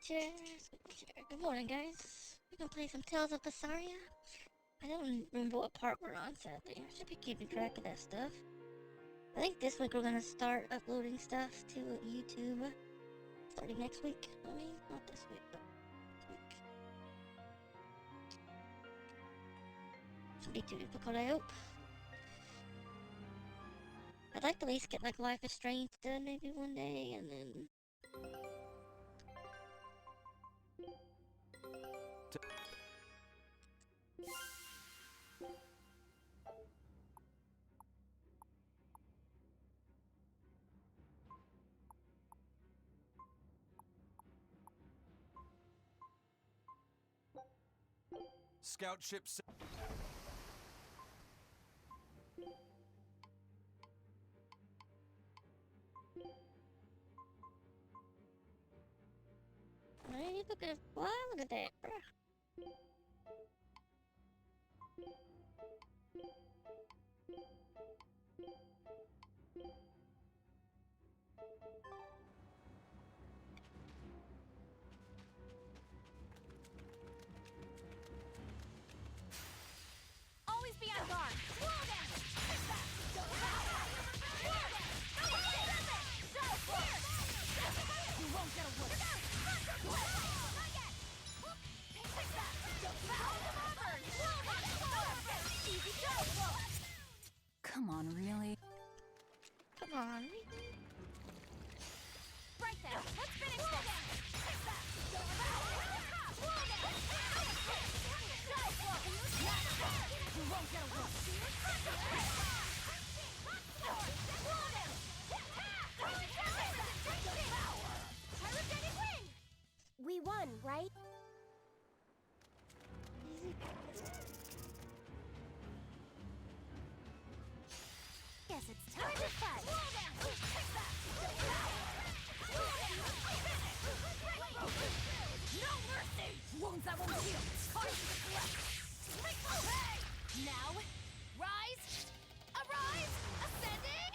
chair, squeaky chair. Good morning, guys. We're gonna play some Tales of Berseria. I don't remember what part we're on, sadly. I should be keeping track of that stuff. I think this week we're gonna start uploading stuff to YouTube. Starting next week. I mean, not this week, but next week. Shouldn't be too difficult, I hope. I'd like to at least get like Life is Strange done maybe one day, and then... Scout ship. Hey, look at wow, look at that, bruh. Always be on guard. Slow down. You won't get away. Come on, really? Come on. Right there. Let's finish this. You won't get away. We won, right? Guess it's time to fight. No mercy! Wounds that won't heal. Caught to the left. Now, rise, arise, ascending,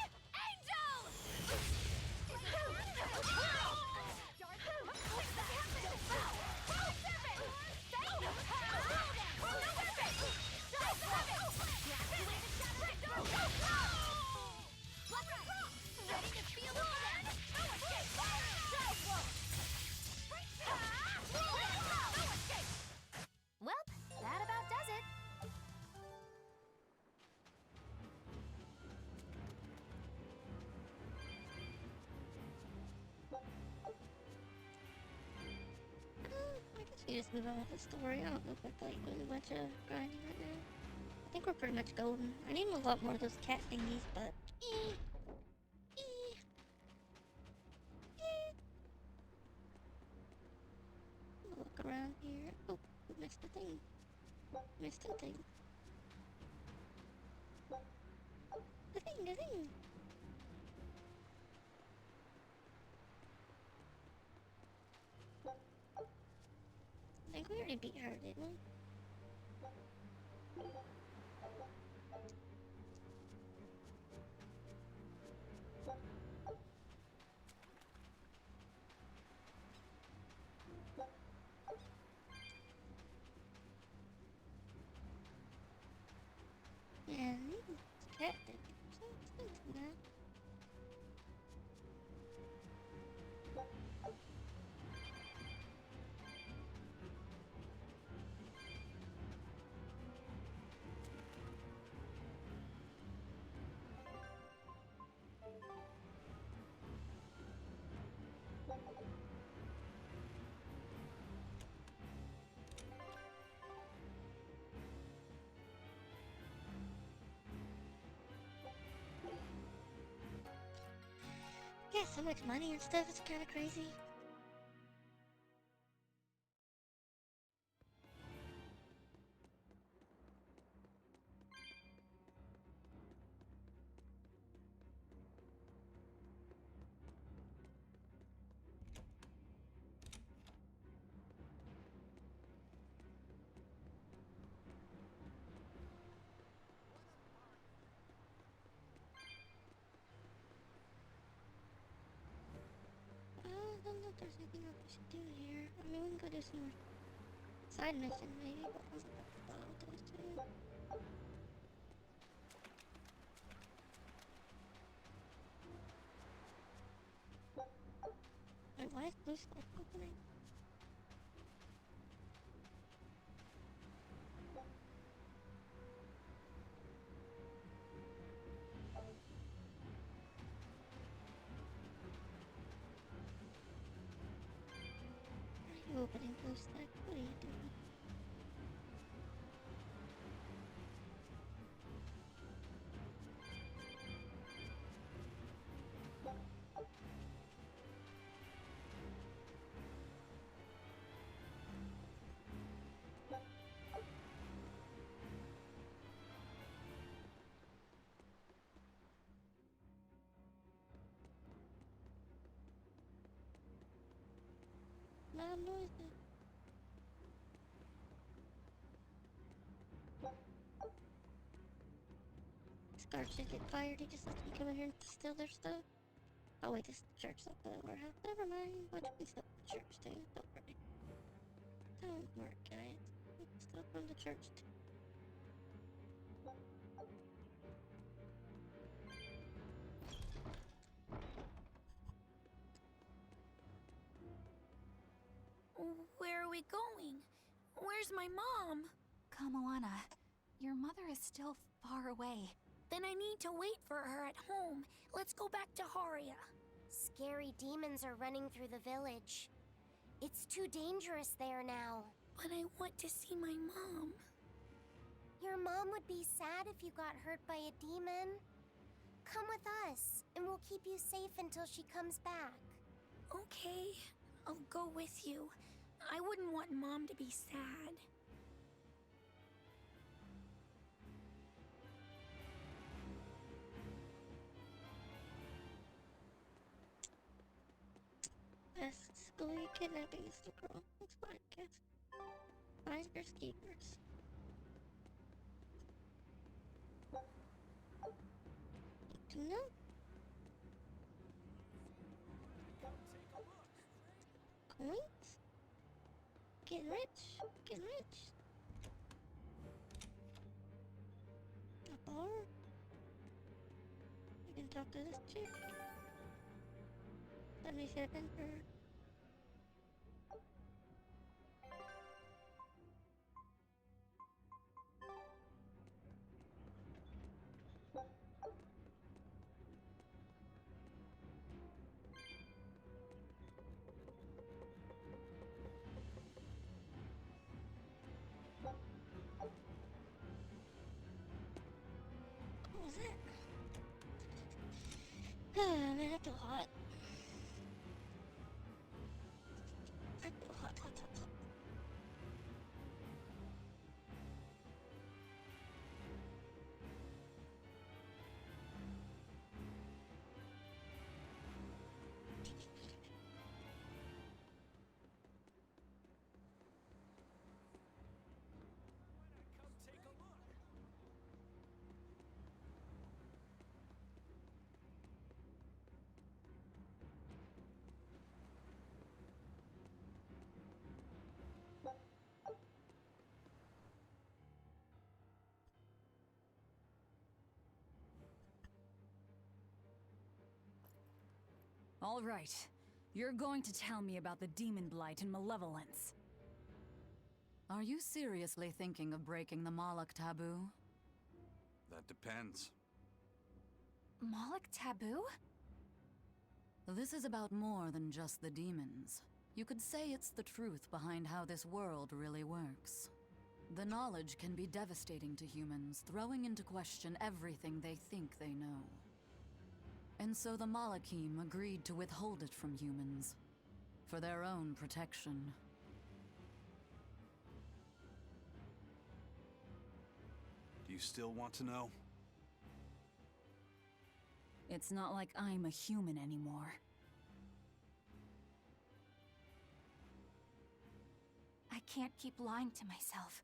ready to feel the burn? No escape! Well, that about does it. I guess we just move on with the story. I don't know if I feel like doing a bunch of grinding right now. I think we're pretty much golden. I need a lot more of those cat thingies, but... Look around here. Oh, missed the thing. Missed the thing. The thing. I think we already beat her, didn't we? Yeah, it's cat thing. So expensive now. Yeah, so much money and stuff, it's kinda crazy. I don't know if there's anything else we should do here. do some more side mission, maybe, but I wasn't about to bother with those two. Wait, why is blue smoke opening? Why are you opening blue stack? What are you doing? Loud noises. This guard should get fired. He just lets me come in here and steal their stuff. Oh wait, this is the church, not the warehouse. Never mind. What we steal from the church too? Don't worry. Don't worry, guys. We can steal from the church too. Where are we going? Where's my mom? Kamoana, your mother is still far away. Then I need to wait for her at home. Let's go back to Haria. Scary demons are running through the village. It's too dangerous there now. But I want to see my mom. Your mom would be sad if you got hurt by a demon. Come with us, and we'll keep you safe until she comes back. Okay, I'll go with you. I wouldn't want Mom to be sad. Basically, kidnapping is the girl. That's fine, I guess. Finders keepers. Need to know. Coins? Getting rich. Getting rich. A bar? You can talk to this chick. Let me see her. What was that? Man, I feel hot. I feel hot. All right. You're going to tell me about the demon blight and malevolence. Are you seriously thinking of breaking the Moloch taboo? That depends. Moloch taboo? This is about more than just the demons. You could say it's the truth behind how this world really works. The knowledge can be devastating to humans, throwing into question everything they think they know. And so the Malachim agreed to withhold it from humans, for their own protection. Do you still want to know? It's not like I'm a human anymore. I can't keep lying to myself.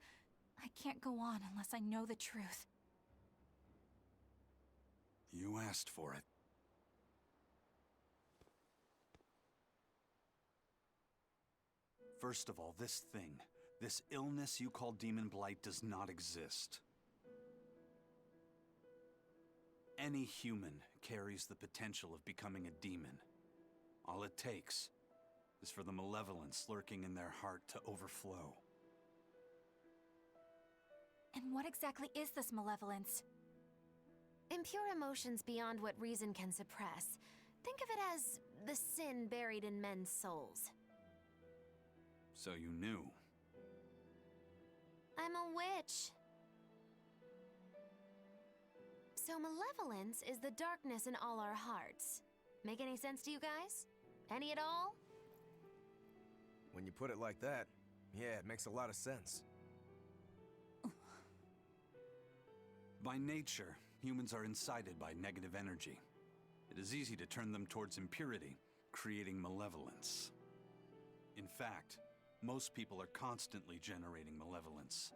I can't go on unless I know the truth. You asked for it. First of all, this illness you call demon blight does not exist. Any human carries the potential of becoming a demon. All it takes is for the malevolence lurking in their heart to overflow. And what exactly is this malevolence? Impure emotions beyond what reason can suppress. Think of it as the sin buried in men's souls. So you knew. I'm a witch. So malevolence is the darkness in all our hearts. Make any sense to you guys? Any at all? When you put it like that, yeah, it makes a lot of sense. By nature, humans are incited by negative energy. It is easy to turn them towards impurity, creating malevolence. In fact, most people are constantly generating malevolence.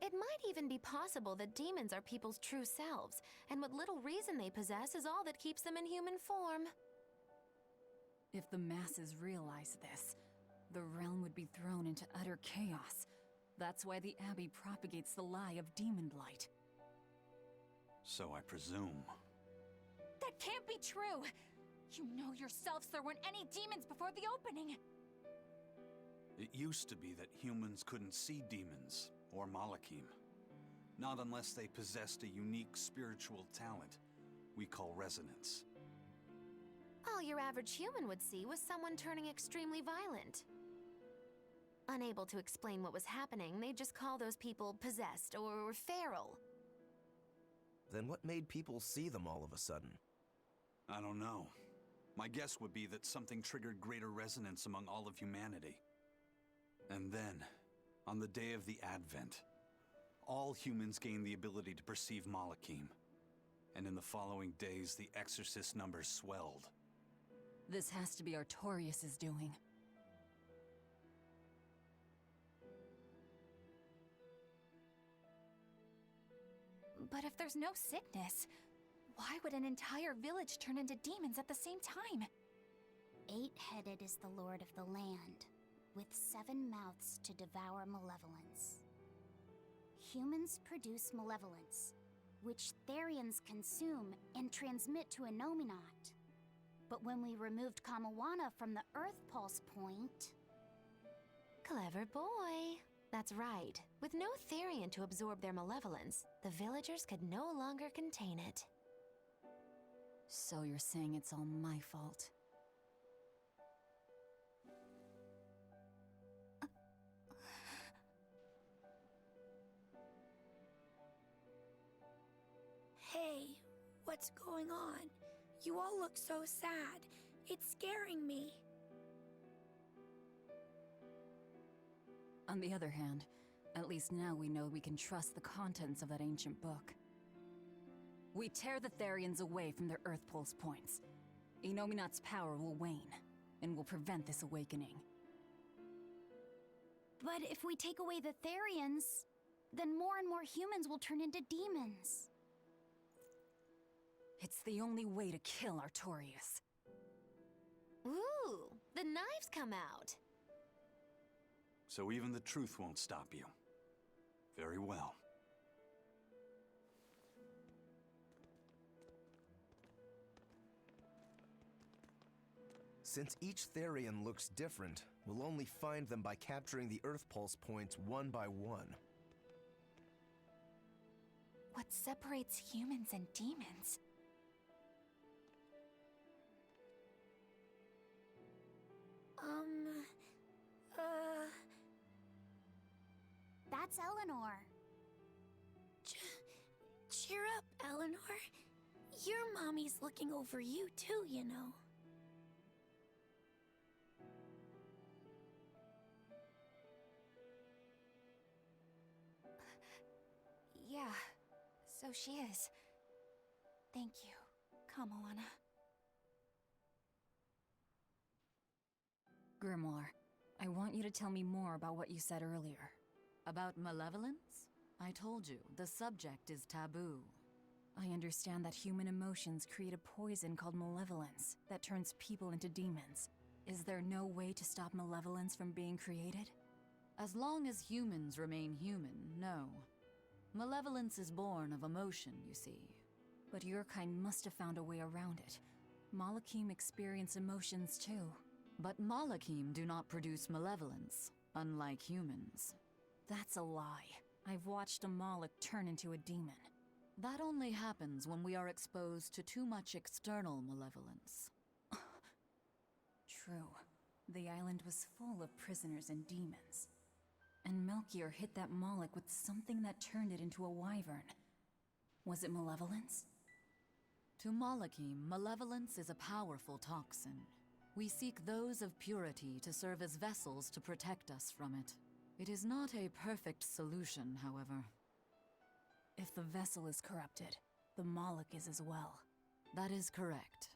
It might even be possible that demons are people's true selves, and what little reason they possess is all that keeps them in human form. If the masses realize this, the realm would be thrown into utter chaos. That's why the Abbey propagates the lie of demon blight. So I presume. That can't be true! You know yourselves there weren't any demons before the opening! It used to be that humans couldn't see demons, or Malachim. Not unless they possessed a unique spiritual talent we call resonance. All your average human would see was someone turning extremely violent. Unable to explain what was happening, they'd just call those people possessed or feral. Then what made people see them all of a sudden? I don't know. My guess would be that something triggered greater resonance among all of humanity. And then, on the day of the Advent, all humans gained the ability to perceive Malachim. And in the following days, the exorcist numbers swelled. This has to be Artorius' doing. But if there's no sickness, why would an entire village turn into demons at the same time? 8-headed is the lord of the land, with 7 mouths to devour malevolence. Humans produce malevolence, which Therians consume and transmit to Innominat. But when we removed Kamawana from the Earth Pulse Point... Clever boy. That's right. With no Therian to absorb their malevolence, the villagers could no longer contain it. So you're saying it's all my fault? Hey, what's going on? You all look so sad. It's scaring me. On the other hand, at least now we know we can trust the contents of that ancient book. We tear the Therians away from their Earth Pulse points. Innominat's power will wane, and will prevent this awakening. But if we take away the Therians, then more and more humans will turn into demons. It's the only way to kill Artorius. Ooh, the knives come out. So even the truth won't stop you. Very well. Since each Therian looks different, we'll only find them by capturing the Earth Pulse points one by one. What separates humans and demons? That's Eleanor. Cheer up, Eleanor. Your mommy's looking over you too, you know. Yeah, so she is. Thank you, Kamawana. Grimoire, I want you to tell me more about what you said earlier. About malevolence? I told you, the subject is taboo. I understand that human emotions create a poison called malevolence that turns people into demons. Is there no way to stop malevolence from being created? As long as humans remain human, no. Malevolence is born of emotion, you see. But your kind must have found a way around it. Malakim experience emotions too. But Malakim do not produce malevolence, unlike humans. That's a lie. I've watched a Moloch turn into a demon. That only happens when we are exposed to too much external malevolence. True. The island was full of prisoners and demons. And Melchior hit that Moloch with something that turned it into a wyvern. Was it malevolence? To Malakim, malevolence is a powerful toxin. We seek those of purity to serve as vessels to protect us from it. It is not a perfect solution, however. If the vessel is corrupted, the Moloch is as well. That is correct.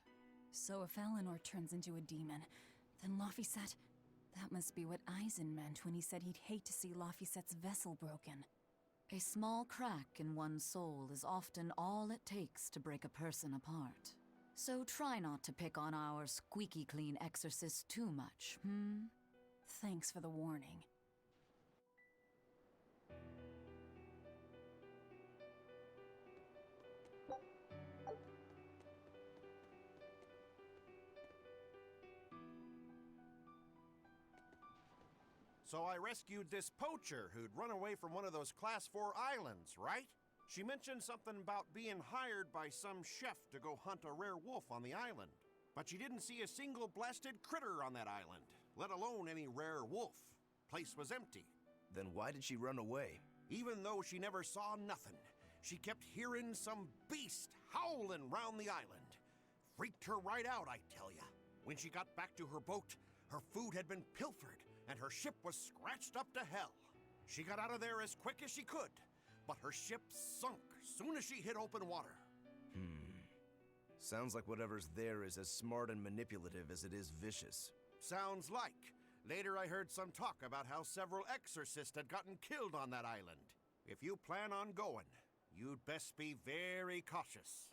So if Eleanor turns into a demon, then Laphicet... That must be what Eisen meant when he said he'd hate to see Laphicet's vessel broken. A small crack in one's soul is often all it takes to break a person apart. So try not to pick on our squeaky clean exorcist too much, Thanks for the warning. So I rescued this poacher who'd run away from one of those Class 4 islands, right? She mentioned something about being hired by some chef to go hunt a rare wolf on the island. But she didn't see a single blasted critter on that island, let alone any rare wolf. Place was empty. Then why did she run away? Even though she never saw nothing, she kept hearing some beast howling round the island. Freaked her right out, I tell ya. When she got back to her boat, her food had been pilfered, and her ship was scratched up to hell. She got out of there as quick as she could, but her ship sunk soon as she hit open water. Sounds like whatever's there is as smart and manipulative as it is vicious. Sounds like. Later I heard some talk about how several exorcists had gotten killed on that island. If you plan on going, you'd best be very cautious.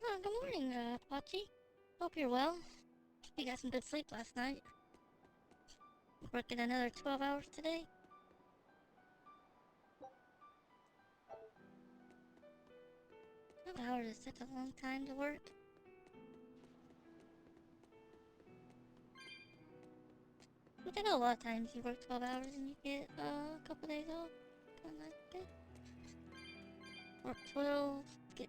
Oh, good morning, Pachi. Hope you're well. You got some good sleep last night. Working another 12 hours today? Hours is such a long time to work. Which I know a lot of times you work 12 hours and you get a couple days off. Kinda like it. Work 12, get...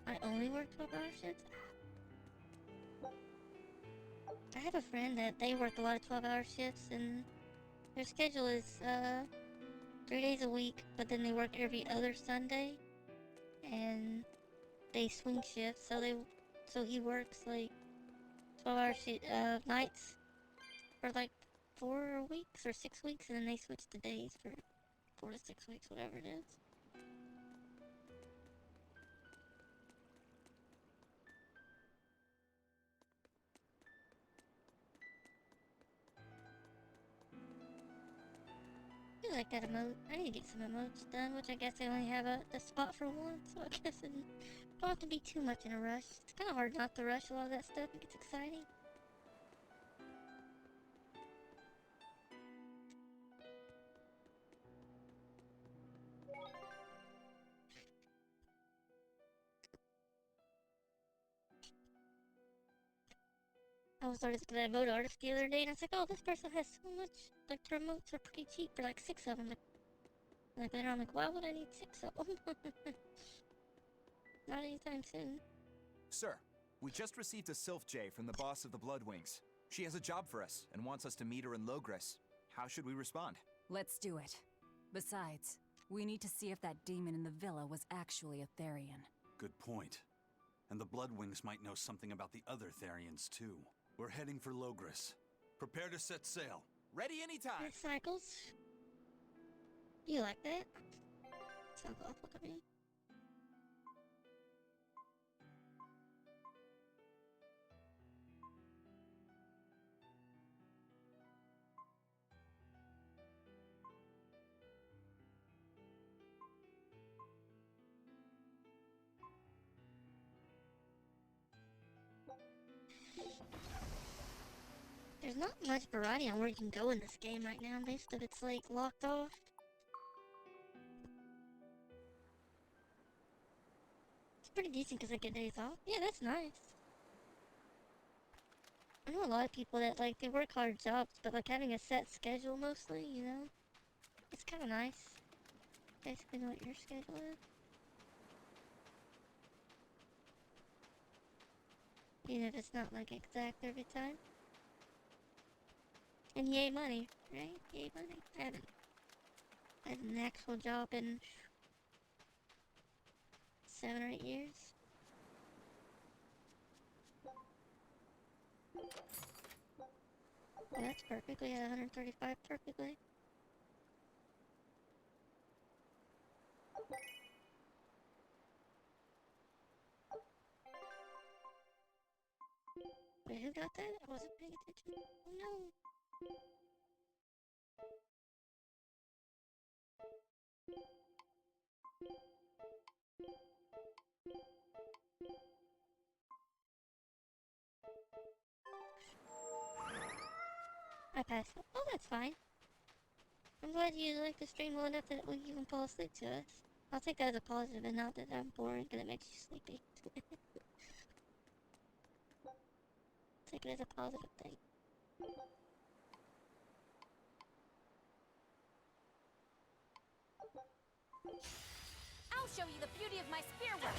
I only work 12-hour shifts? I have a friend that they work a lot of 12-hour shifts and their schedule is 3 days a week, but then they work every other Sunday and they swing shifts, so he works like 12-hour nights for like 4 weeks or 6 weeks, and then they switch to days for 4 to 6 weeks, whatever it is. I like that emote. I need to get some emotes done, which I guess I only have the spot for one, so I guess I don't have to be too much in a rush. It's kind of hard not to rush a lot of that stuff. It gets exciting. I was looking at Vote Artist the other day, and I was like, oh, this person has so much. Like, the remotes are pretty cheap for like 6 of them. Like later, I'm like, why would I need 6 of them? Not anytime soon. Sir, we just received a Sylph J from the boss of the Bloodwings. She has a job for us and wants us to meet her in Logres. How should we respond? Let's do it. Besides, we need to see if that demon in the villa was actually a Therian. Good point. And the Bloodwings might know something about the other Therians, too. We're heading for Logres. Prepare to set sail. Ready anytime! Nice cycles. You like that? Sounds awful to me. There's not much variety on where you can go in this game right now. Most of it's like locked off. It's pretty decent because I get days off. Yeah, that's nice. I know a lot of people that like they work hard jobs, but like having a set schedule mostly, you know, it's kind of nice. Basically, know what your schedule is. Even if it's not like exact every time. And yay money, right? Yay money. I haven't had an actual job in 7 or 8 years. Oh, that's perfectly at 135 perfectly. Wait, who got that? I wasn't paying attention. Oh no. I passed it. Oh, that's fine. I'm glad you like the stream well enough that we even fall asleep to us. I'll take that as a positive and not that I'm boring because it makes you sleepy. Take it as a positive thing. I'll show you the beauty of my spear work.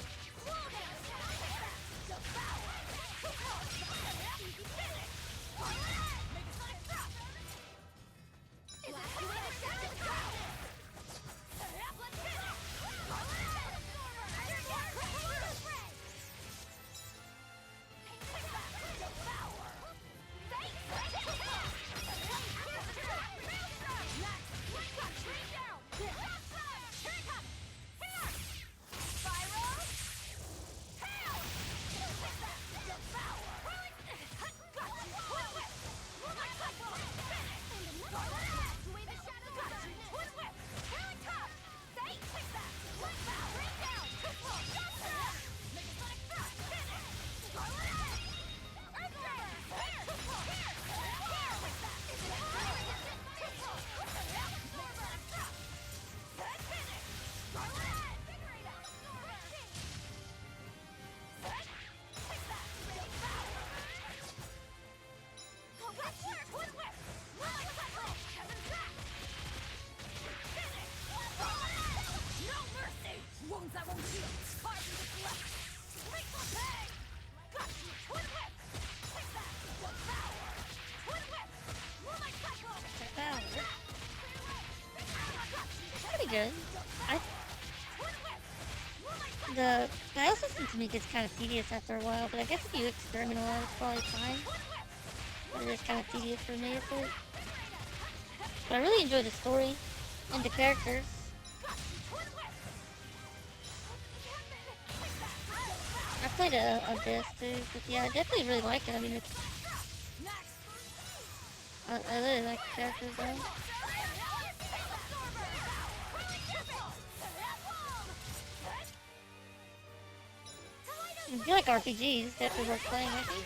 Pretty good. The battle system to me gets kind of tedious after a while, but I guess if you experiment a lot, it's probably fine. But it is kind of tedious for me a bit. But I really enjoy the story and the characters. I played a Abyss too, but yeah, I definitely really like it. I mean, it's... I really like the characters though. I feel like RPGs definitely worth playing, I think.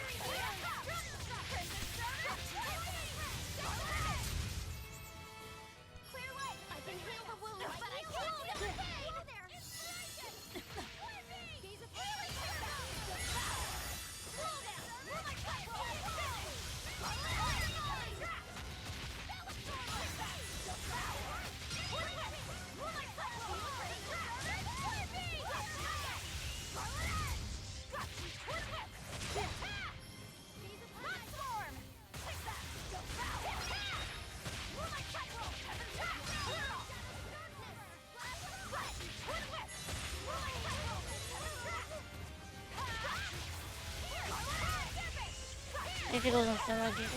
if it goes on sale, I'll get it.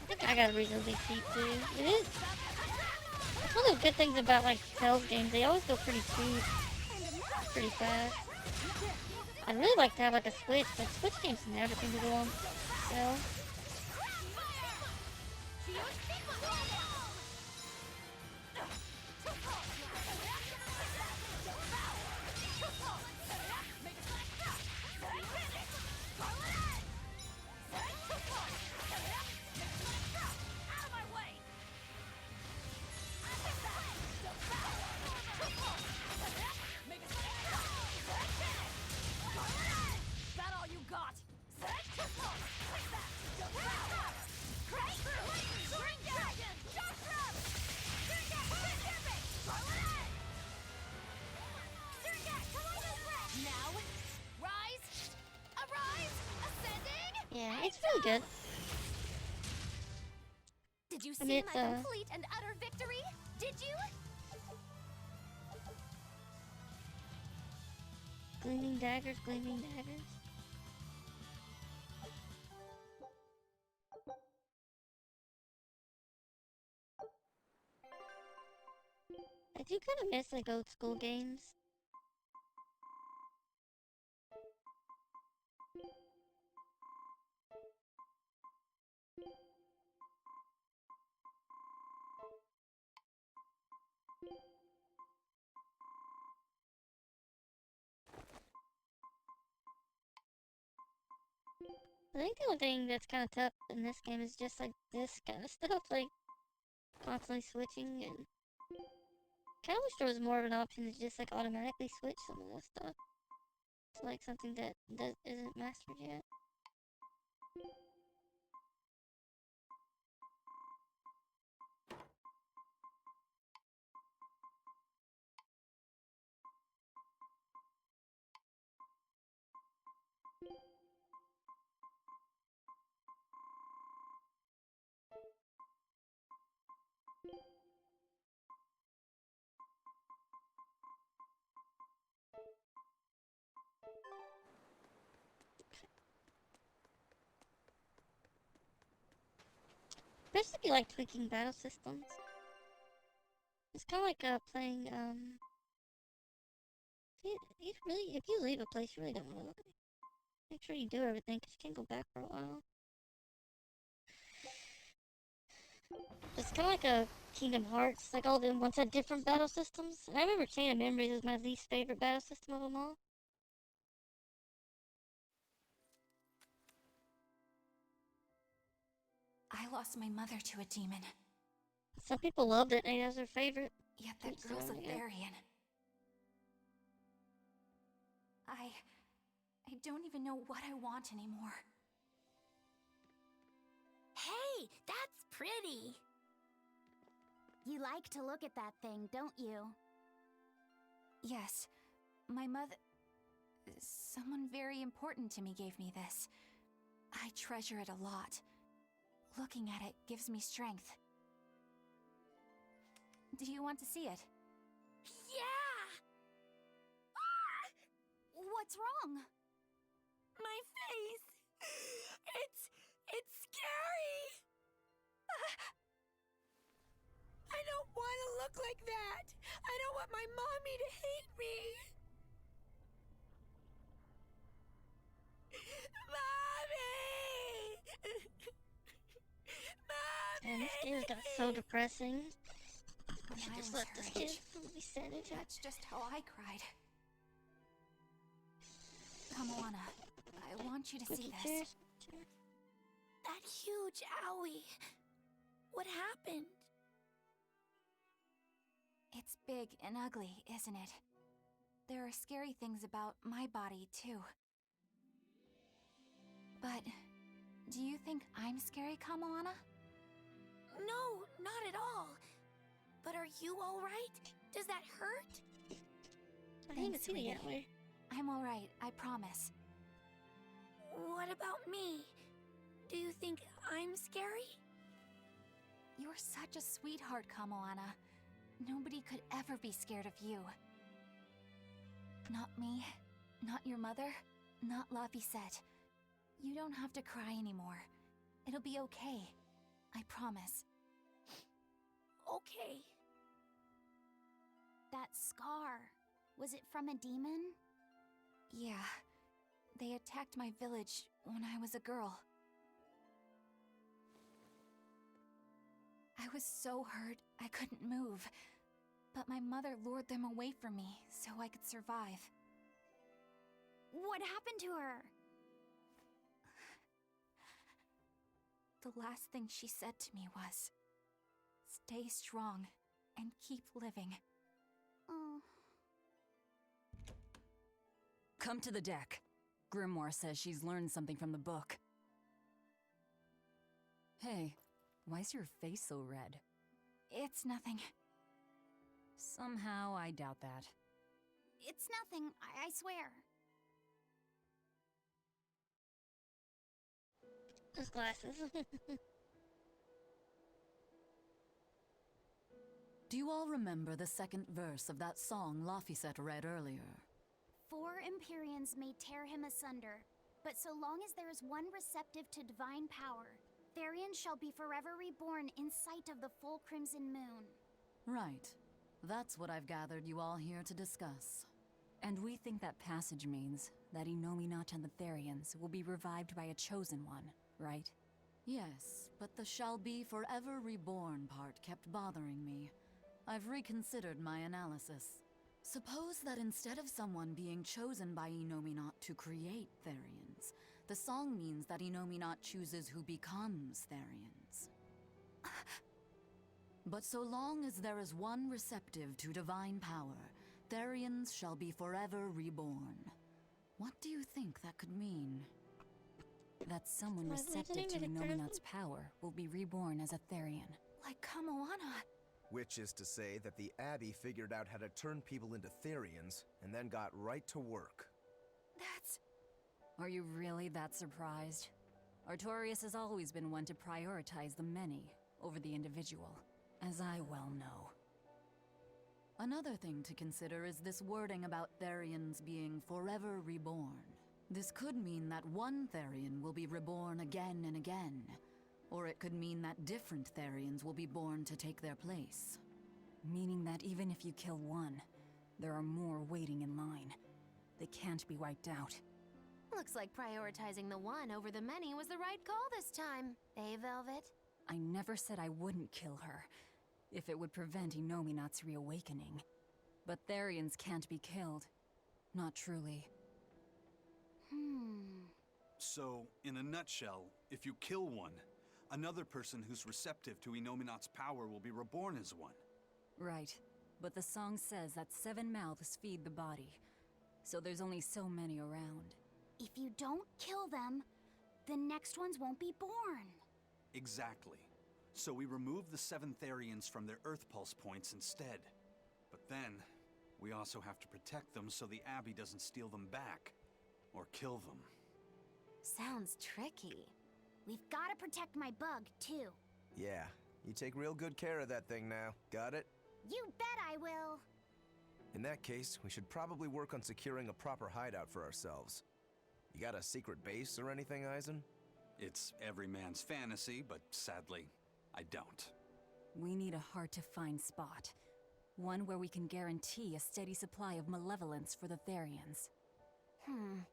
I think I got a reasonably cheap too. It is. That's one of the good things about like Tales games. They always go pretty cheap, pretty fast. I'd really like to have like a Switch, but Switch games never seem to go on sale. Yeah, it's really good. Did you I mean, see it's, my complete and utter victory? Did you? Gleaming daggers, gleaming daggers. I do kind of miss like old school games. I think the only thing that's kind of tough in this game is just like this kind of stuff, like constantly switching, and kind of wish there was more of an option to just like automatically switch some of this stuff. It's like something that isn't mastered yet. Especially if you like tweaking battle systems. It's kind of like playing, if you leave a place, you really don't want to make sure you do everything, because you can't go back for a while. It's kind of like a Kingdom Hearts, like all of them once had different battle systems. And I remember Chain of Memories was my least favorite battle system of them all. I lost my mother to a demon. Some people loved it, and it was their favorite. Yet that Keeps girl's a doing it. Therian. I don't even know what I want anymore. Hey, that's pretty. You like to look at that thing, don't you? Yes, my mother... Someone very important to me gave me this. I treasure it a lot. Looking at it gives me strength. Do you want to see it? Yeah! Ah! What's wrong? My face! It's scary! I don't want to look like that! I don't want my mommy to hate me! Mommy! And this game got so depressing. When Should I just was let her this age, kid be sad. that's just how I cried. Come, Moana. I want you to see this. Cheers. That huge owie. What happened? It's big and ugly, isn't it? There are scary things about my body, too. But, do you think I'm scary, Kamoana? No, not at all. But are you alright? Does that hurt? I didn't even Thanks, see the sweetie. antler. I'm alright, I promise. What about me? Do you think I'm scary? You're such a sweetheart, Kamoana. Nobody could ever be scared of you. Not me, not your mother, not Laphicet. You don't have to cry anymore. It'll be okay. I promise. Okay. That scar, was it from a demon? Yeah. They attacked my village when I was a girl. I was so hurt I couldn't move. But my mother lured them away from me so I could survive. What happened to her? The last thing she said to me was, "Stay strong and keep living." Oh. Come to the deck. Grimoire says she's learned something from the book. Hey, why's your face so red? It's nothing. Somehow, I doubt that. It's nothing, I swear. Those glasses. Do you all remember the second verse of that song Laphicet read earlier? 4 Empyreans may tear him asunder, but so long as there is one receptive to divine power, Therian shall be forever reborn in sight of the full crimson moon. Right. That's what I've gathered you all here to discuss. And we think that passage means that Innominat and the Therians will be revived by a chosen one, right? Yes, but the shall be forever reborn part kept bothering me. I've reconsidered my analysis. Suppose that instead of someone being chosen by Innominat to create Therians, the song means that Innominat chooses who becomes Therians. But so long as there is one receptive to divine power, Therians shall be forever reborn. What do you think that could mean? That someone receptive to Innominat's power will be reborn as a Therian. Like Kamoana. Which is to say that the Abbey figured out how to turn people into Therians, and then got right to work. That's... Are you really that surprised? Artorias has always been one to prioritize the many over the individual, as I well know. Another thing to consider is this wording about Therians being forever reborn. This could mean that one Therian will be reborn again and again, or it could mean that different Therians will be born to take their place. Meaning that even if you kill one, there are more waiting in line. They can't be wiped out. Looks like prioritizing the one over the many was the right call this time, eh, Velvet? I never said I wouldn't kill her, if it would prevent Innominat's reawakening. But Therians can't be killed. Not truly. So, in a nutshell, if you kill one, another person who's receptive to Innominat's power will be reborn as one. Right. But the song says that 7 mouths feed the body, so there's only so many around. If you don't kill them, the next ones won't be born. Exactly. So we remove the 7 Therians from their Earth Pulse points instead. But then, we also have to protect them so the Abbey doesn't steal them back. Or kill them. Sounds tricky. We've got to protect my bug, too. Yeah, you take real good care of that thing now. Got it? You bet I will. In that case, we should probably work on securing a proper hideout for ourselves. You got a secret base or anything, Eisen? It's every man's fantasy, but sadly, I don't. We need a hard-to-find spot. One where we can guarantee a steady supply of malevolence for the Therians.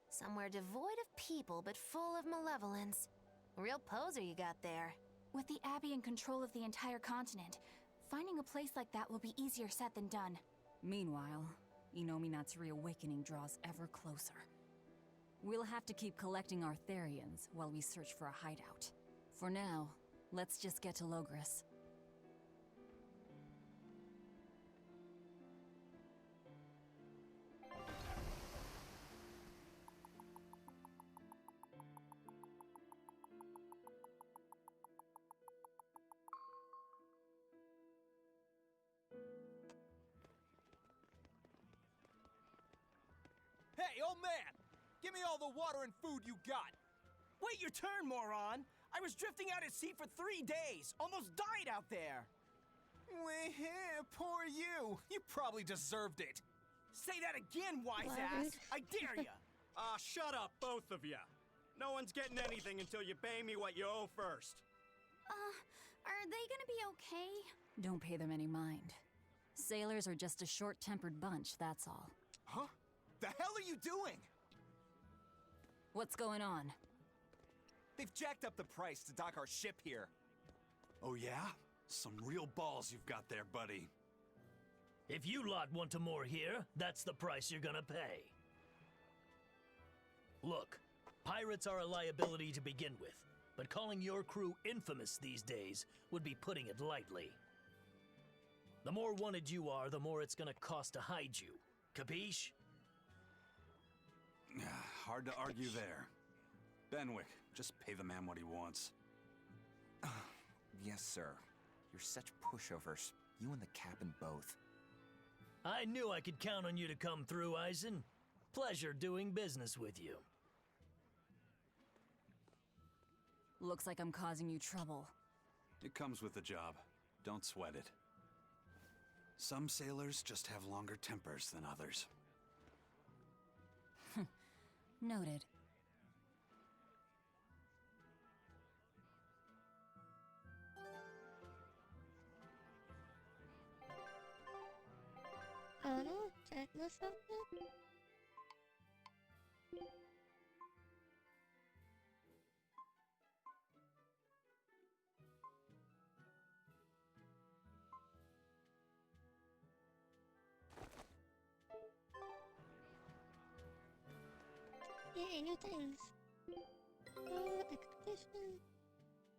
Somewhere devoid of people but full of malevolence. Real poser you got there. With the Abbey in control of the entire continent, finding a place like that will be easier said than done. Meanwhile, Innominat's reawakening draws ever closer. We'll have to keep collecting our Therians while we search for a hideout. For now, let's just get to Logris. Hey, old man! Give me all the water and food you got! Wait your turn, moron! I was drifting out at sea for 3 days! Almost died out there! Wait here, poor you! You probably deserved it! Say that again, wise ass! I dare ya! Shut up, both of you! No one's getting anything until you pay me what you owe first. Are they gonna be okay? Don't pay them any mind. Sailors are just a short-tempered bunch, that's all. Huh? The hell are you doing? What's going on? They've jacked up the price to dock our ship here. Oh yeah? Some real balls you've got there, buddy. If you lot want to moor here, that's the price you're gonna pay. Look, pirates are a liability to begin with, but calling your crew infamous these days would be putting it lightly. The more wanted you are, the more it's gonna cost to hide you. Capiche? Hard to argue there. Benwick, just pay the man what he wants. Yes, sir. You're such pushovers. You and the captain both. I knew I could count on you to come through, Eisen. Pleasure doing business with you. Looks like I'm causing you trouble. It comes with the job. Don't sweat it. Some sailors just have longer tempers than others. Noted. Oh no, Jack knows something? Yay, new things. Oh, expedition.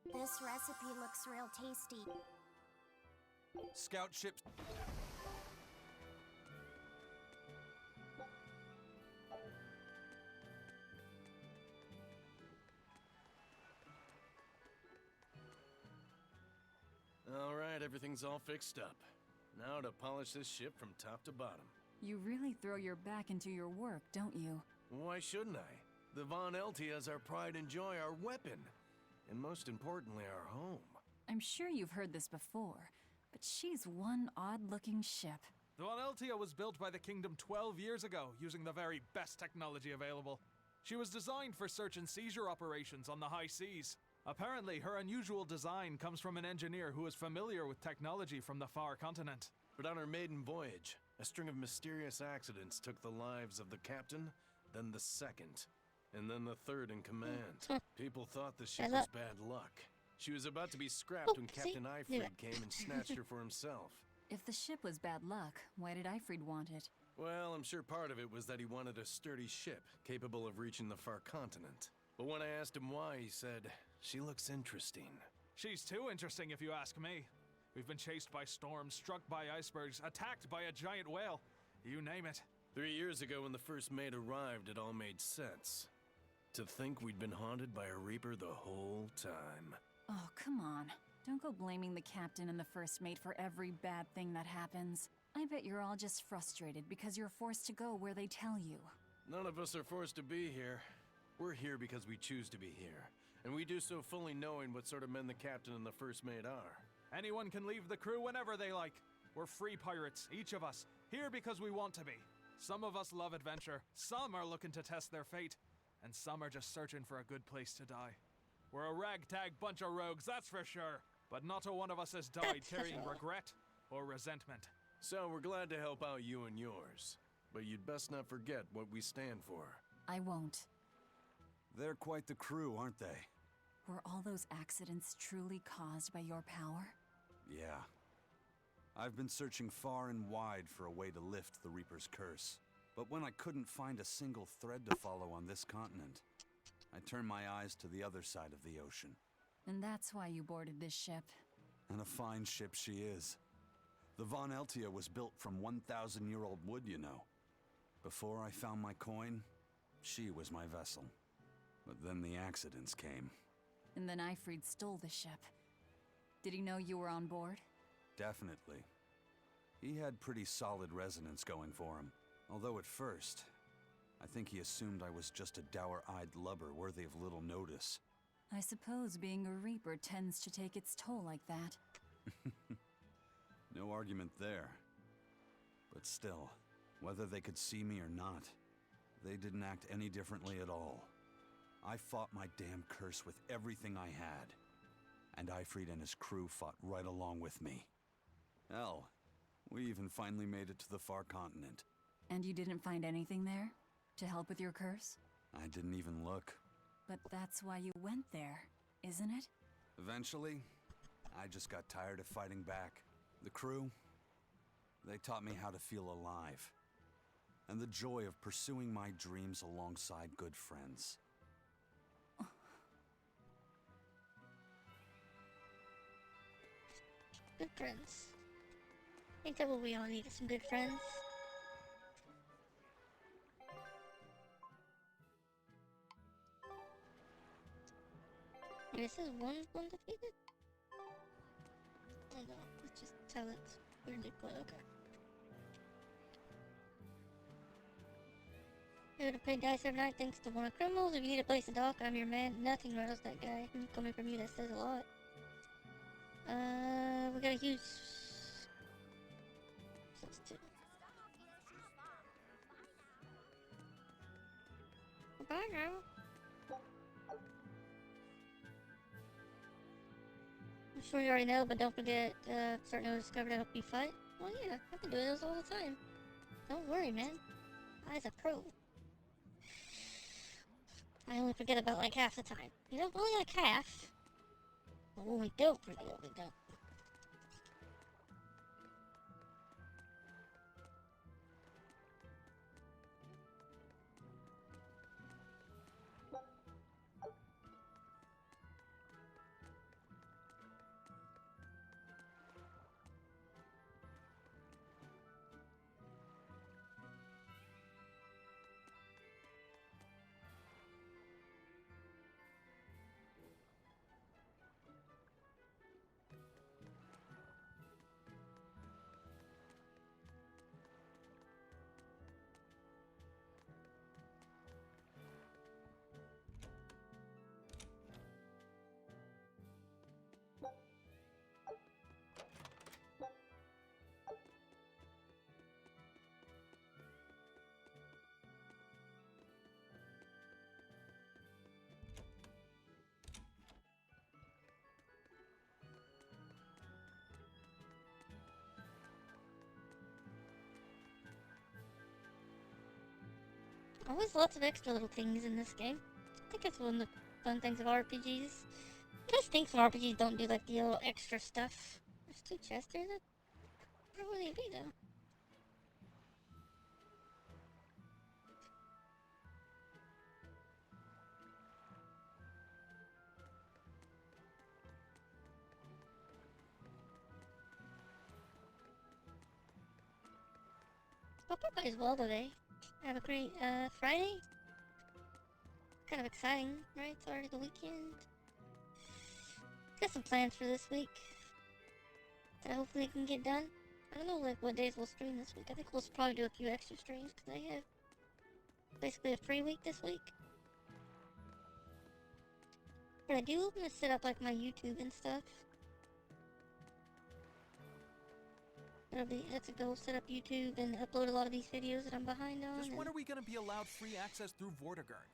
This recipe looks real tasty. Scout ships. Alright, everything's all fixed up. Now to polish this ship from top to bottom. You really throw your back into your work, don't you? Why shouldn't I? The Von Eltia is our pride and joy, our weapon. And most importantly, our home. I'm sure you've heard this before, but she's one odd-looking ship. The Von Eltia was built by the Kingdom 12 years ago, using the very best technology available. She was designed for search and seizure operations on the high seas. Apparently, her unusual design comes from an engineer who is familiar with technology from the far continent. But on her maiden voyage, a string of mysterious accidents took the lives of the captain, then the second, and then the third in command. People thought the ship was bad luck. She was about to be scrapped when Captain Ifrid came and snatched her for himself. If the ship was bad luck, why did Ifrid want it? Well, I'm sure part of it was that he wanted a sturdy ship, capable of reaching the far continent. But when I asked him why, he said, "She looks interesting." She's too interesting if you ask me. We've been chased by storms, struck by icebergs, attacked by a giant whale. You name it. 3 years ago when the first mate arrived, it all made sense. To think we'd been haunted by a Reaper the whole time. Oh, come on. Don't go blaming the captain and the first mate for every bad thing that happens. I bet you're all just frustrated because you're forced to go where they tell you. None of us are forced to be here. We're here because we choose to be here. And we do so fully knowing what sort of men the captain and the first mate are. Anyone can leave the crew whenever they like. We're free pirates, each of us, here because we want to be. Some of us love adventure, some are looking to test their fate, and some are just searching for a good place to die. We're a ragtag bunch of rogues, that's for sure. But not a one of us has died carrying regret or resentment. So we're glad to help out you and yours. But you'd best not forget what we stand for. I won't. They're quite the crew, aren't they? Were all those accidents truly caused by your power? Yeah. I've been searching far and wide for a way to lift the Reaper's curse. But when I couldn't find a single thread to follow on this continent, I turned my eyes to the other side of the ocean. And that's why you boarded this ship. And a fine ship she is. The Von Eltia was built from 1,000-year-old wood, you know. Before I found my coin, she was my vessel. But then the accidents came. And then Ifrid stole the ship. Did he know you were on board? Definitely. He had pretty solid resonance going for him. Although at first, I think he assumed I was just a dour-eyed lubber worthy of little notice. I suppose being a Reaper tends to take its toll like that. No argument there. But still, whether they could see me or not, they didn't act any differently at all. I fought my damn curse with everything I had. And Ifrit and his crew fought right along with me. Hell, we even finally made it to the far continent. And you didn't find anything there to help with your curse? I didn't even look. But that's why you went there, isn't it? Eventually, I just got tired of fighting back. The crew, they taught me how to feel alive. And the joy of pursuing my dreams alongside good friends. Good friends. I think that what we all need is some good friends. Wait, it says one defeated? Oh no, let's just tell it where they put. Okay. Able to play dice every night thanks to one of criminals. If you need a place to dock, I'm your man. Nothing rattles that guy. Coming from you, that says a lot. We got a huge... Substitute. Bye now. I'm sure you already know, but don't forget, certain new discovery to help you fight. Well, yeah, I've been doing those all the time. Don't worry, man. I's a pro. I only forget about like half the time. You know, only like half. But when we don't forget, we don't. Always lots of extra little things in this game. I think that's one of the fun things of RPGs. I just think some RPGs don't do like the little extra stuff. There's two chests there. Where would they be though? Hope everybody's well today. Have a great Friday. Kind of exciting, right? It's already the weekend. Got some plans for this week that hopefully can get done. I don't know like what days we'll stream this week. I think we'll probably do a few extra streams because I have basically a free week this week. But I do want to set up like my YouTube and stuff. That's a goal, set up YouTube and upload a lot of these videos that I'm behind on. Just when are we going to be allowed free access through Vortigern?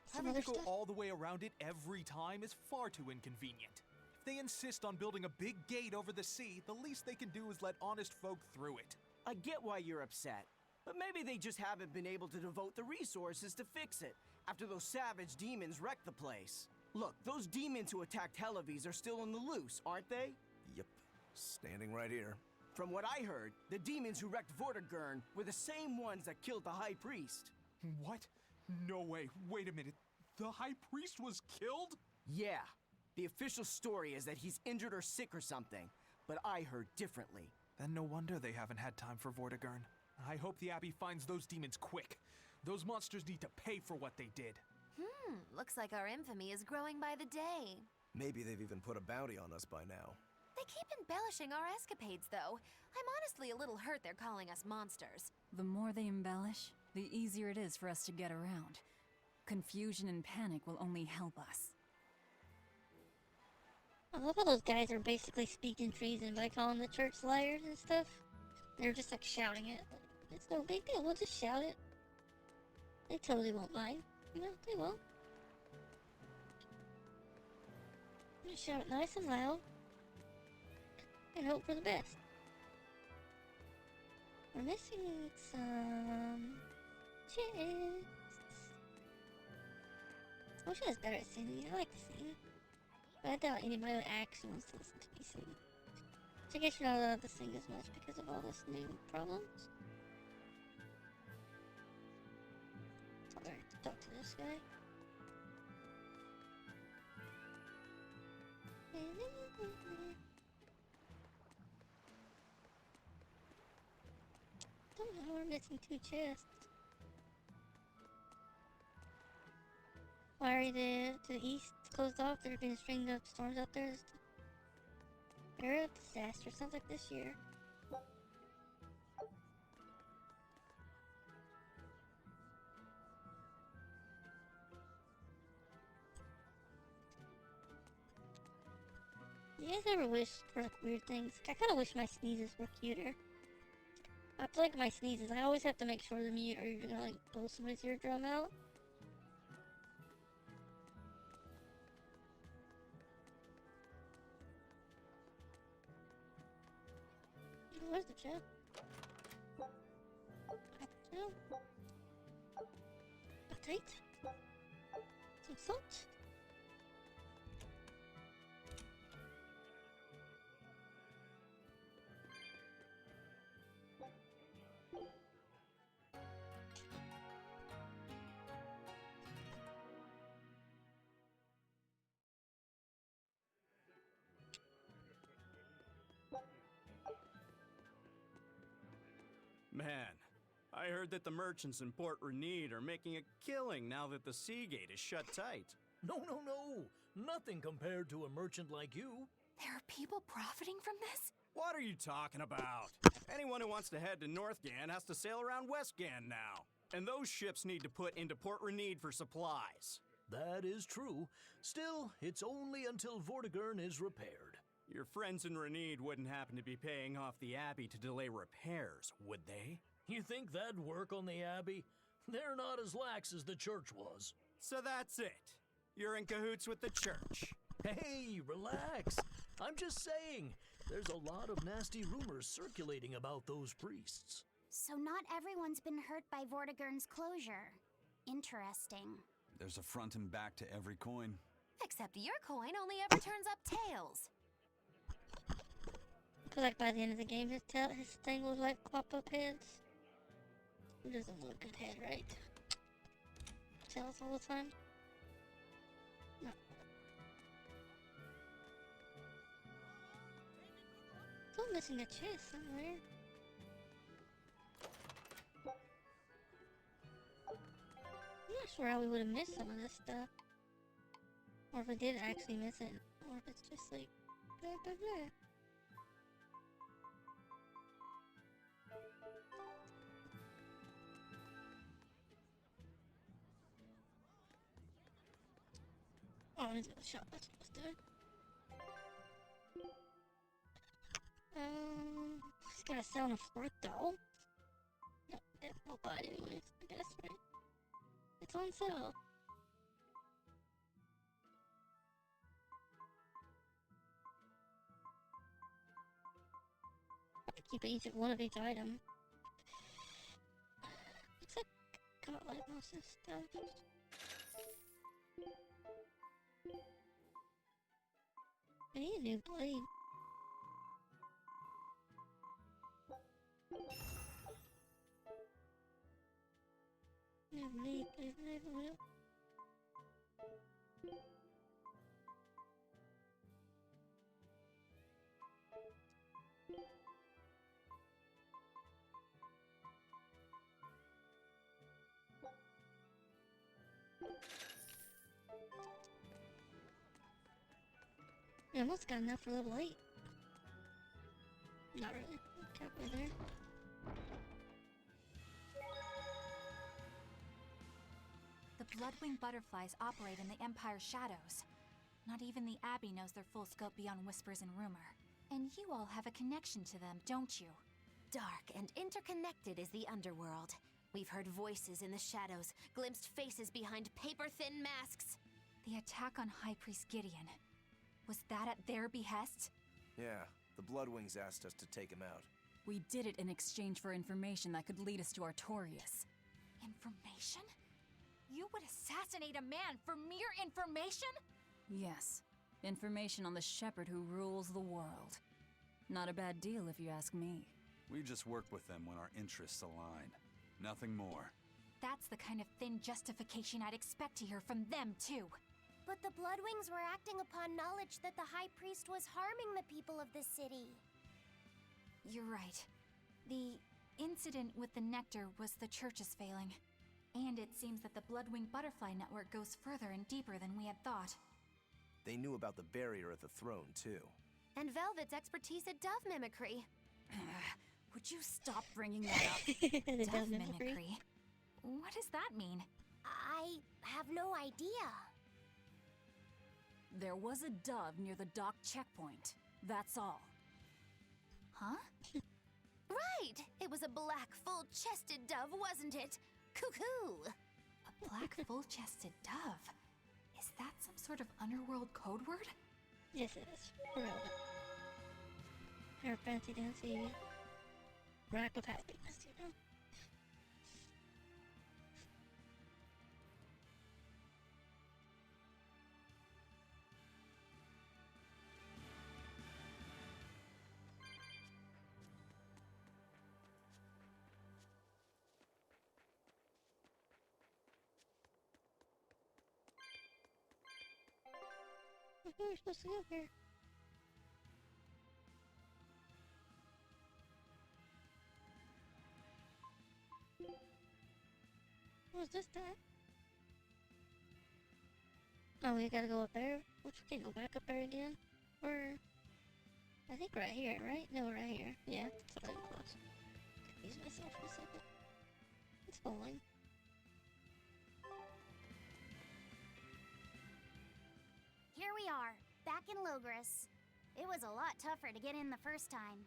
Some Having other to go stuff? all the way around it every time is far too inconvenient. If they insist on building a big gate over the sea, the least they can do is let honest folk through it. I get why you're upset, but maybe they just haven't been able to devote the resources to fix it after those savage demons wrecked the place. Look, those demons who attacked Helavis are still on the loose, aren't they? Yep. Standing right here. From what I heard, the demons who wrecked Vortigern were the same ones that killed the High Priest. What? No way. Wait a minute. The High Priest was killed? Yeah. The official story is that he's injured or sick or something, but I heard differently. Then no wonder they haven't had time for Vortigern. I hope the Abbey finds those demons quick. Those monsters need to pay for what they did. Looks like our infamy is growing by the day. Maybe they've even put a bounty on us by now. They keep embellishing our escapades, though. I'm honestly a little hurt they're calling us monsters. The more they embellish, the easier it is for us to get around. Confusion and panic will only help us. I love how those guys are basically speaking treason by calling the church liars and stuff. They're just like shouting it. It's no big deal, we'll just shout it. They totally won't mind. You know, they won't. Just shout it nice and loud. And hope for the best. We're missing some chests. I wish I was better at singing. I like to sing. But I doubt anybody actually wants to listen to me sing. So I guess you're not allowed to sing as much because of all this new problems. Alright, talk to this guy. Don't know, we're missing 2 chests. Why are they to the east? It's closed off. There have been a string of storms out there. Era of disaster. Sounds like this year. You guys ever wish for like weird things? I kind of wish my sneezes were cuter. I feel like my sneezes, I always have to make sure they're mute or you're gonna like blow somebody's eardrum out. Where's the gem? At the gem? Update? Some salt? Man, I heard that the merchants in Port Renede are making a killing now that the sea gate is shut tight. No. Nothing compared to a merchant like you. There are people profiting from this? What are you talking about? Anyone who wants to head to Northgan has to sail around Westgan now. And those ships need to put into Port Renede for supplies. That is true. Still, it's only until Vortigern is repaired. Your friends in Renede wouldn't happen to be paying off the Abbey to delay repairs, would they? You think that'd work on the Abbey? They're not as lax as the church was. So that's it. You're in cahoots with the church. Hey, relax. I'm just saying, there's a lot of nasty rumors circulating about those priests. So not everyone's been hurt by Vortigern's closure. Interesting. There's a front and back to every coin. Except your coin only ever turns up tails. I feel like by the end of the game, his thing will like pop up heads. It doesn't look good head, right? Tails all the time. No. Still missing a chest somewhere. I'm not sure how we would have missed some of this stuff. Or if we did actually miss it. Or if it's just like blah blah blah. Oh, he's got a shot. That's what I was doing. He's got a sound of fruit though. No, we'll buy it anyways, I guess, right? It's on sale. I keep one of each item. Looks like I got like most of this stuff. I need a new blade. New blade. I almost got enough for level 8. Not really. Halfway there. The Bloodwing butterflies operate in the Empire's shadows. Not even the Abbey knows their full scope beyond whispers and rumor. And you all have a connection to them, don't you? Dark and interconnected is the underworld. We've heard voices in the shadows, glimpsed faces behind paper-thin masks. The attack on High Priest Gideon. Was that at their behest? Yeah, the Bloodwings asked us to take him out. We did it in exchange for information that could lead us to Artorias. Information? You would assassinate a man for mere information? Yes. Information on the shepherd who rules the world. Not a bad deal if you ask me. We just work with them when our interests align. Nothing more. That's the kind of thin justification I'd expect to hear from them, too. But the Bloodwings were acting upon knowledge that the High Priest was harming the people of the city. You're right. The incident with the nectar was the church's failing. And it seems that the Bloodwing Butterfly Network goes further and deeper than we had thought. They knew about the barrier at the throne, too. And Velvet's expertise at dove mimicry. Would you stop bringing that up? Dove mimicry? What does that mean? I have no idea. There was a dove near the dock checkpoint. That's all. Huh? Right! It was a black, full-chested dove, wasn't it? Cuckoo! A black, full-chested dove? Is that some sort of underworld code word? Yes, it is. Relevant. Her fancy dancy rack of happiness, you know? I thought we were supposed to go here. What was this time? Oh, we gotta go up there? Which we can go back up there again? Or... I think right here, right? No, right here. Yeah, something close. Confuse myself for a second. It's falling. Here we are, back in Logris. It was a lot tougher to get in the first time.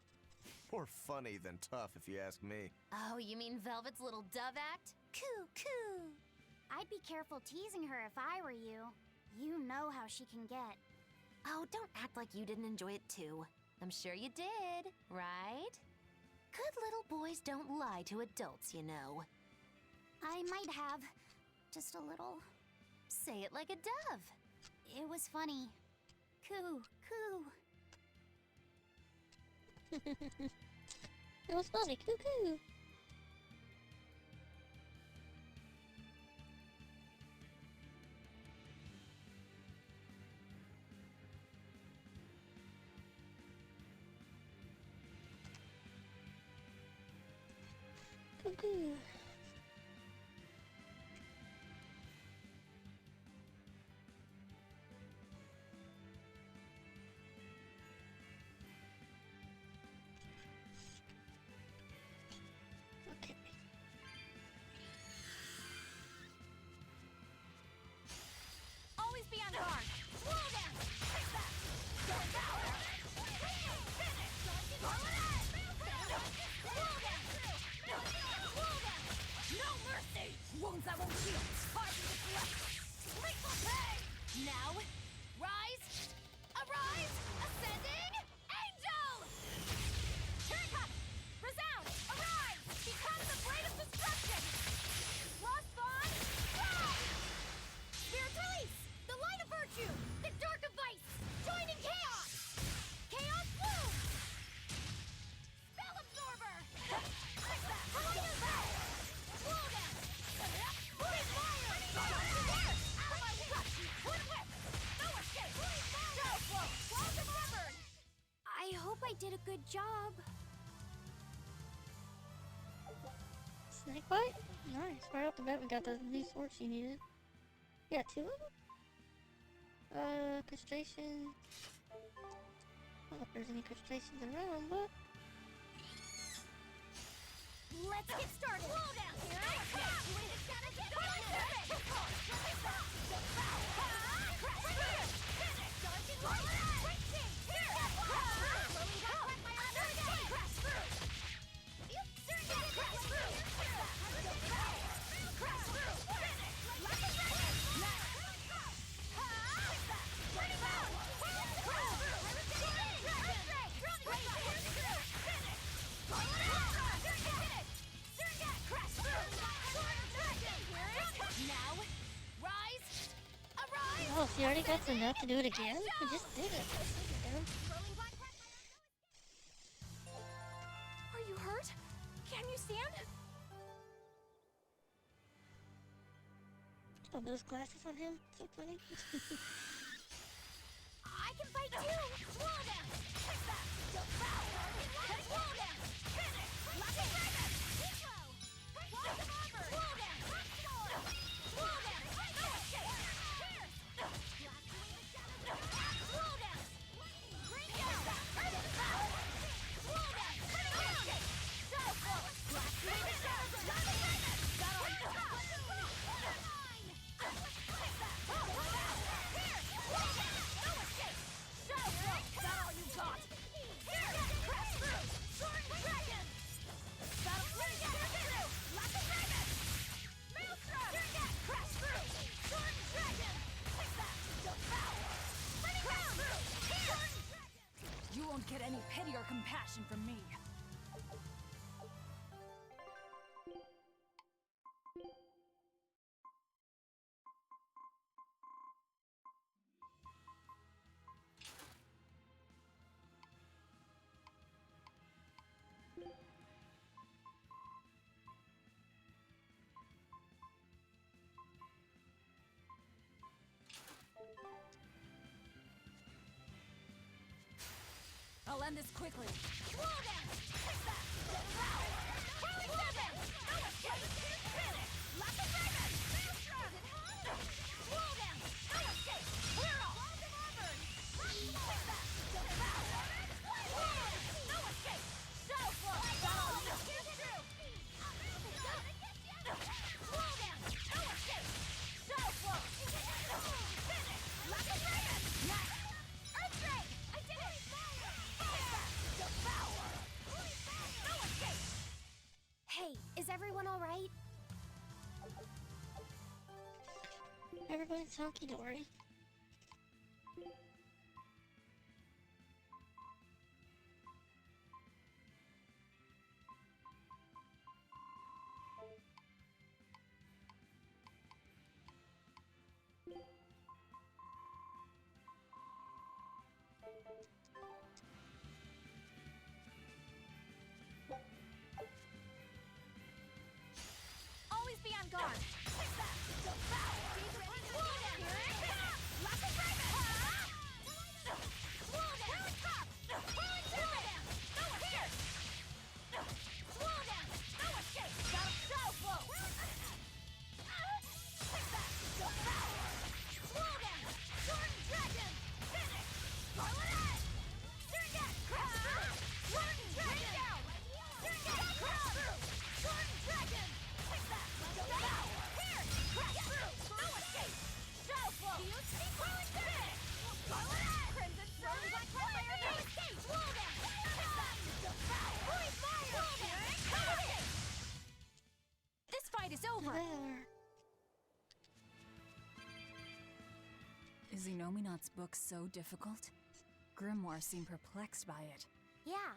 More funny than tough, if you ask me. Oh, you mean Velvet's little dove act? Coo, coo! I'd be careful teasing her if I were you. You know how she can get. Oh, don't act like you didn't enjoy it too. I'm sure you did, right? Good little boys don't lie to adults, you know. I might have. Just a little. Say it like a dove. It was funny. Coo, coo. It was funny, cuckoo. Cuckoo. Okay. Always be on guard! Slow down! Take that! Don't power! Finish! Roll it out! Slow down! Slow down! No mercy! Wounds that won't heal! Hard to deflect! Lethal pain! Now, rise! Arise! Ascending! Angel! Here it comes! Resound! Arise! Become the blade of destruction! Lost Bond! Rise! Spirit release! The light of virtue! The dark of vice! Joining chaos! Chaos bloom! Spell absorber! Like that! Light of power! Slow down! Breathe fire! Out of my way! Wood whip! No escape! Shadow flow! Walls of Severn! I hope I did a good job. Snake bite? Nice. Right off the bat, we got the new swords you needed. You got two of them? Castration. I don't know if there's any castrations around, but... Let's get started. Slow down! Here I come! It's gonna get You already got enough to do it again? We just did it. Are you hurt? Can you stand? Oh, those glasses on him? So funny. I can fight too! Swallow them! Take that! Devour! Swallow them! Finish! Lock it! Hero! Swallow them over! Swallow them! Swallow them! No escape! Pierce! Swallow them! Bring down! Swallow them! No escape! Shadow Flow! Blast Wave and Shadow Grip! Got all you got! Take that! Pierce! Swallow them! No escape! Shadow Flow! Got all you got! Here! Crash through! Sword and Dragon! Battle Flame! Crash through! Lock and Dragon! Maelstrom! Crash through! Sword and Dragon! Take that! Devour! Crash through! Sword and Dragon! You won't get any pity or compassion from me. I'll end this quickly. Swallow them! Take that! Devour! Swallow them! No escape! Finish! Lock and Dragon! Maelstrom! Swallow them! No escape! Clear off! Take that! Devour! Swallow them! No escape! Shadow Flow! Got all you got! Swallow them! No escape! Shadow Flow! Finish! Lock and Dragon! Nice! Earthquake! I did it! Devour! No escape! Hey, is everyone alright? Everybody's hunky-dory. Always be on guard. Take that! Devour! Swallow them! Lock and Dragon! Swallow them! Swallow them! No escape! Swallow them! No escape! Shadow Flow! Take that! Devour! Swallow them! Sword and Dragon! Finish! Scarlet Edge! Stringat! Crash through! Sword and Dragon! Stringat! Crash through! Sword and Dragon! Take that! Devour! Here! Crash through! No escape! Shadow Flow! Finish! Scarlet Edge! Crimson Throne! Black Fire! No escape! Swallow them! Take that! Devour! Holy Fire! Swallow them! No escape! This fight is over. There. Is Inominat's book so difficult? Grimoire seemed perplexed by it. Yeah.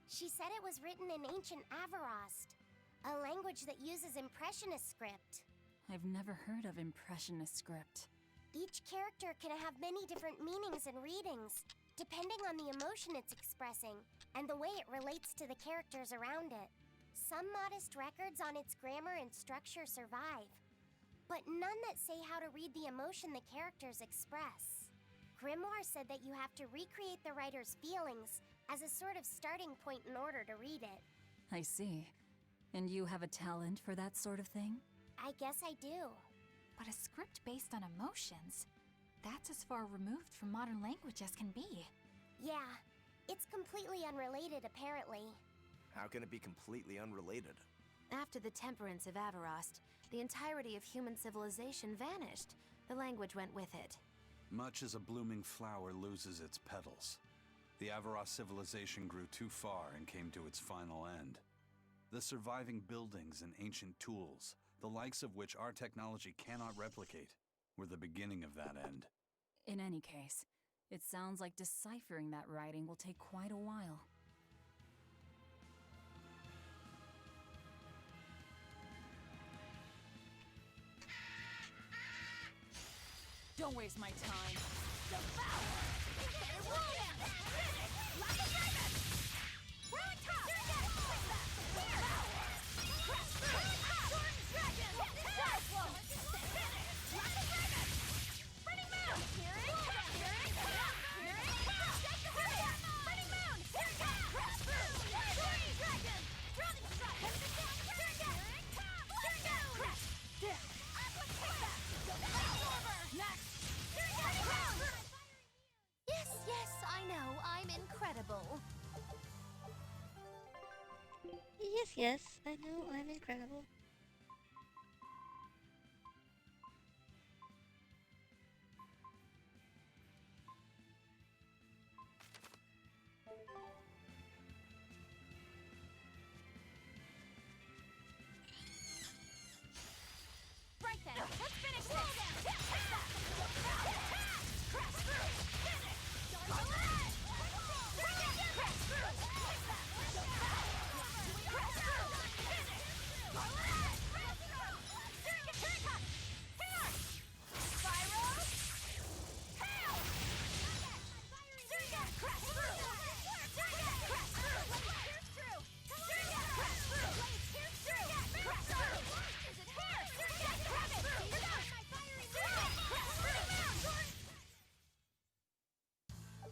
She said it was written in ancient Avarost, a language that uses Impressionist script. I've never heard of Impressionist script. Each character can have many different meanings and readings, depending on the emotion it's expressing and the way it relates to the characters around it. Some modest records on its grammar and structure survive, but none that say how to read the emotion the characters express. Grimoire said that you have to recreate the writer's feelings as a sort of starting point in order to read it. I see. And you have a talent for that sort of thing? I guess I do. But a script based on emotions? That's as far removed from modern language as can be. Yeah, it's completely unrelated apparently. How can it be completely unrelated? After the temperance of Avarost, the entirety of human civilization vanished. The language went with it. Much as a blooming flower loses its petals, the Avarost civilization grew too far and came to its final end. The surviving buildings and ancient tools, the likes of which our technology cannot replicate, were the beginning of that end. In any case, it sounds like deciphering that writing will take quite a while. Don't waste my time. Yes, I know. I'm incredible. Yes, I know, I'm incredible. Right then, let's finish this!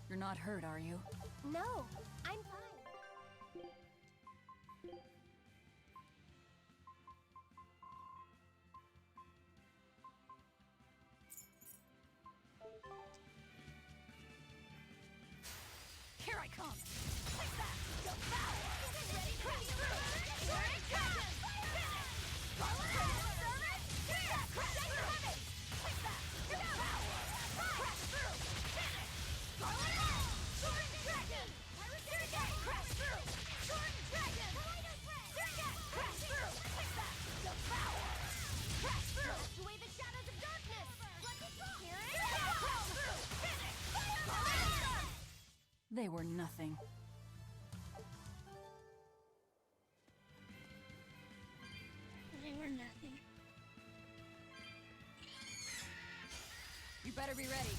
You're not hurt, are you? No, I'm fine. Here I come! They were nothing. They were nothing. You better be ready.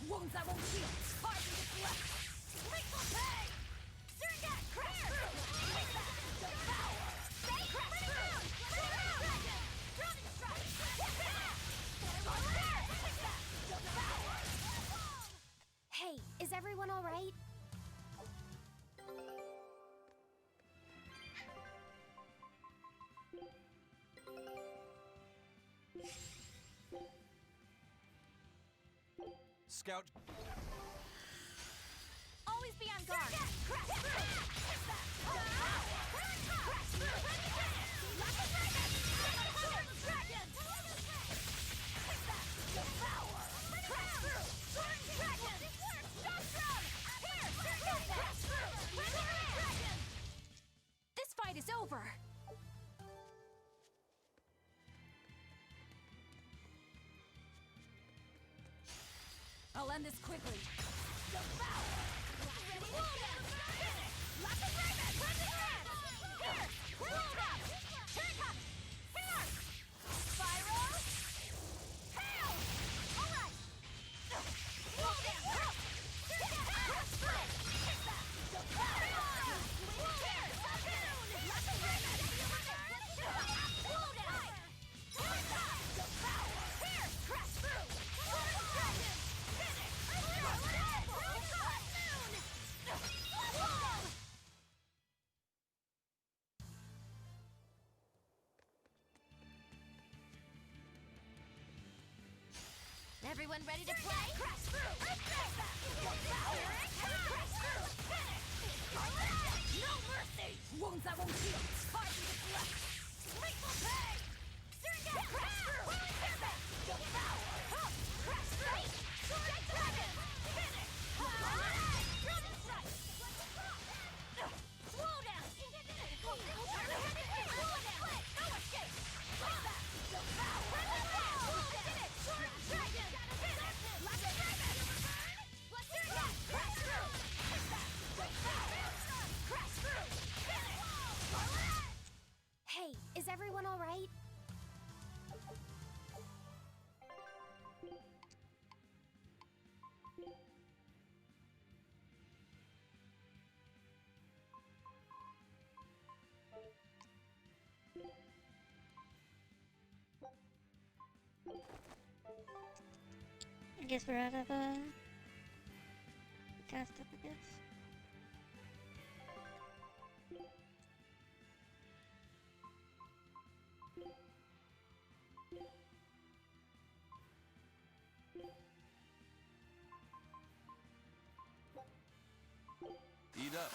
Wounds that won't heal. Hard to get left. Lethal pay! Surgat, crash! Hey, is everyone all right? Scout. Always be on guard. This fight is over. I'll end this quickly. Everyone ready to play? No mercy! Wounds guess we're out of cast up, I guess. Eat up.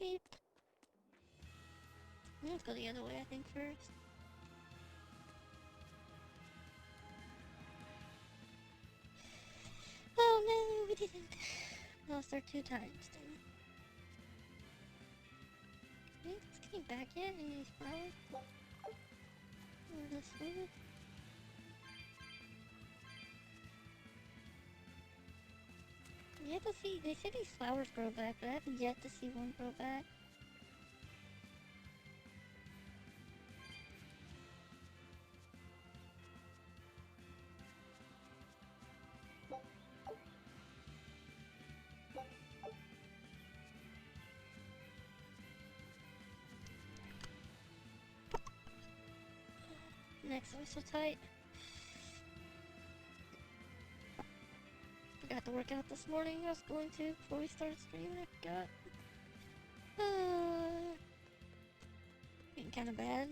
Beep. Let's go the other way, I think, first. Oh no, we didn't. Lost her 2 times, then. Okay, it's getting back yet? Any flowers? Or this food? You have to see, they say these flowers grow back, but I haven't yet to see one grow back. Next one so tight. Forgot to work out this morning. I was going to before we started streaming. I forgot. Getting kind of bad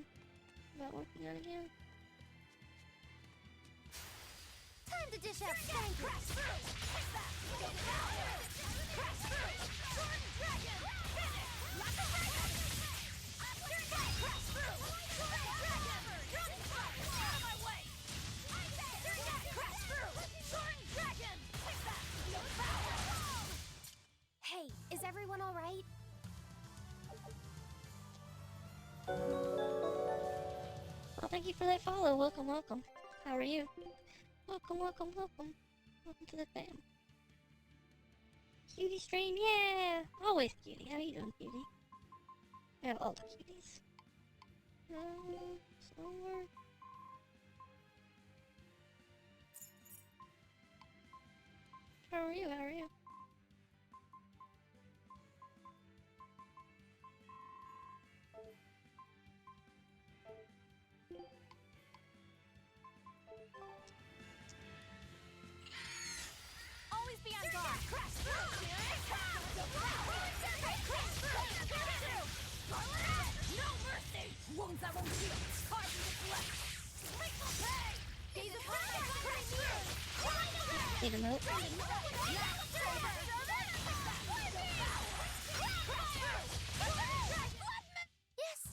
about working out again. Time to dish out spankings. Hey, is everyone all right? Well, thank you for that follow. Welcome, welcome. How are you? Welcome, welcome, welcome. Welcome to the fam. Cutie stream, yeah! Always cutie. How you doing, cutie? I have all the cuties. Somewhere. How are you? How are you? Always be on guard. No mercy! Wounds that won't heal. Carving the flesh. Grateful pay! Gaze upon my Need a note?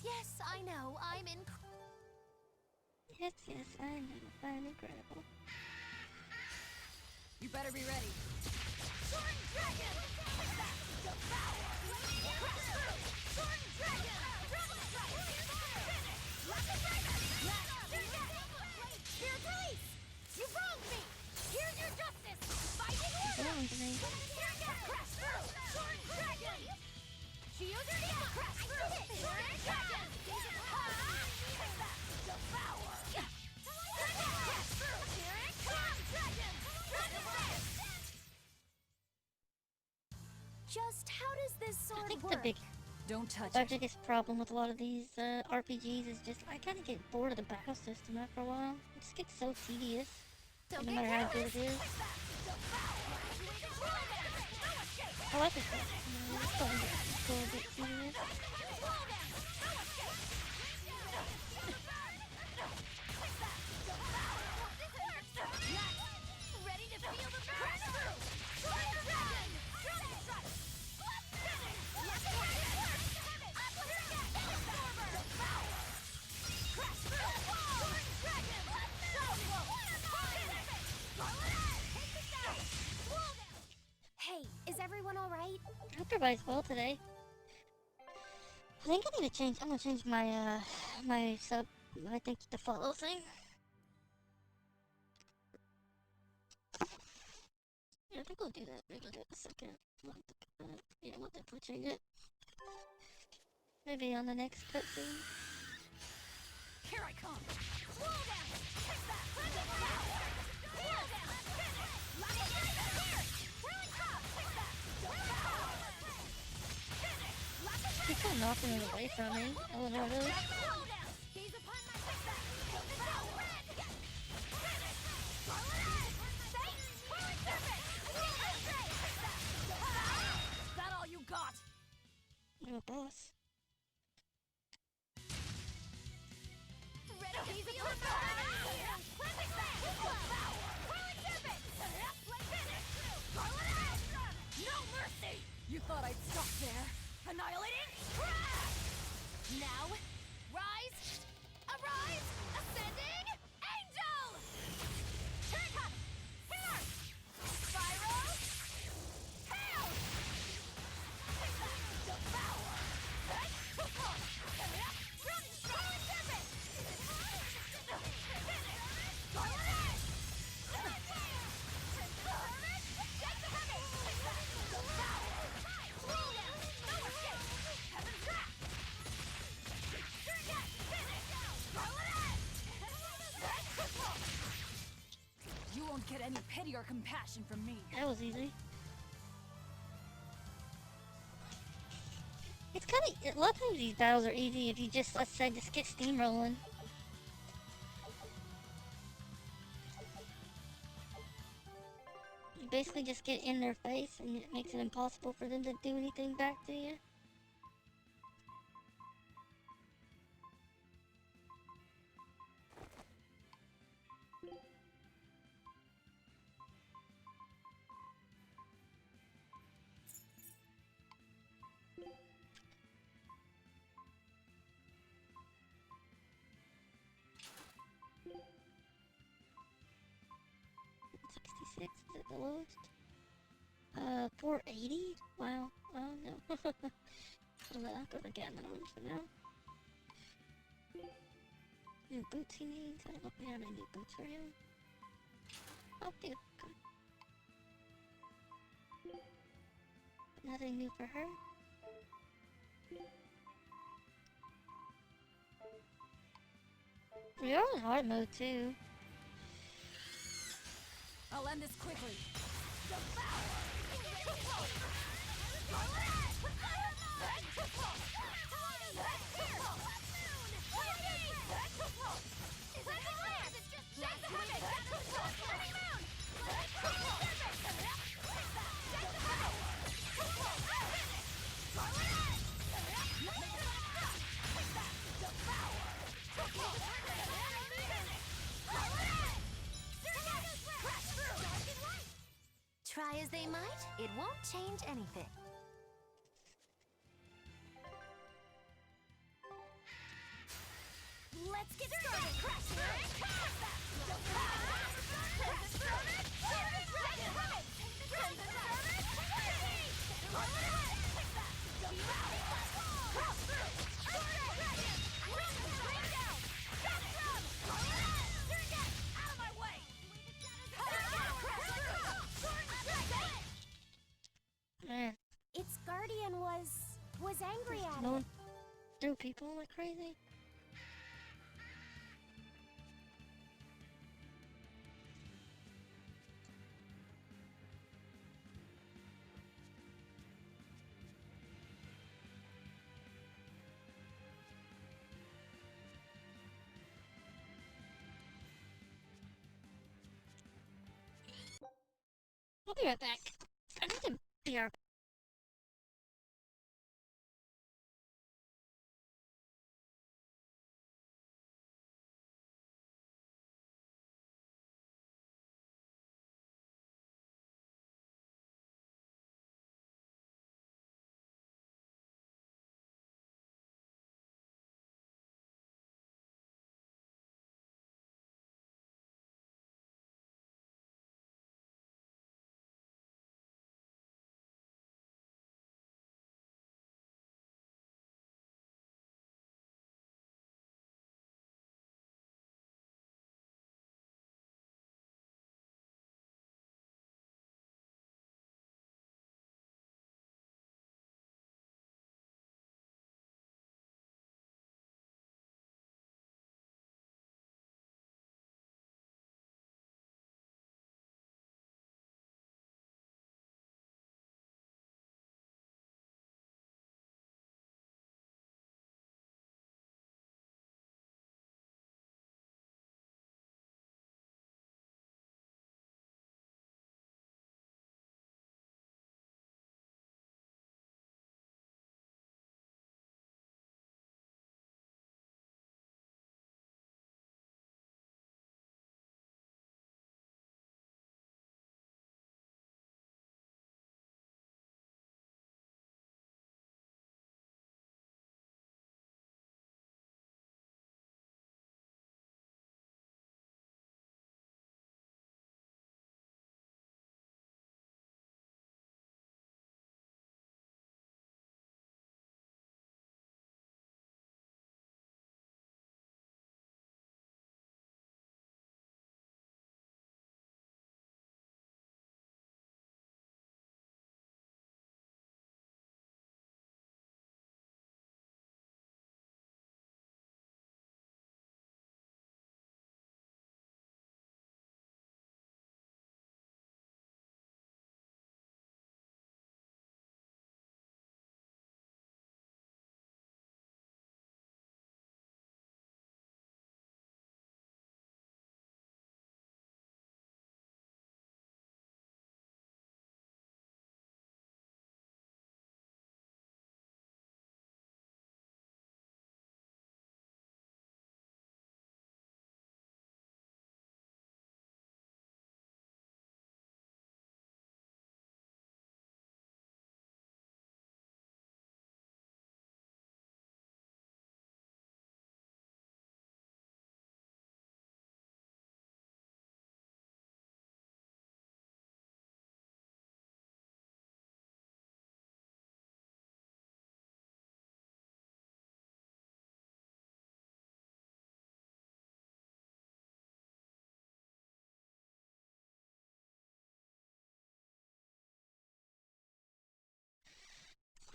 Yes, I know. I'm in. Yes, I know. I'm incredible. You better be ready. You wronged me! Here's your justice! Fighting order! Wronged me. Just how does this I sword think work? the Don't touch our it. biggest problem with a lot of these RPGs is just I kind of get bored of the battle system after a while. It just gets so tedious, no matter how good it is. I like it though. It's fun, but it's still a bit tedious. Ready to feel the burn? Hey, is everyone all right? I hope everybody's well today. I think I need to change. I'm gonna change my my sub. I think the follow thing. Yeah, I think we'll do that. Maybe we'll do it in a second. Yeah, we'll definitely change it. Maybe on the next cutscene. Here I come! Slow down! Take that! Slow down! Finish! Lock it here! Ruin top! Take that! Finish! Lock it He's kind of knocking it away from me. Oh, no, really? Slow down! Gaze upon my take that! Finish! Saint! Ruin serpent! Is that all you got? I'm a boss. Ready to use fire! Cleansing sand! Whirling serpent! No mercy! You thought I'd stop there? Annihilating? Now, rise! Arise! Ascending! Angel! Turn! Here! Spyro! Hail! Devour! Rolling serpent! You won't get any pity or compassion from me. That was easy. It's kind of, a lot of times these battles are easy if you just, let's say, just get steamrolling. You basically just get in their face and it makes it impossible for them to do anything back to you. Is it the lowest? 480? Wow. Oh no. I'll go to Daemons for now. New boots he needs. I don't know if we have any new boots for him. Oh, dude. Nothing new for her. We are in hard mode too. I'll end this quickly. Try as they might, it won't change anything. Let's get started! Man, Its guardian was angry at no it. one threw people like crazy. I'll be right back. I need to be our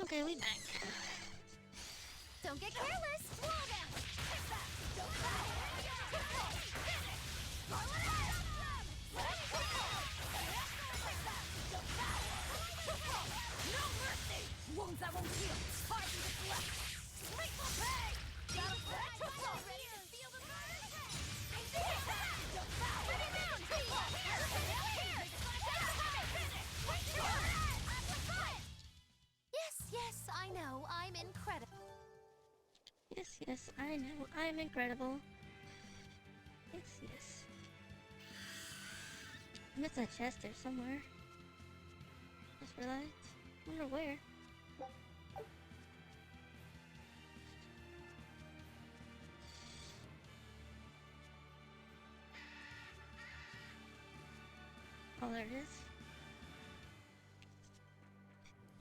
Okay, we back. Don't get careless! No mercy! Wounds that won't heal. Hard to deflect. Grateful pay! Gotta put too close! Feel the burn? Bring it down! Yes, I know. I'm incredible. Yes, I know. I'm incredible. Yes. I missed a chest there somewhere. Just realized. Wonder where. Oh, there it is.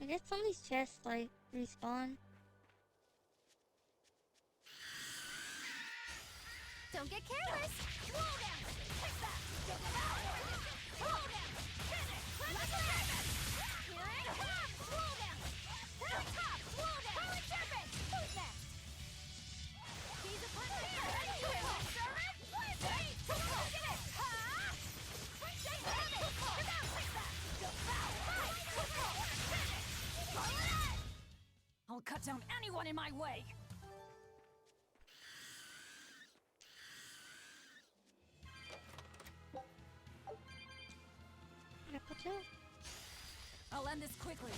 I guess some of these chests, like, respawn. Don't get careless! I'll cut down anyone in my way! I'll end this quickly.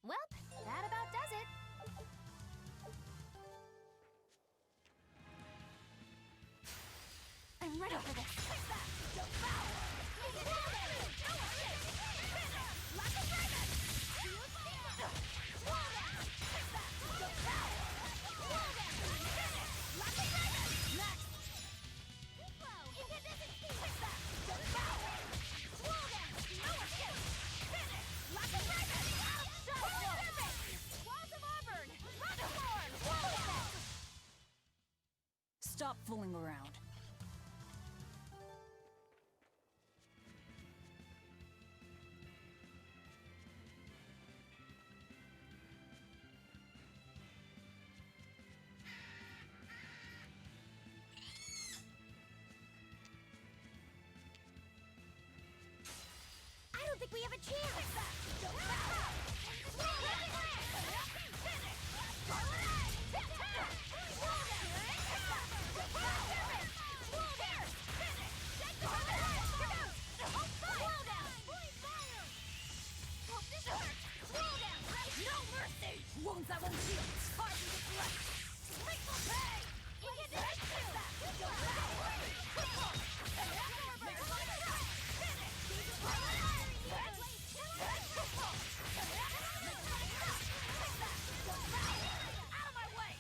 Well, that about does it. I'm ready for this. Stop fooling around. I don't think we have a chance! No mercy! Wounds that won't heal. Hard to deflect. Grateful pay! Out of my way!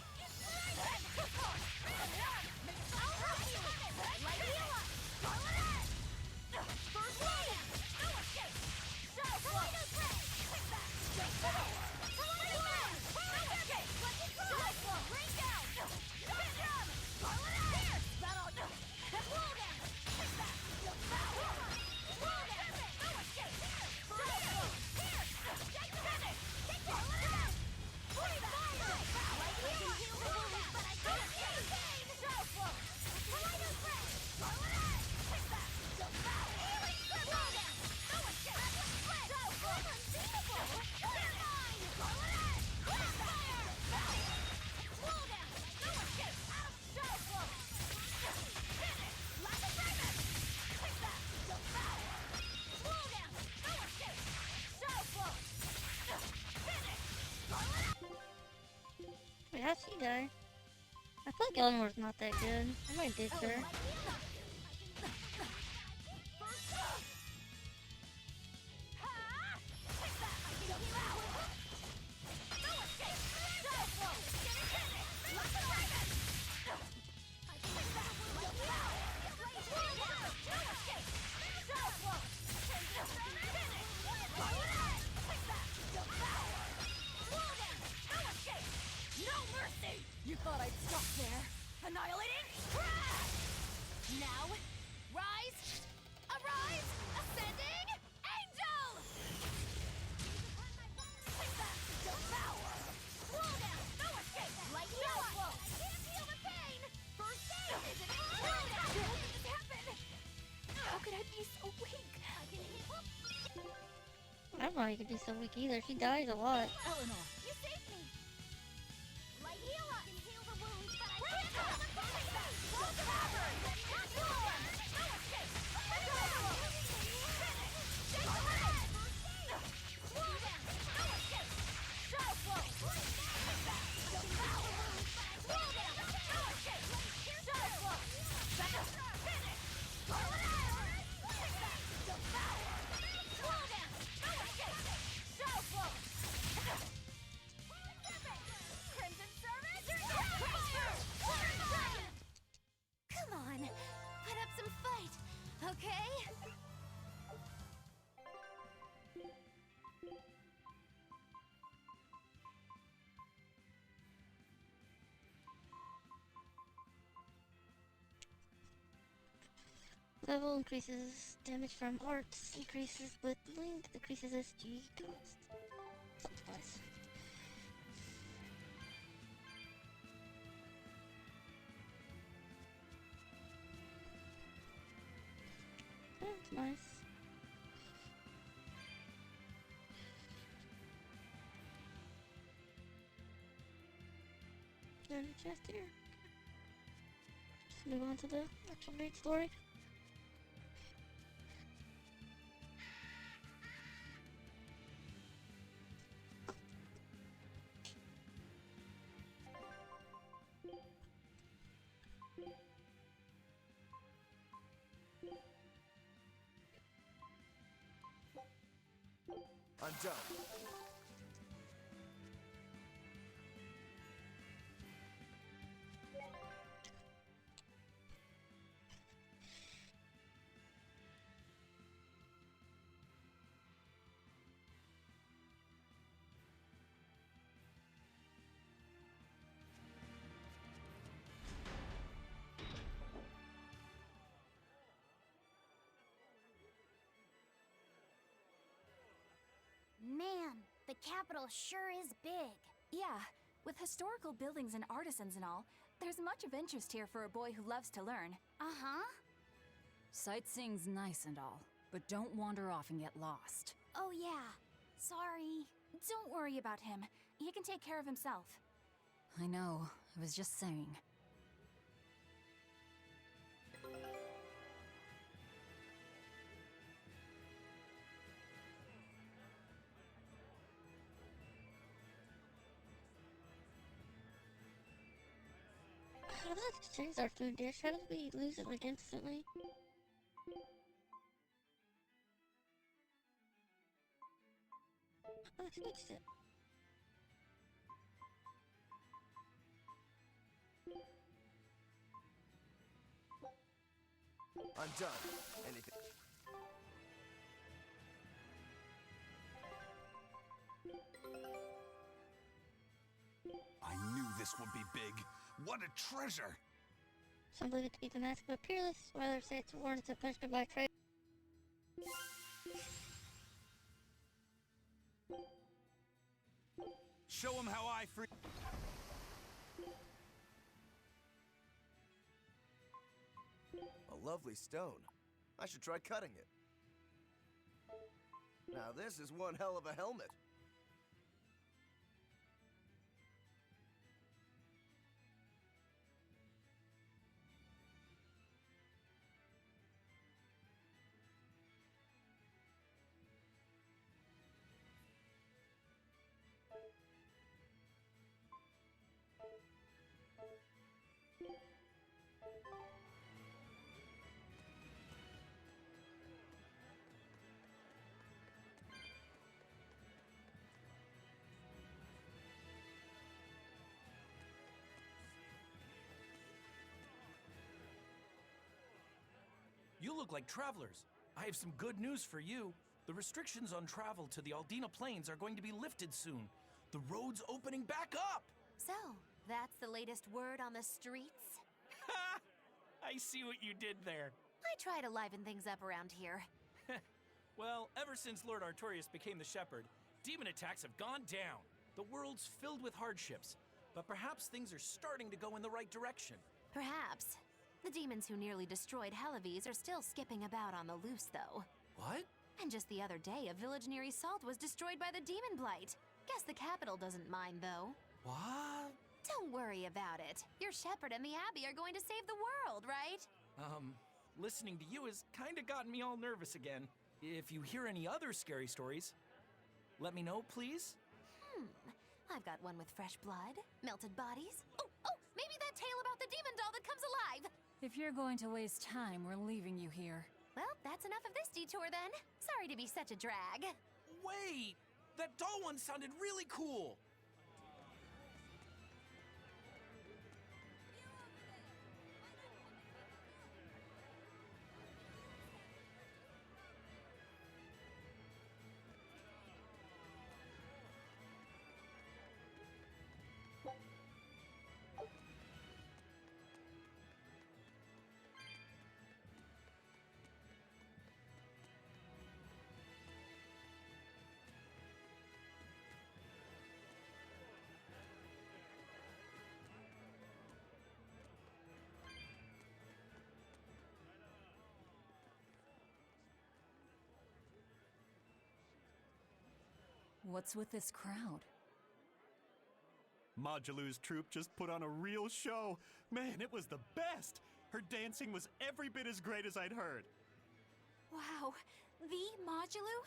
Wait, how'd she die? I feel like Eleanor's not that good. I might ditch her. Annihilating! Now, rise! Arise! Ascending! Angel! Devour! Roll down! No escape! Light heal! I can't feel the pain! First aid! Is it roll down? How did this happen? How could I be so weak? I can heal. I don't know how you could be so weak either. She dies a lot. Eleanor! You saved me! Light heal! I can heal the wounds, but I can't feel the pain! Roll cavern! Not yours! No escape! Come on, put up some fight, okay? Level increases damage from arts, increases with link, decreases SG cost. Sounds nice. That's nice. There's a chest here. Just move on to the actual main story. I'm done. Man, the capital sure is big. Yeah, with historical buildings and artisans and all, there's much of interest here for a boy who loves to learn. Uh-huh. Sightseeing's nice and all, but don't wander off and get lost. Oh yeah. Sorry. Don't worry about him. He can take care of himself. I know, I was just saying. How does that change our food dish? How did we lose it like instantly? Oh, I switched it. I'm done. Anything. I knew this would be big. What a treasure! Some believe it to be the mask of a peerless, while others say it's warrants a punishment by trade. Show him how I free. A lovely stone. I should try cutting it. Now this is one hell of a helmet. You look like travelers. I have some good news for you. The restrictions on travel to the Aldina Plains are going to be lifted soon. The road's opening back up! So, that's the latest word on the streets? I see what you did there. I try to liven things up around here. Well, ever since Lord Artorias became the Shepherd, demon attacks have gone down. The world's filled with hardships, but perhaps things are starting to go in the right direction. Perhaps. The demons who nearly destroyed Helaves are still skipping about on the loose, though. What? And just the other day, a village near Salt was destroyed by the demon blight. Guess the capital doesn't mind, though. What? Don't worry about it. Your shepherd and the Abbey are going to save the world, right? Listening to you has kinda gotten me all nervous again. If you hear any other scary stories, let me know, please. I've got one with fresh blood, melted bodies. Oh, maybe that tale about the demon doll that comes alive. If you're going to waste time, we're leaving you here. Well, that's enough of this detour then. Sorry to be such a drag. Wait! That doll one sounded really cool! What's with this crowd? Modulu's troupe just put on a real show. Man, it was the best! Her dancing was every bit as great as I'd heard. Wow, the Modulu?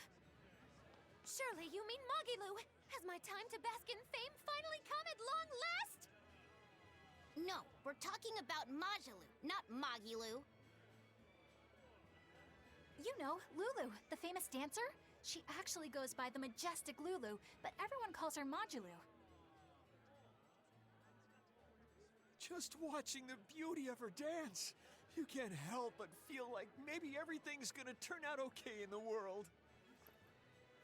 Surely you mean Mogilu. Has my time to bask in fame finally come at long last? No, we're talking about Majulu, not Mogilu. You know, Lulu, the famous dancer? She actually goes by the majestic Lulu, but everyone calls her Majulu. Just watching the beauty of her dance, you can't help but feel like maybe everything's gonna turn out okay in the world.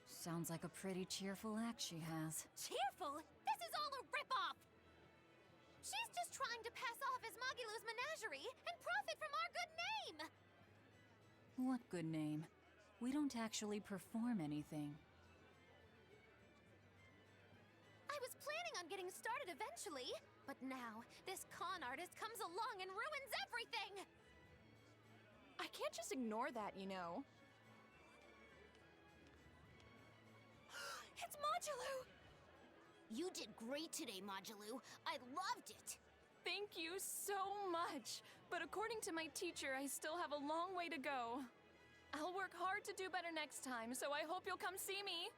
Sounds like a pretty cheerful act she has. Cheerful? This is all a ripoff! She's just trying to pass off as Mogilu's menagerie and profit from our good name! What good name? We don't actually perform anything. I was planning on getting started eventually, but now this con artist comes along and ruins everything! I can't just ignore that, you know. It's Majulu! You did great today, Majulu. I loved it. Thank you so much. But according to my teacher, I still have a long way to go. I'll work hard to do better next time, so I hope you'll come see me.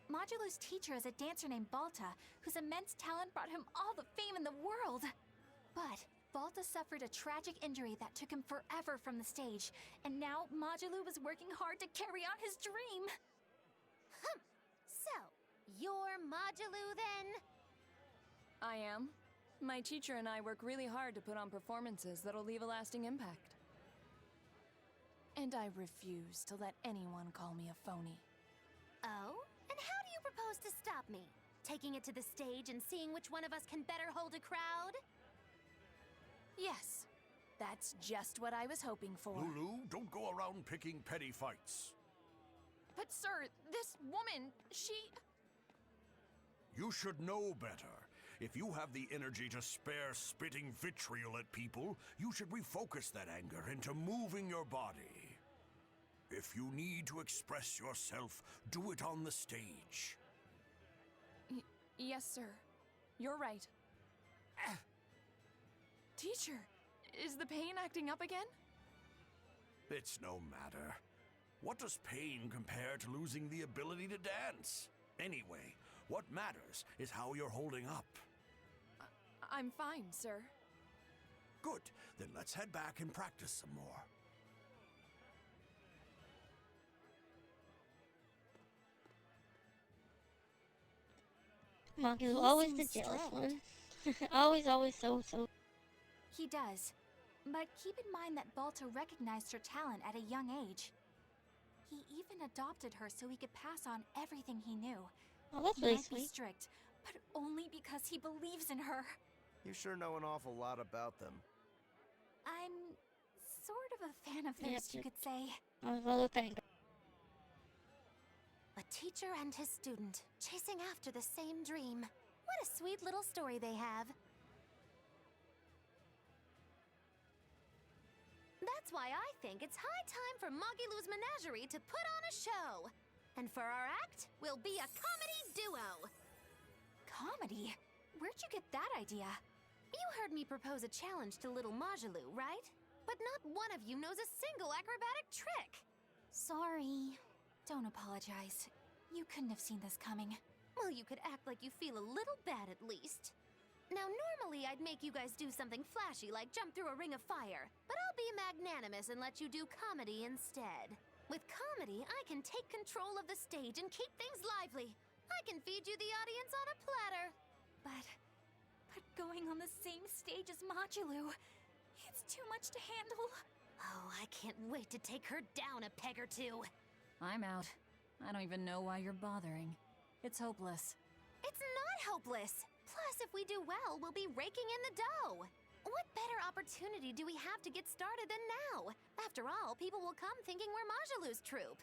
Majulu's teacher is a dancer named Balta, whose immense talent brought him all the fame in the world. But Balta suffered a tragic injury that took him forever from the stage, and now Majulu is working hard to carry out his dream. So, you're Majulu then? I am. My teacher and I work really hard to put on performances that'll leave a lasting impact. And I refuse to let anyone call me a phony. Oh? And how do you propose to stop me? Taking it to the stage and seeing which one of us can better hold a crowd? Yes, that's just what I was hoping for. Lulu, don't go around picking petty fights. But sir, this woman, she... You should know better. If you have the energy to spare spitting vitriol at people, you should refocus that anger into moving your body. If you need to express yourself, do it on the stage. Yes, sir. You're right. Teacher, is the pain acting up again? It's no matter. What does pain compare to losing the ability to dance? Anyway, what matters is how you're holding up. I'm fine, sir. Good. Then let's head back and practice some more. Monkey's always the jealous one. always so. He does. But keep in mind that Balta recognized her talent at a young age. He even adopted her so he could pass on everything he knew. Oh, that's he really might sweet. be strict, but only because he believes in her. You sure know an awful lot about them. I'm sort of a fan of theirs, you could say. Well, thank A teacher and his student, chasing after the same dream. What a sweet little story they have. That's why I think it's high time for Magilou's Menagerie to put on a show. And for our act, we'll be a comedy duo. Comedy? Where'd you get that idea? You heard me propose a challenge to little Majalou, right? But not one of you knows a single acrobatic trick. Sorry. Don't apologize. You couldn't have seen this coming. Well, you could act like you feel a little bad at least. Now, normally I'd make you guys do something flashy like jump through a ring of fire, but I'll be magnanimous and let you do comedy instead. With comedy, I can take control of the stage and keep things lively. I can feed you the audience on a platter. But going on the same stage as Majalou, it's too much to handle. Oh, I can't wait to take her down a peg or two. I'm out. I don't even know why you're bothering. It's hopeless. It's not hopeless. Plus, if we do well, we'll be raking in the dough. What better opportunity do we have to get started than now? After all, people will come thinking we're Majalou's troupe.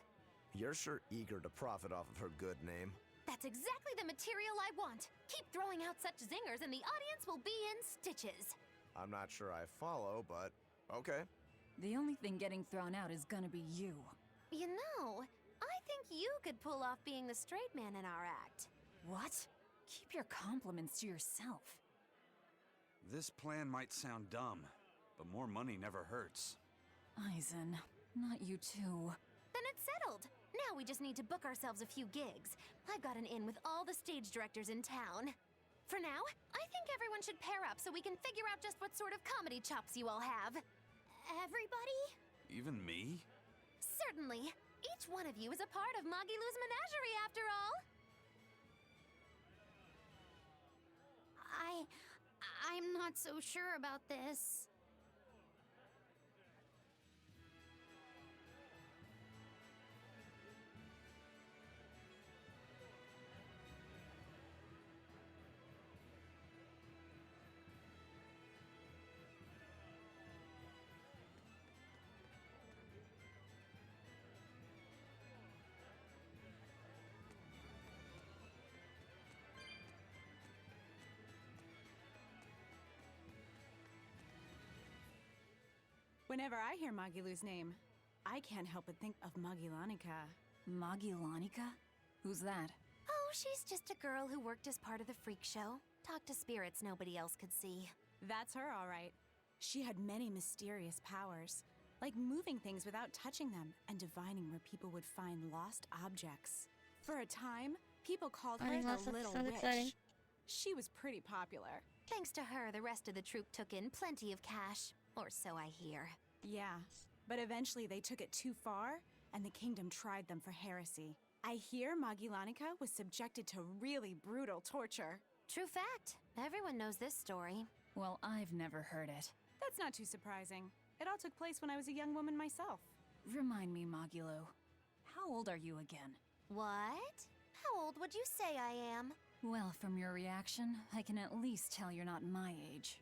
You're sure eager to profit off of her good name. That's exactly the material I want. Keep throwing out such zingers and the audience will be in stitches. I'm not sure I follow, but okay. The only thing getting thrown out is gonna be you. You know, I think you could pull off being the straight man in our act. What? Keep your compliments to yourself. This plan might sound dumb, but more money never hurts. Eisen, not you too. Then it's settled. Now we just need to book ourselves a few gigs. I've got an in with all the stage directors in town. For now, I think everyone should pair up so we can figure out just what sort of comedy chops you all have. Everybody? Even me? Certainly. Each one of you is a part of Magilou's Menagerie, after all. I'm not so sure about this. Whenever I hear Magilou's name, I can't help but think of Magilanica. Magilanica? Who's that? Oh, she's just a girl who worked as part of the freak show. Talked to spirits nobody else could see. That's her, all right. She had many mysterious powers, like moving things without touching them and divining where people would find lost objects. For a time, people called her the Little Witch. Exciting. She was pretty popular. Thanks to her, the rest of the troupe took in plenty of cash. Or so I hear. Yeah, but eventually they took it too far, and the kingdom tried them for heresy. I hear Magilanica was subjected to really brutal torture. True fact. Everyone knows this story. Well, I've never heard it. That's not too surprising. It all took place when I was a young woman myself. Remind me, Magilou. How old are you again? What? How old would you say I am? Well, from your reaction, I can at least tell you're not my age.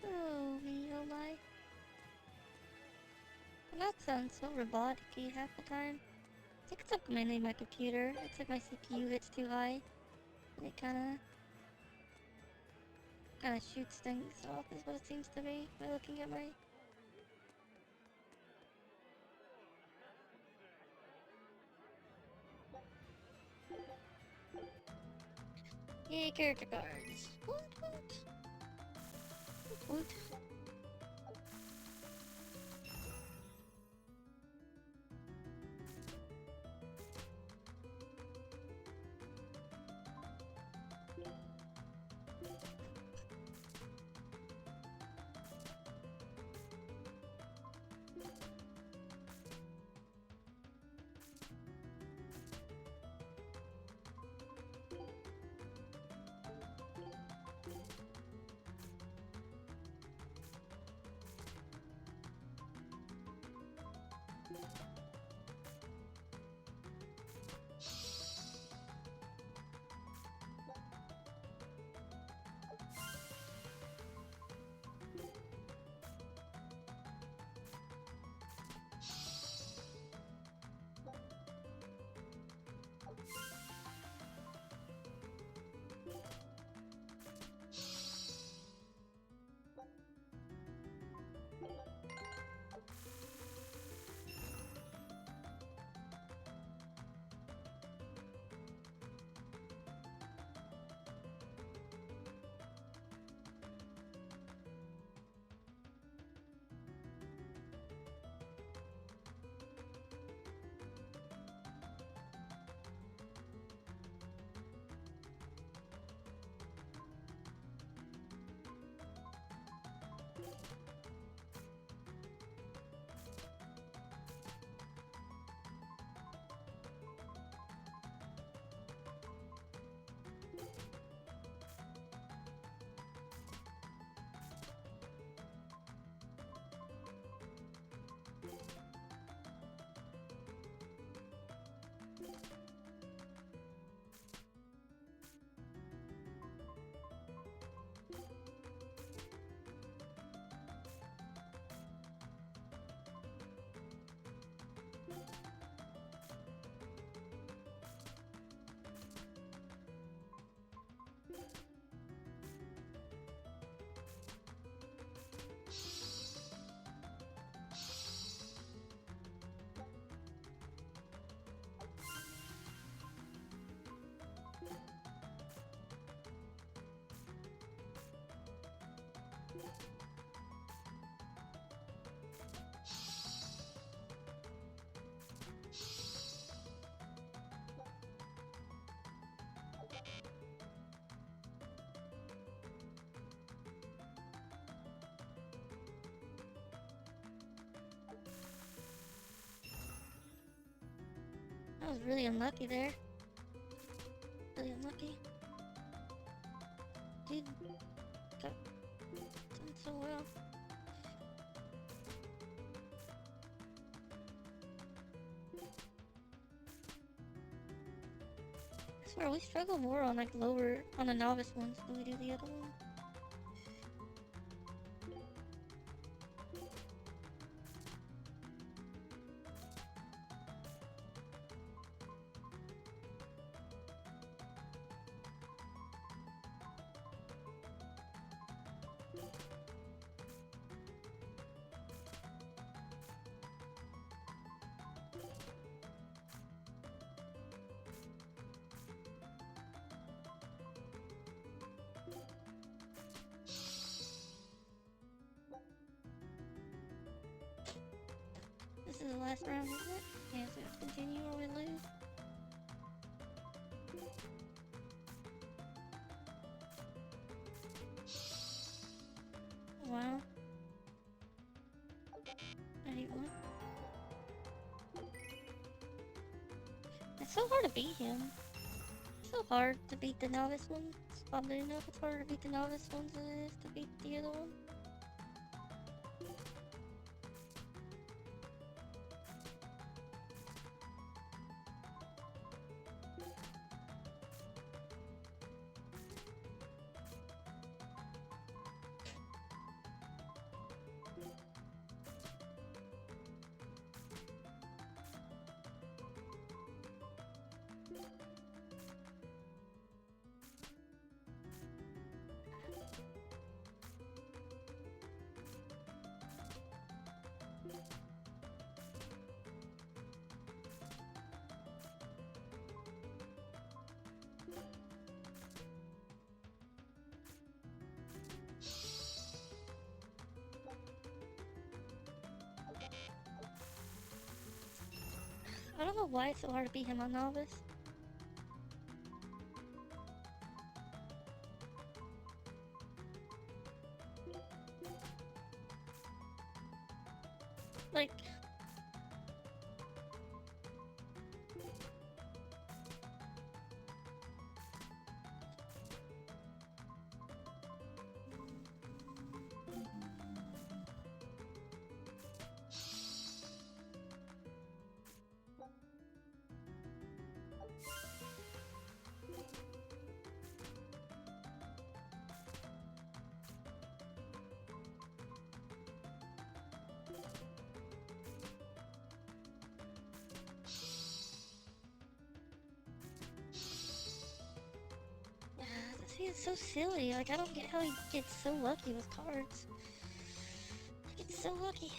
Oh, real life. That sounds so robotic-y half the time. I think it's like mainly my computer. It's like my CPU hits too high. And it kinda... kind of shoots things off is what it seems to be by looking at my... Yay, character cards. What? What? I was really unlucky there. Really unlucky. Dude, that done so well. I swear we struggle more on like lower, on the novice ones than we do the other one. This is the last round, isn't it? Yeah, so we have to continue or we lose. Wow. I hate one. It's so hard to beat him. It's so hard to beat the novice ones. Oddly enough, it's harder to beat the novice ones than it is to beat the other one. I don't know why it's so hard to beat him on novice. Like, he is so silly. Like, I don't get how he gets so lucky with cards. Like, it's so lucky.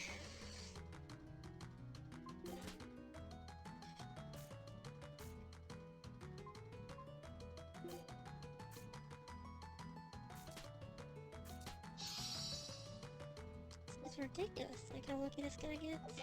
It's ridiculous, like how lucky this guy gets.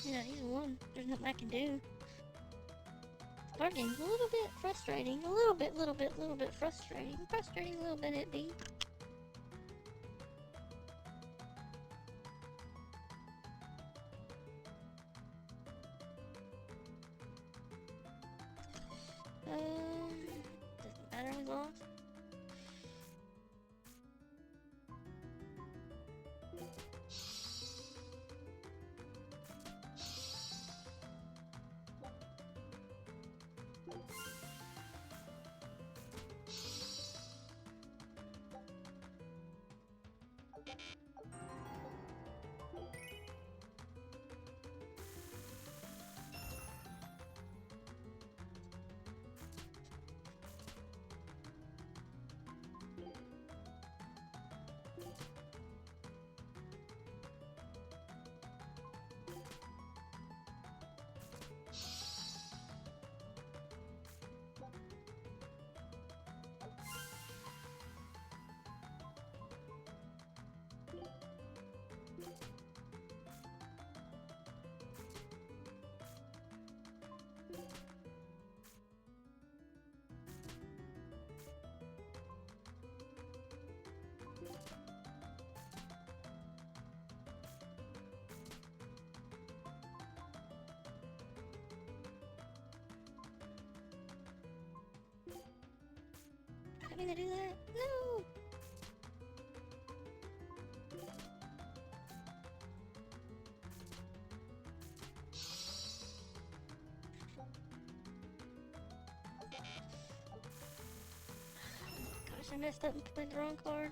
Yeah, he's won. There's nothing I can do. Card game's a little bit frustrating. A little bit frustrating. Frustrating a little bit, it be. Doesn't matter, we lost. I'm gonna do that. No! Gosh, I messed up and played the wrong card.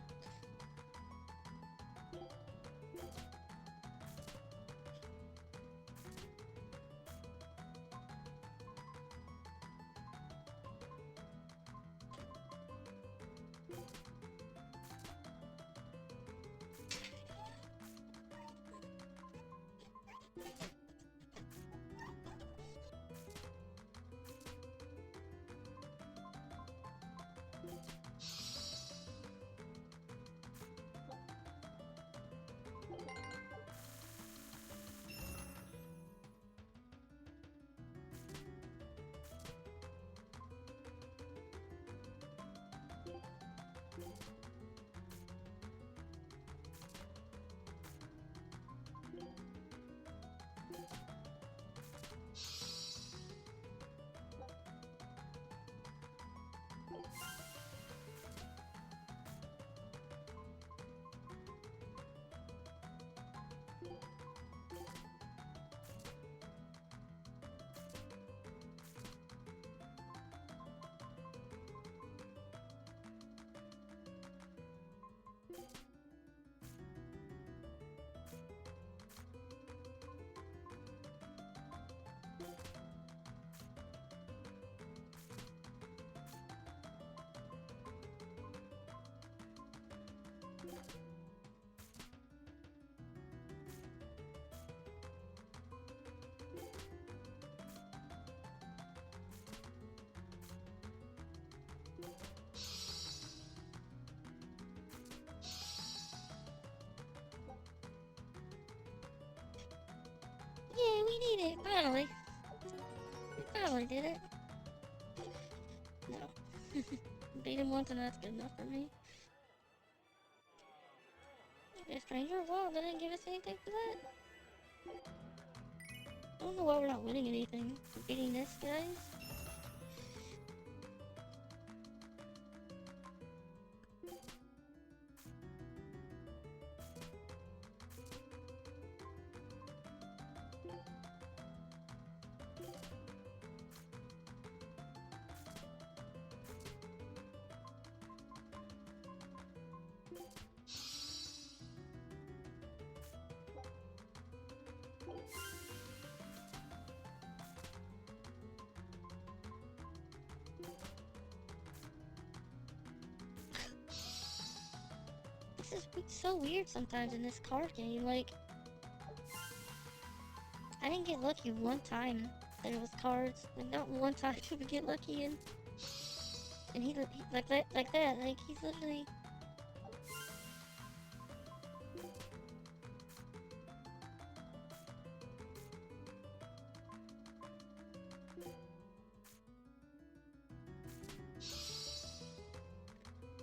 need it, finally. We finally did it. No. Beat him once and that's good enough for me. A stranger? Wow, they didn't give us anything for that. I don't know why we're not winning anything for beating this, guys. This is so weird sometimes in this card game, like... I didn't get lucky one time there was cards. Like, not one time did we get lucky and he like that, like, he's literally...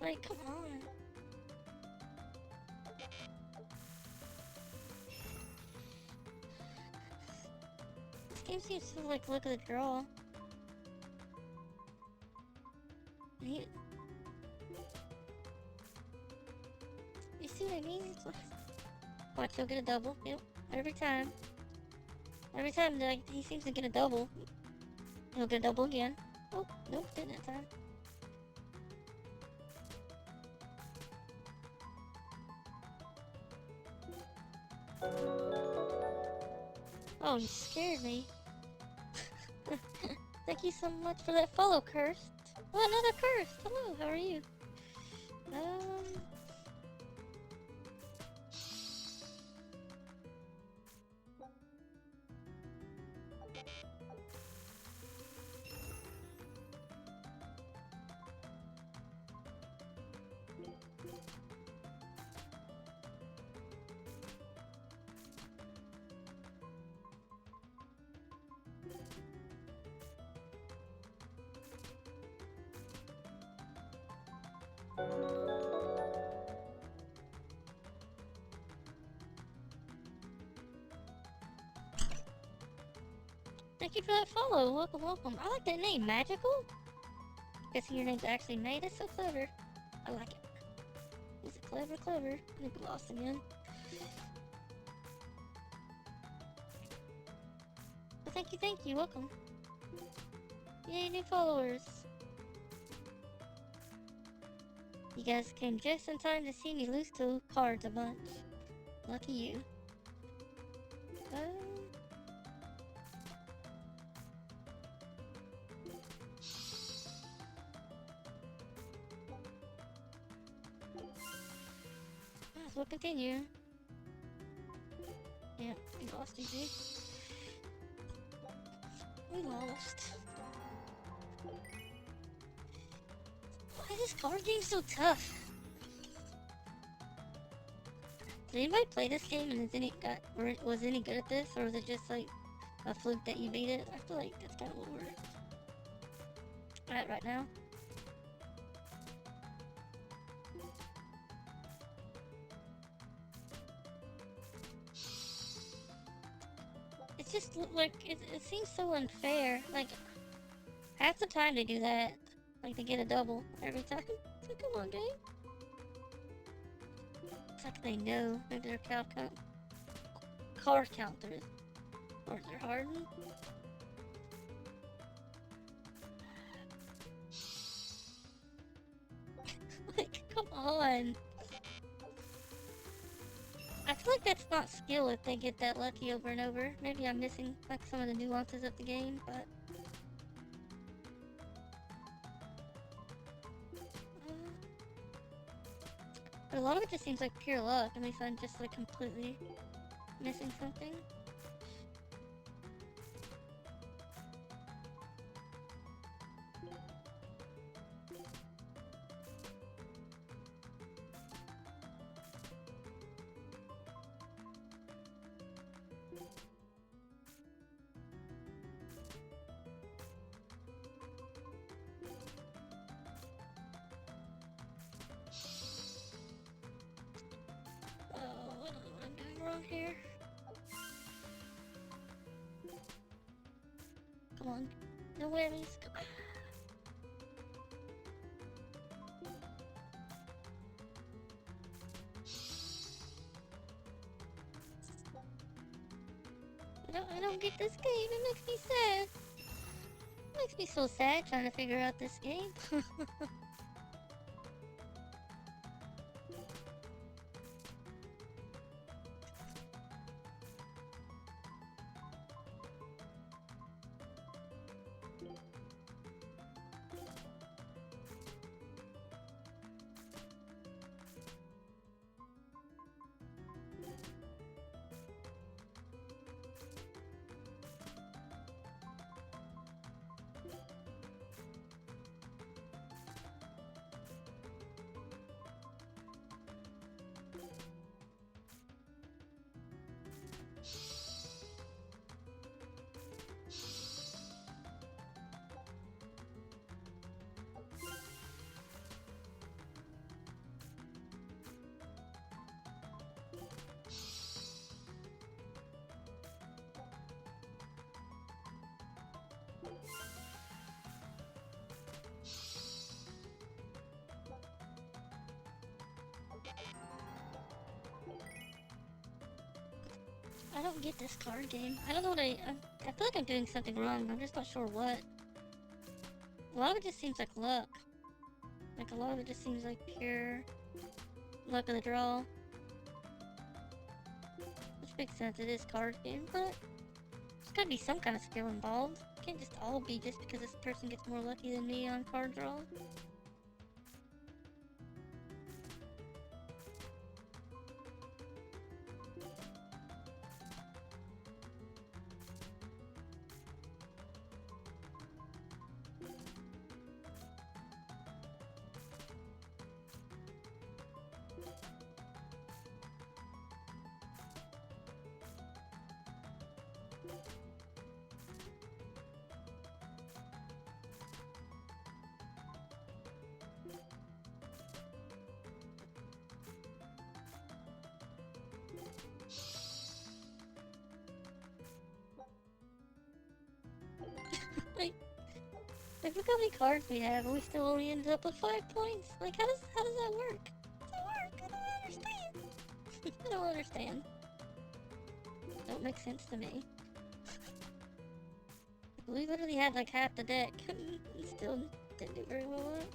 Like, come on. This game seems to, like, look at the draw. You see what I mean? It's like, watch, he'll get a double. Yep, every time. Every time, like, he seems to get a double. He'll get a double again. Oh, nope, didn't that time. Oh, you scared me. Thank you so much for that follow, Cursed. Oh, another Cursed! Hello, how are you? Thank you for that follow. Welcome, welcome. I like that name, Magical. Guessing your name's actually May. That's so clever. I like it. Is it clever, clever? I think we lost again. Well, thank you. Welcome. Yay, new followers. You guys came just in time to see me lose 2 cards a bunch. Lucky you. We'll continue. Yeah, we lost easy. We lost. Why is this card game so tough? Did anybody play this game and was any good at this, or was it just like a fluke that you beat it? I feel like that's kind of what we're at right now. It's just like it seems so unfair. Like half the time they do that, like they get a double every time. It's like, come on, game. It's like they know. Maybe their card counters, or they're hardened. Like, come on. I feel like that's not skill if they get that lucky over and over. Maybe I'm missing like some of the nuances of the game, but a lot of it just seems like pure luck, unless I'm just like completely missing something. over on here? Come on. No worries. Come on. I don't get this game. It makes me sad. It makes me so sad trying to figure out this game. I don't get this card game. I don't know what I feel like I'm doing something wrong. I'm just not sure what. A lot of it just seems like luck. Like a lot of it just seems like pure luck of the draw. Which makes sense, it is card game, but there's gotta be some kind of skill involved. It can't just all be just because this person gets more lucky than me on card draw. Like, look how many cards we have, and we still only ended up with 5 points. Like, how does that work? How does that work? I don't understand. I don't understand. Don't make sense to me. We literally had like half the deck, and still didn't do very well on it.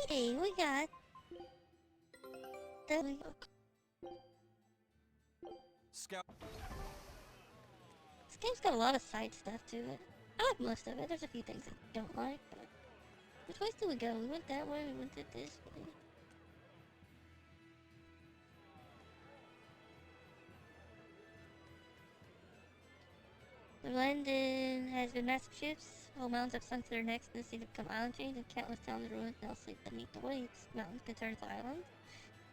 Okay, we got... There we go. Scout. This game's got a lot of side stuff to it. I like most of it. There's a few things I don't like, but... Which ways do we go? We went that way, we went this way. London has been massive shifts. Whole mountains have sunk to their necks in the sea to become island chains, and countless towns ruined now sleep beneath the waves. Mountains can turn to islands.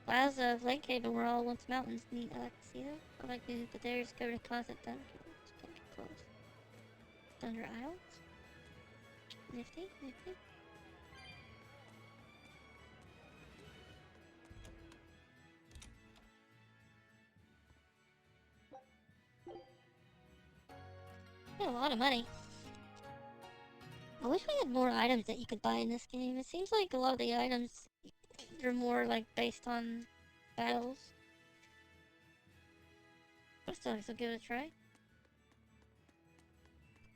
Isles of Lake Haven were all once mountains. Neat, I like to see them. I like to, but there's covered in constant thunder. Can't get close. Thunder Isles? Nifty, nifty. Got a lot of money. I wish we had more items that you could buy in this game. It seems like a lot of the items are more like based on battles. But still, so give it a try.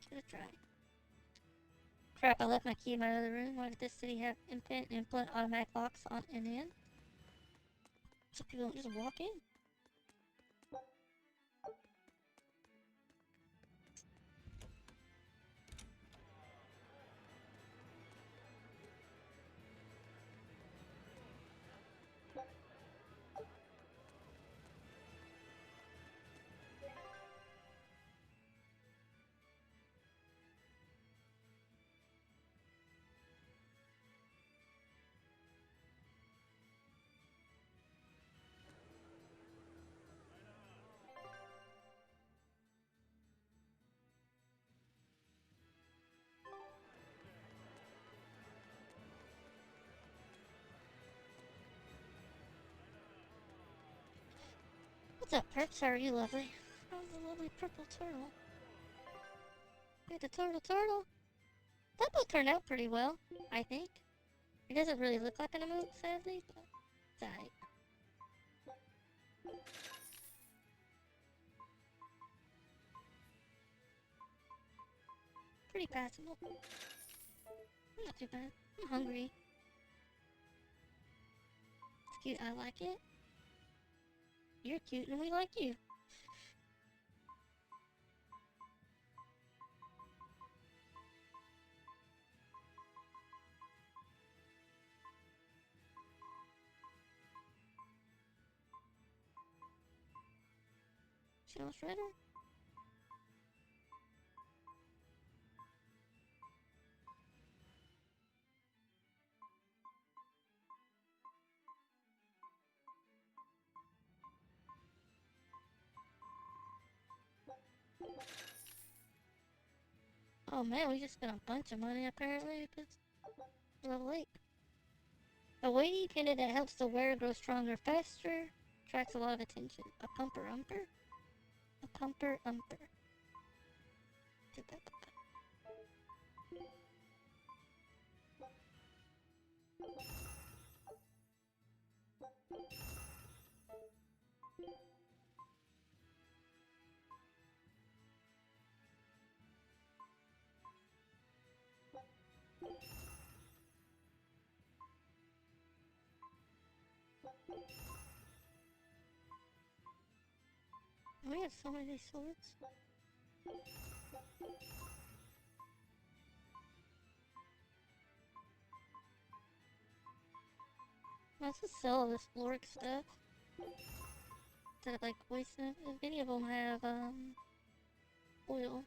Give it a try. Crap, I left my key in my other room. Why did this city have input automatic locks on and in? So people don't just walk in. What's up, Perps? How are you, lovely? Oh, the lovely purple turtle. Hey, the turtle. That book turned out pretty well, I think. It doesn't really look like an emote, sadly, but it's alright. Pretty passable. Not too bad. I'm hungry. It's cute, I like it. You're cute and we like you. Shell Shredder? Oh man, we just spent a bunch of money apparently because level 8. A weighty pendant that helps the wearer grow stronger faster. Attracts a lot of attention. A pumper umper? A pumper umper. We have so many of these swords. Let's just sell all this Floric stuff. That like wasting it. Many of them have oil.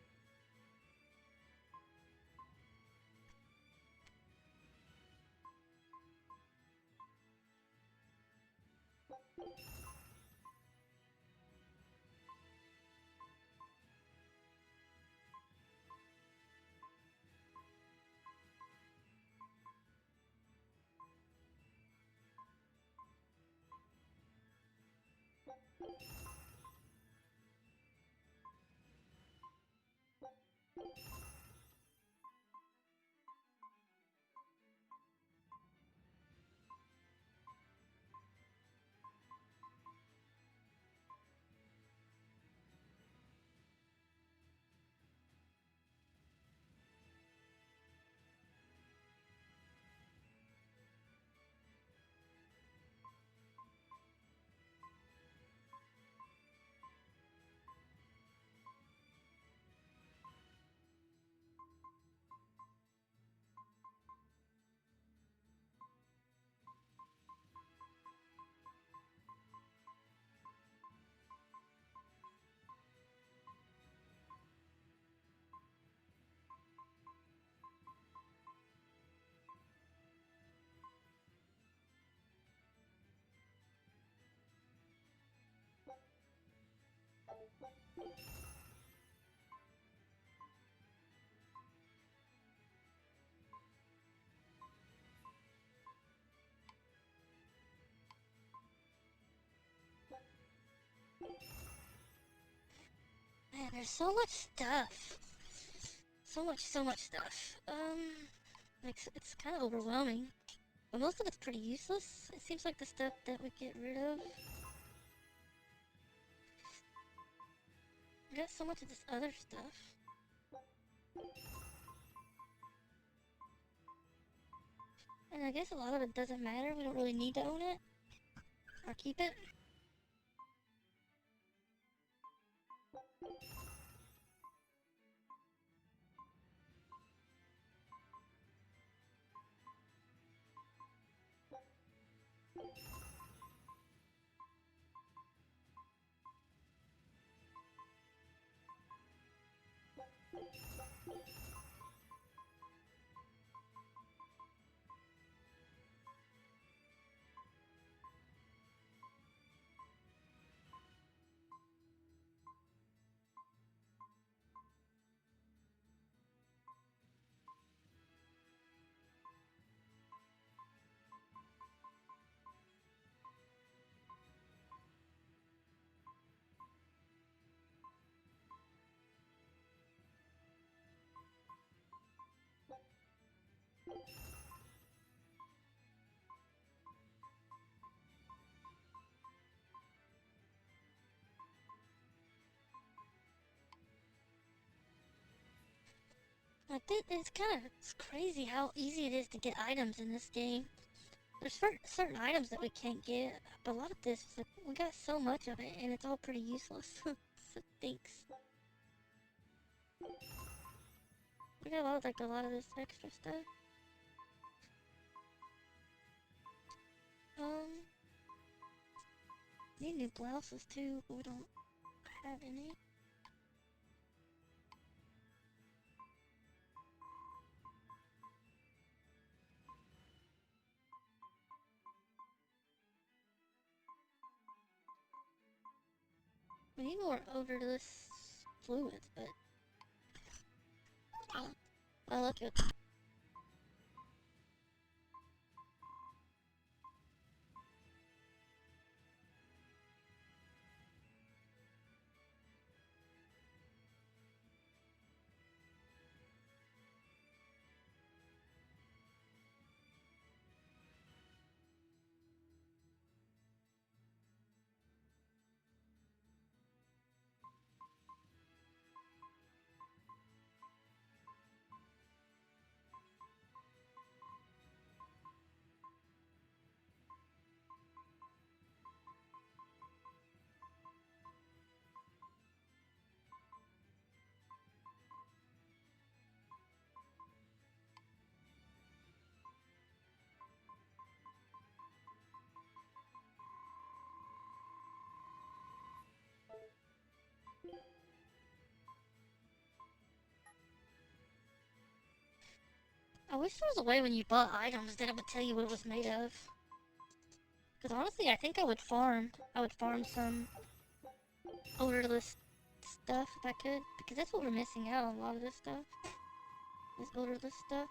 Man, there's so much stuff. So much stuff. It's kind of overwhelming. But most of it's pretty useless. It seems like the stuff that we get rid of. We got so much of this other stuff. And I guess a lot of it doesn't matter. We don't really need to own it. Or keep it. I think it's crazy how easy it is to get items in this game. There's certain items that we can't get, but a lot of this, like, we got so much of it, and it's all pretty useless. So thanks. We got a lot of this extra stuff. Need new blouses too, but we don't have any. We need more odorless fluids, but I'll look at. I wish there was a way when you bought items that it would tell you what it was made of. Because honestly, I think I would farm. I would farm some odorless stuff if I could. Because that's what we're missing out on, a lot of this stuff. This odorless stuff.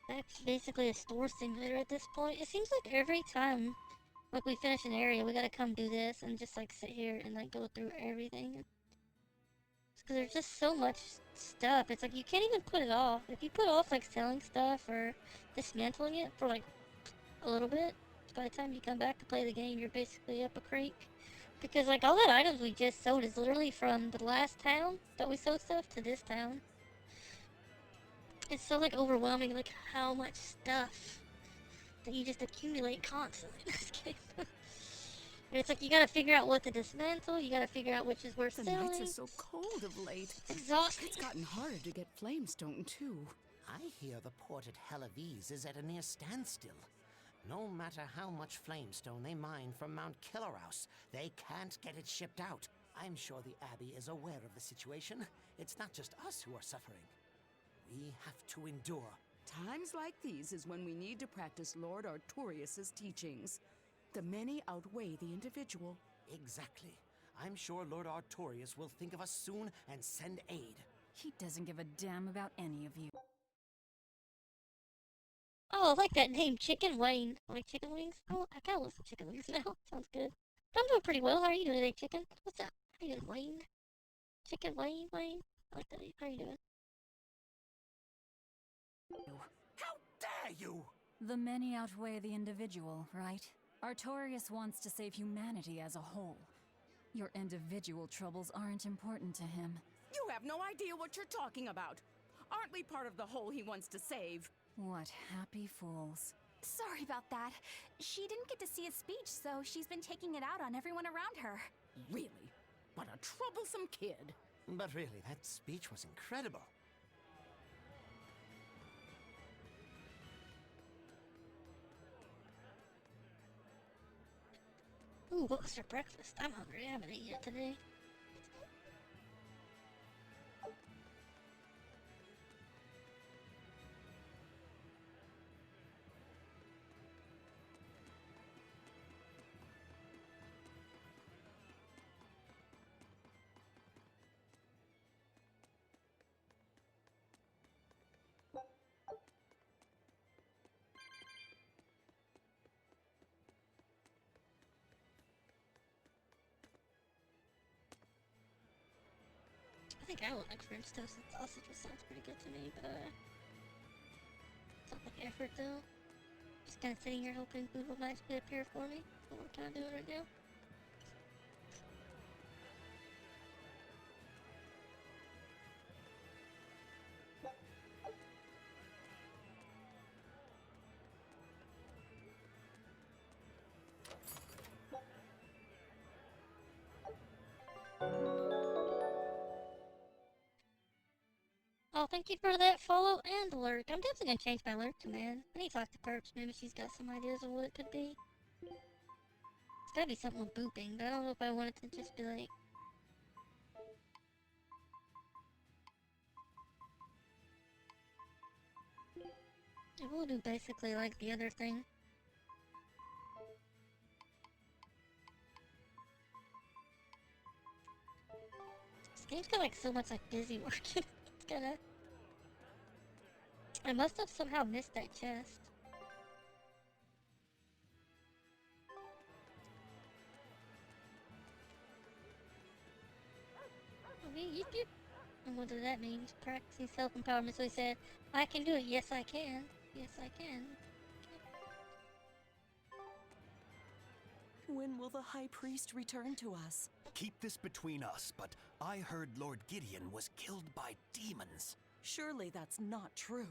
That's basically a store simulator at this point. It seems like every time, like, we finish an area, we gotta come do this and just, like, sit here and, like, go through everything. Because there's just so much stuff. It's like, you can't even put it off. If you put off, like, selling stuff or dismantling it for, like, a little bit, by the time you come back to play the game, you're basically up a creek. Because, like, all that items we just sold is literally from the last town that we sold stuff to this town. It's so, like, overwhelming, like, how much stuff that you just accumulate constantly in this game. And it's like, you gotta figure out what to dismantle, you gotta figure out which is worth The selling. nights are so cold of late. It's exhausting. It's gotten harder to get flamestone, too. I hear the port at Hellawes is at a near standstill. No matter how much flamestone they mine from Mount Killerhouse, they can't get it shipped out. I'm sure the Abbey is aware of the situation. It's not just us who are suffering. We have to endure. Times like these is when we need to practice Lord Artorius' teachings. The many outweigh the individual. Exactly. I'm sure Lord Artorius will think of us soon and send aid. He doesn't give a damn about any of you. Oh, I like that name, Chicken Wayne. Like chicken wings? Oh, I kinda love some chicken wings now. Sounds good. But I'm doing pretty well. How are you doing today, Chicken? What's up? How you doing, Wayne? Chicken Wayne? I like that name. How are you doing? How dare you! The many outweigh the individual, right? Artorius wants to save humanity as a whole. Your individual troubles aren't important to him. You have no idea what you're talking about. Aren't we part of the whole he wants to save? What happy fools. Sorry about that. She didn't get to see his speech, so she's been taking it out on everyone around her. Really? What a troublesome kid. But really, that speech was incredible. Ooh, what was for breakfast? I'm hungry. I haven't eaten yet today. think I would like French toast and sausage, which sounds pretty good to me, but sounds like effort though. Just kind of sitting here hoping food will magically appear for me. That's what we're kind of doing right now. Oh, thank you for that follow and lurk. I'm definitely gonna change my lurk command. I need to talk to Perps. Maybe she's got some ideas of what it could be. It's gotta be something with booping, but I don't know if I want it to just be like... It will do basically like the other thing. This game's got like so much like busy working. It's gonna... I must have somehow missed that chest. Okay, yip. And what does that mean? Practicing self-empowerment. So he said, I can do it. Yes, I can. Yes, I can. When will the High Priest return to us? Keep this between us, but I heard Lord Gideon was killed by demons. Surely that's not true.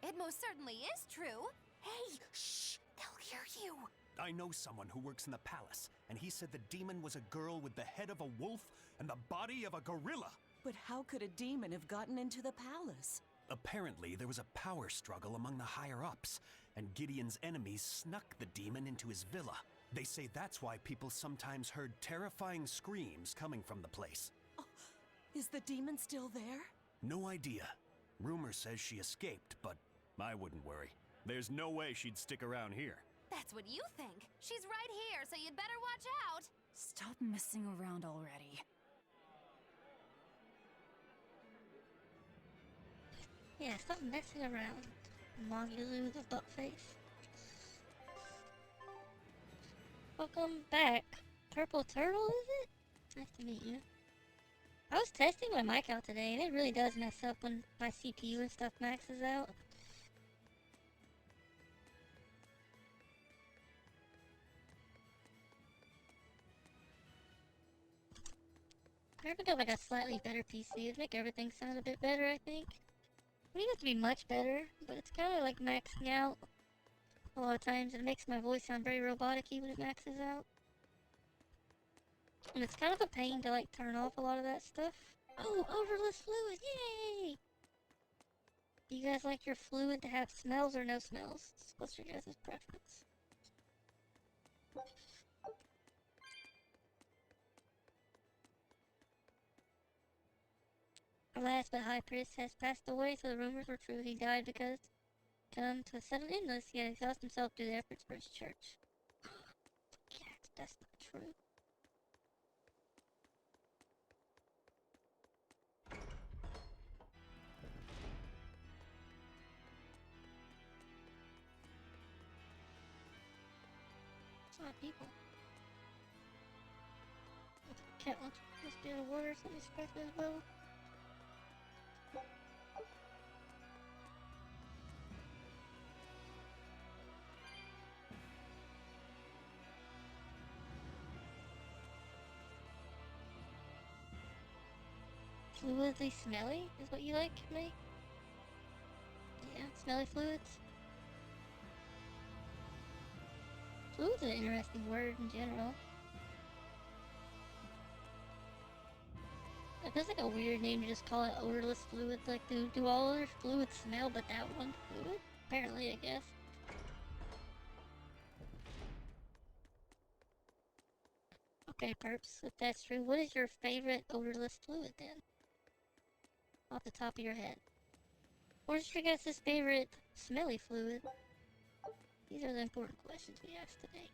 It most certainly is true. Hey, shh! They'll hear you. I know someone who works in the palace, and he said the demon was a girl with the head of a wolf and the body of a gorilla. But how could a demon have gotten into the palace? Apparently, there was a power struggle among the higher-ups, and Gideon's enemies snuck the demon into his villa. They say that's why people sometimes heard terrifying screams coming from the place. Oh, is the demon still there? No idea. Rumor says she escaped, but I wouldn't worry. There's no way she'd stick around here. That's what you think. She's right here, so you'd better watch out. Stop messing around already. Yeah, stop messing around, Mogulu the buttface. Welcome back. Purple Turtle, is it? Nice to meet you. I was testing my mic out today, and it really does mess up when my CPU and stuff maxes out. I could have like a slightly better PC. It'd make everything sound a bit better, I think. It doesn't have to be much better, but it's kind of like maxing out a lot of times. It makes my voice sound very robotic-y when it maxes out. And it's kind of a pain to like turn off a lot of that stuff. Oh, odorless fluid, yay! Do you guys like your fluid to have smells or no smells? What's your guys' preference? Alas, but High Priest has passed away, so the rumors were true. He died because come to a sudden illness, he had exhausted himself through the efforts for his church. Yeah, that's not true. It's not people. Cat wants to be in the water or something special as well. Fluidly smelly is what you like, May? Yeah, smelly fluids. Fluid's an interesting word in general. It feels like a weird name to just call it odorless fluid. Like, do all other fluids smell but that one fluid? Apparently, I guess. Okay, Perps, if that's true, what is your favorite odorless fluid then? Off the top of your head. What is your guys' favorite smelly fluid? These are the important questions we asked today.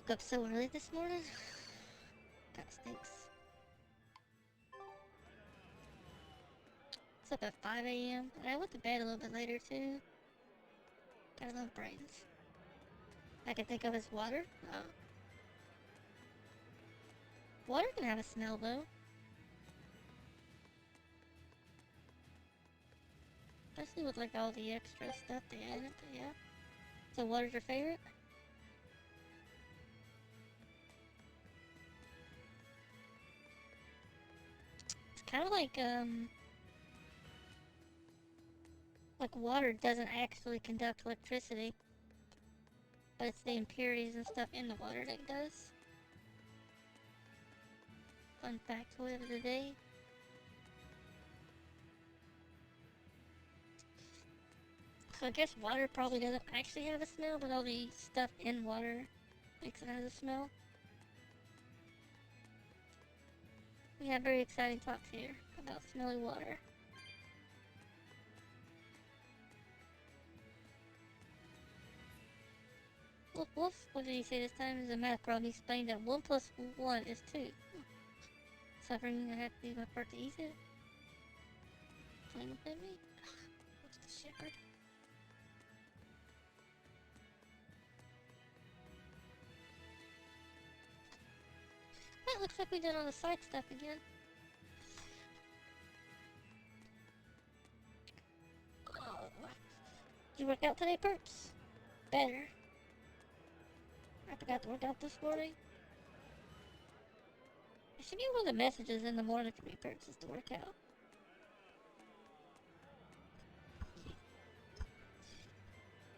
Woke up so early this morning. That stinks. It's up at 5 a.m. and I went to bed a little bit later too. I love brains. I can think of as water. Water can have a smell though. Especially with like all the extra stuff they added, but yeah. So water's your favorite? It's kind of like water doesn't actually conduct electricity, but it's the impurities and stuff in the water that does. Fun factoid of the day. So I guess water probably doesn't actually have a smell, but all the stuff in water makes it have a smell. We have very exciting talks here about smelly water. Look, Wolf, what did he say this time? Is a math problem. He explained that 1 plus 1 is 2. Suffering, I have to do my part to ease it. Playing with me? What's the shepherd? Well, looks like we did all the side stuff again. Oh. Did you work out today, Perps? Better. I forgot to work out this morning. It should be one of the messages in the morning for me, Perps, is to work out.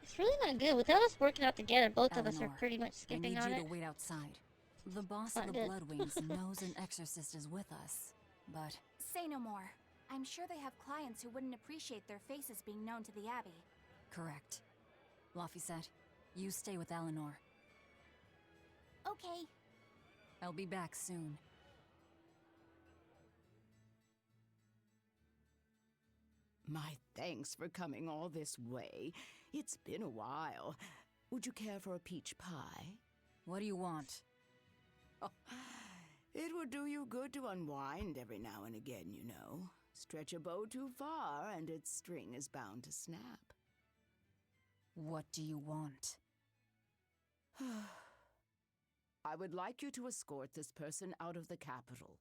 It's really not good. Without us working out together, both of us are pretty much skipping on it. I need you to wait outside. The boss of the Bloodwings knows an exorcist is with us, but... Say no more. I'm sure they have clients who wouldn't appreciate their faces being known to the Abbey. Correct. Laphicet, you stay with Eleanor. Okay. I'll be back soon. My thanks for coming all this way. It's been a while. Would you care for a peach pie? What do you want? Oh, it would do you good to unwind every now and again, you know. Stretch a bow too far and its string is bound to snap. What do you want? I would like you to escort this person out of the capital.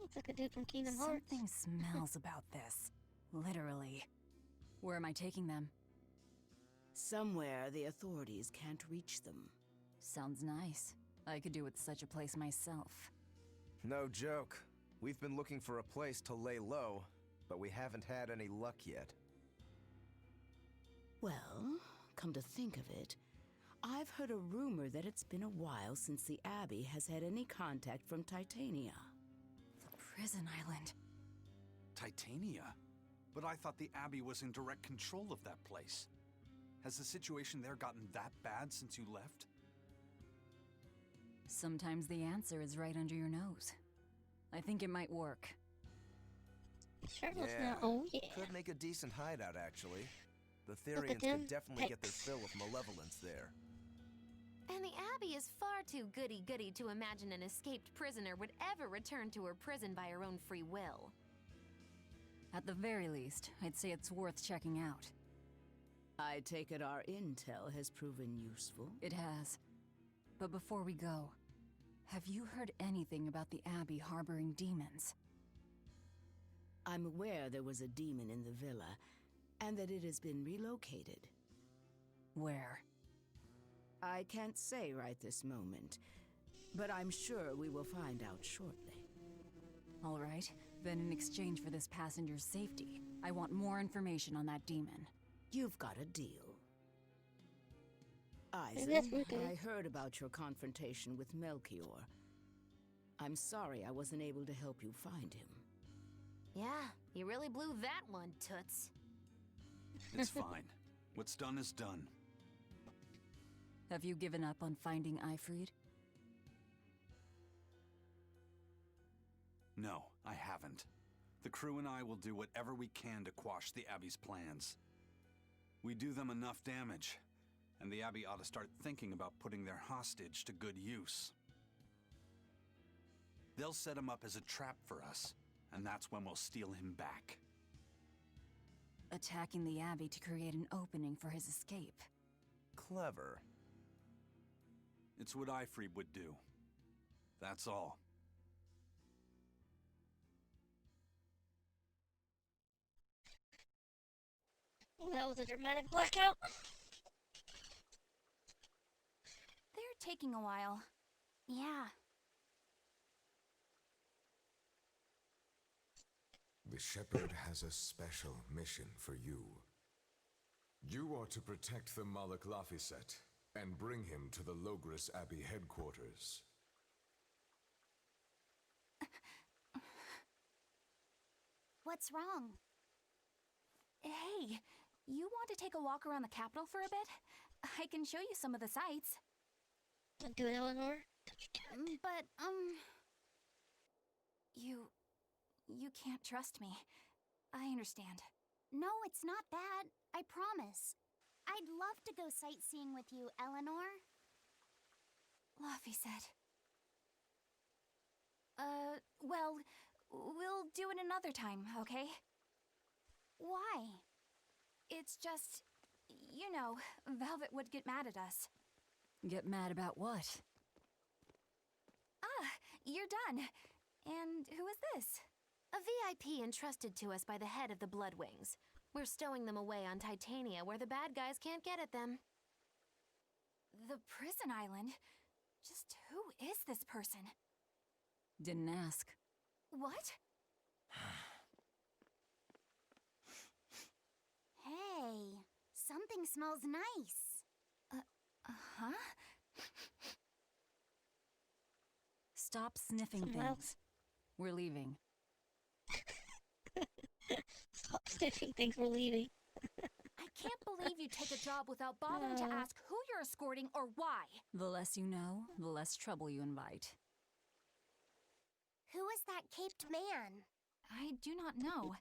Looks like a dude from Kingdom Hearts. Something smells about this. Literally. Where am I taking them? Somewhere the authorities can't reach them. Sounds nice. I could do with such a place myself. No joke. We've been looking for a place to lay low, but we haven't had any luck yet. Well, come to think of it, I've heard a rumor that it's been a while since the Abbey has had any contact from Titania. The prison island. Titania? But I thought the Abbey was in direct control of that place. Has the situation there gotten that bad since you left? Sometimes the answer is right under your nose. I think it might work. Could make a decent hideout, actually. The Therians could definitely get their fill of malevolence there. And the Abbey is far too goody-goody to imagine an escaped prisoner would ever return to her prison by her own free will. At the very least, I'd say it's worth checking out. I take it our intel has proven useful. It has. But before we go, have you heard anything about the Abbey harboring demons? I'm aware there was a demon in the villa, and that it has been relocated. Where? I can't say right this moment, but I'm sure we will find out shortly. All right, then in exchange for this passenger's safety, I want more information on that demon. You've got a deal. Eisen, I heard about your confrontation with Melchior. I'm sorry I wasn't able to help you find him. Yeah, you really blew that one, Toots. It's fine. What's done is done. Have you given up on finding Eifried? No, I haven't. The crew and I will do whatever we can to quash the Abbey's plans. We do them enough damage, and the Abbey ought to start thinking about putting their hostage to good use. They'll set him up as a trap for us, and that's when we'll steal him back. Attacking the Abbey to create an opening for his escape. Clever. It's what Ifreeb would do. That's all. That was a dramatic blackout. They're taking a while. Yeah. The Shepherd has a special mission for you. You are to protect the Malak Lafiset and bring him to the Logris Abbey headquarters. What's wrong? Hey, you want to take a walk around the capital for a bit? I can show you some of the sights. Don't do it, Eleanor. But, You can't trust me. I understand. No, it's not that. I promise. I'd love to go sightseeing with you, Eleanor. Lafiset. Well, we'll do it another time, okay? Why? It's just, you know, Velvet would get mad at us. Get mad about what? Ah, you're done. And who is this? A VIP entrusted to us by the head of the Bloodwings. We're stowing them away on Titania where the bad guys can't get at them. The prison island? Just who is this person? Didn't ask. What? Hey, something smells nice. Huh? Stop sniffing things. We're leaving. Stop sniffing things, we're leaving. I can't believe you take a job without bothering to ask who you're escorting or why. The less you know, the less trouble you invite. Who is that caped man? I do not know,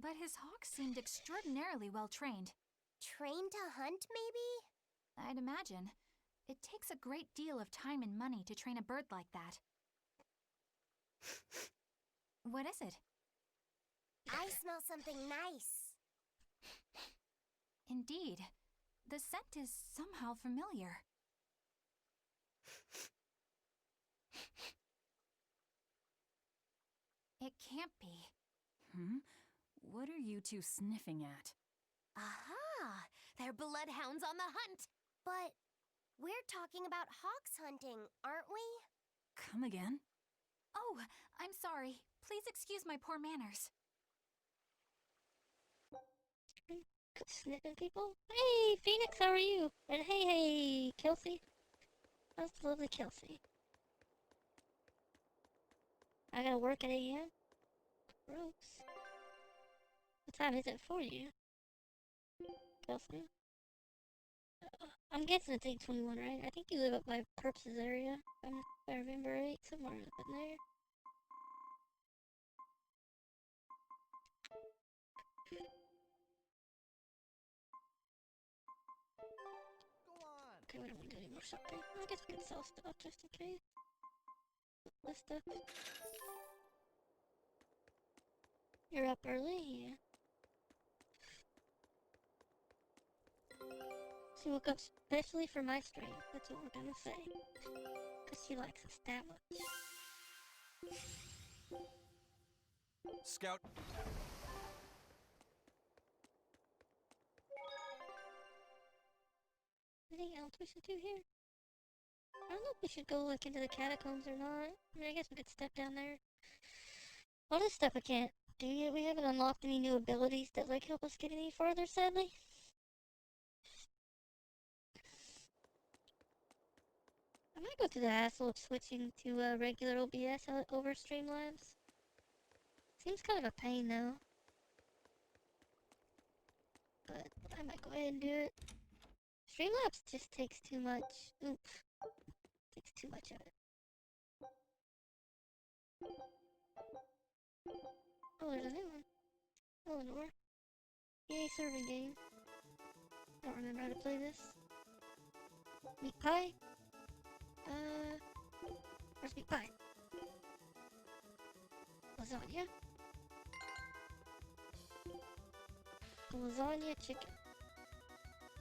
but his hawks seemed extraordinarily well trained. Trained to hunt, maybe? I'd imagine. It takes a great deal of time and money to train a bird like that. What is it? I smell something nice. Indeed. The scent is somehow familiar. It can't be. What are you two sniffing at? Aha! They're bloodhounds on the hunt! But we're talking about hawks hunting, aren't we? Come again? Oh, I'm sorry. Please excuse my poor manners. Sniffing people? Hey, Phoenix, how are you? And hey, Kelsey. That's lovely Kelsey. I gotta work at 8 AM? Gross. What time is it for you, Kelsey? I'm guessing it's 8:21, right? I think you live up by Purpse's area. If I remember right, somewhere up in there. Okay, we don't want to do any more shopping. I guess we can sell stuff just in case. This stuff. You're up early, yeah. She woke up especially for my stream. That's what we're gonna say. Because she likes us that much. Scout. Anything else we should do here? I don't know if we should go like into the catacombs or not. I mean, I guess we could step down there. All this stuff we can't do yet. We haven't unlocked any new abilities that like help us get any farther, sadly. I might go through the hassle of switching to regular OBS over Streamlabs. Seems kind of a pain though. But I might go ahead and do it. Streamlabs just takes too much. Oof. Takes too much of it. Oh, there's a new one. Eleanor. Yay, serving game. Don't remember how to play this. Meat pie? Where's meat pie? Lasagna? Lasagna chicken.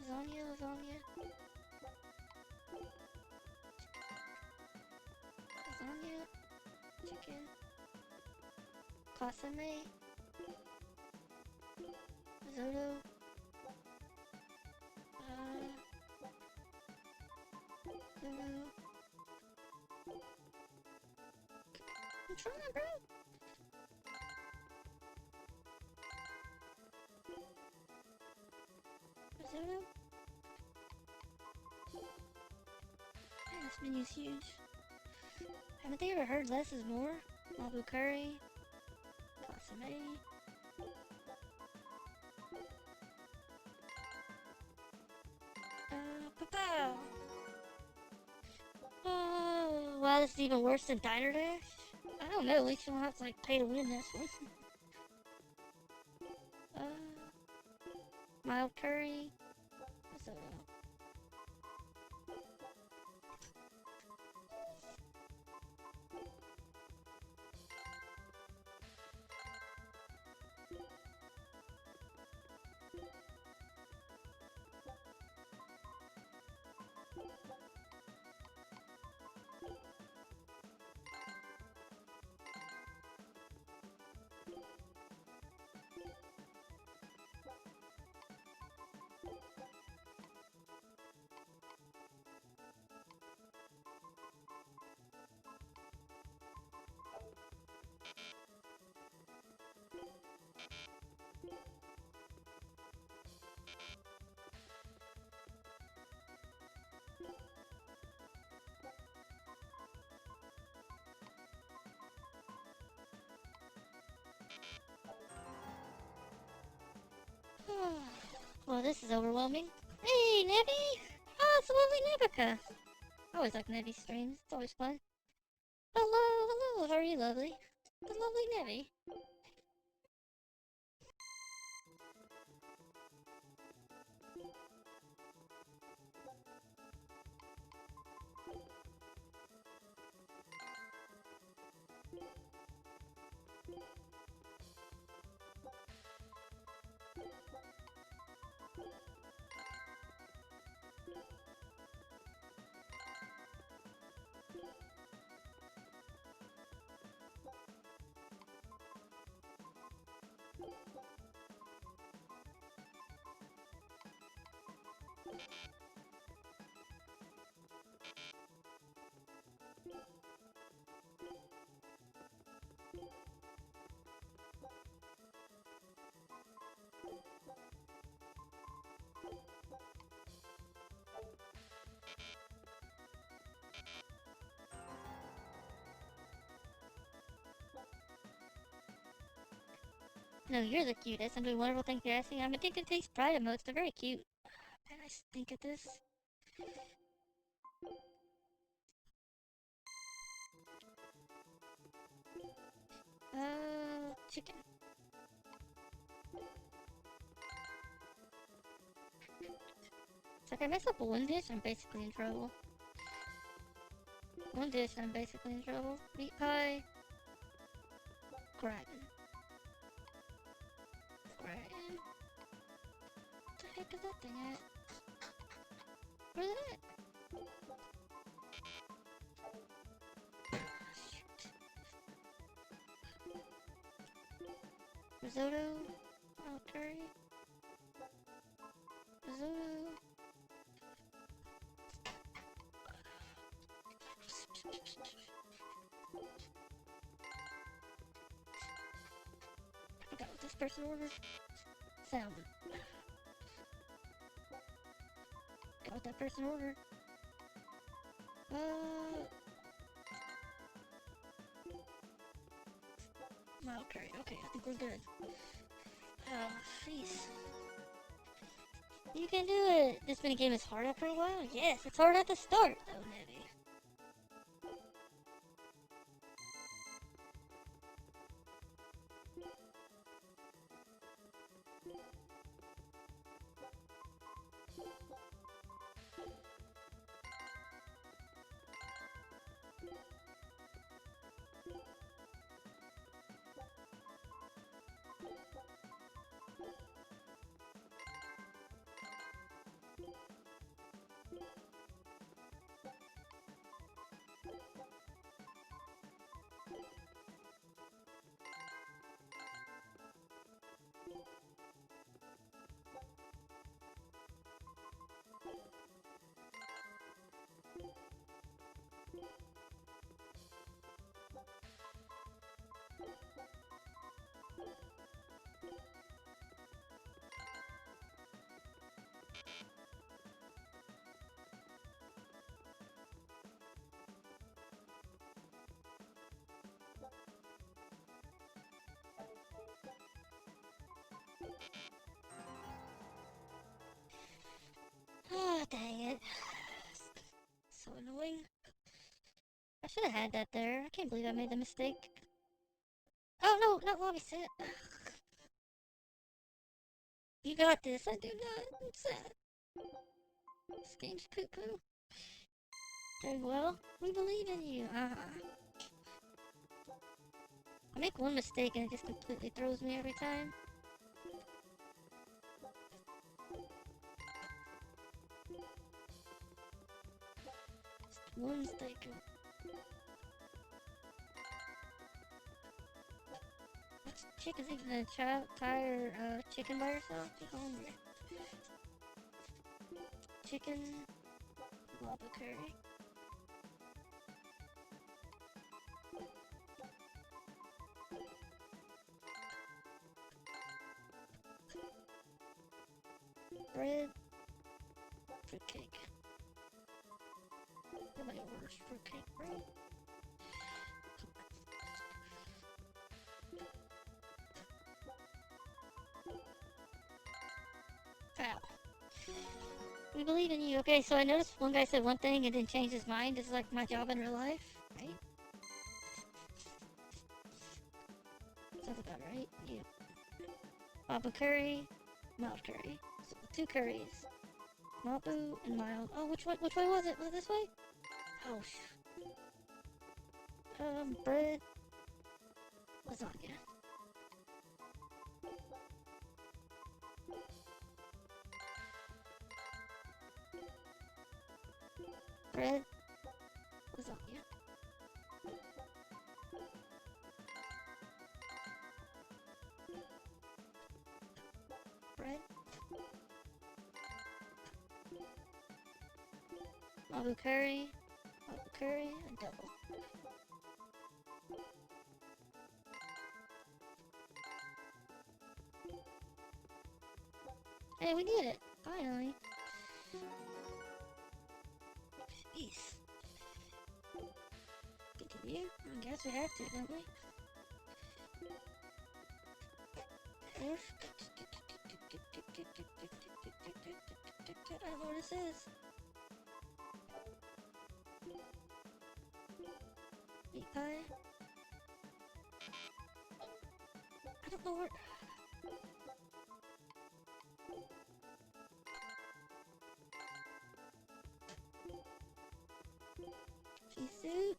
Lasagna. Lasagna chicken. Consomme. Risotto. I'm trying, bro. Risotto. Man, this menu's huge. Haven't they ever heard less is more? Mabu curry. Consomme. Pow. Oh, wow, this is even worse than Diner Dash? I don't know, at least you don't have to, like, pay to win this one. Mild curry. Risotto. Well, this is overwhelming. Hey, Nevi! Oh, it's a lovely Nebica! I always like Nevi streams. It's always fun. Hello. How are you, lovely? The lovely Nevi. No, you're the cutest. I'm doing wonderful things you're asking. I'm addicted to these pride emotes. They're very cute. Man, I stink at this. Chicken. So if I mess up one dish, I'm basically in trouble. One dish, I'm basically in trouble. Meat pie. Gratin. What the heck is that thing at? Where's it at? Risotto. Oh, curry. Risotto. I forgot what this person ordered. Salmon. Got what that person ordered. Mild curry. Okay, I think we're good. Oh, jeez. You can do it! This minigame is hard after a while? Yes, it's hard at the start, though, Nevi. dang it. So annoying. I should have had that there. I can't believe I made the mistake. Oh no, not lobby set. You got this. I do not. I'm sad. This game's poo-poo. Very well. We believe in you. I make one mistake and it just completely throws me every time. Just one mistake. This chick is eating a tire chicken by herself. She's hungry. Chicken, lava curry. Bread, fruitcake. Nobody orders fruitcake bread. Wow. We believe in you. Okay, so I noticed one guy said one thing and then changed his mind. This is like my job in real life, right? Sounds about right. Yeah. Baba curry, mild curry. So 2 curries. Mabu and mild. Oh, which way was it? Was it this way? Oh, bread. Lasagna. Bread. Lasagna. Bread. Mabu curry, and double. Hey, we did it! Finally. Peace. Continue? I guess we have to, don't we? I don't know what this is. Meat pie? I don't know where... Cheese soup?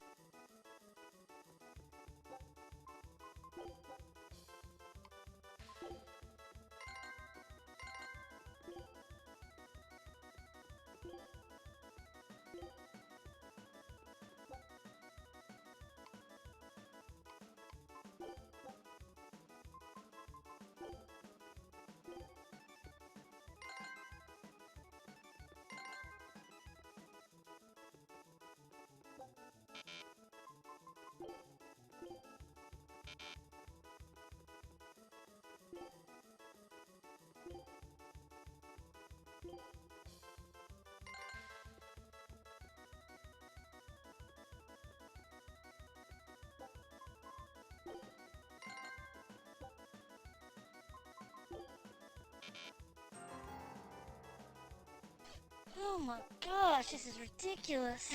Oh my gosh, this is ridiculous.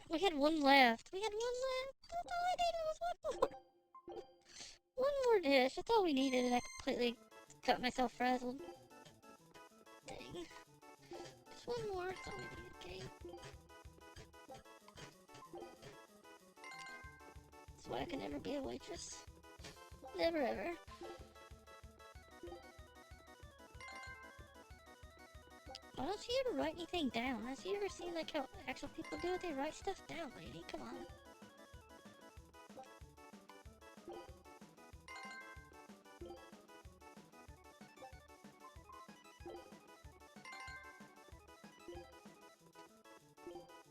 We had one left. We had one left. That's all I needed was one more. One more dish. That's all we needed, and I completely got myself frazzled. Dang. Just one more. That's all we needed, okay? That's why I can never be a waitress. Never ever. Why don't you ever write anything down? Have you ever seen like how actual people do it? They write stuff down, lady. Come on.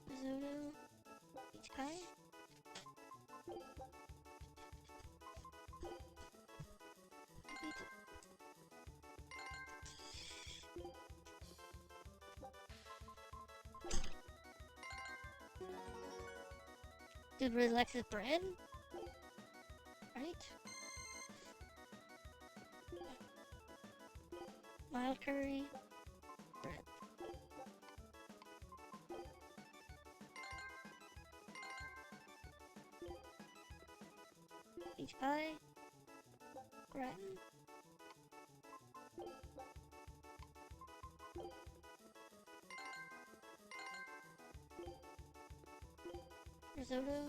Risotto. Peach pie. Dude really likes his bread. Right? Mild curry. Bread. Peach pie. Gratin. Risotto.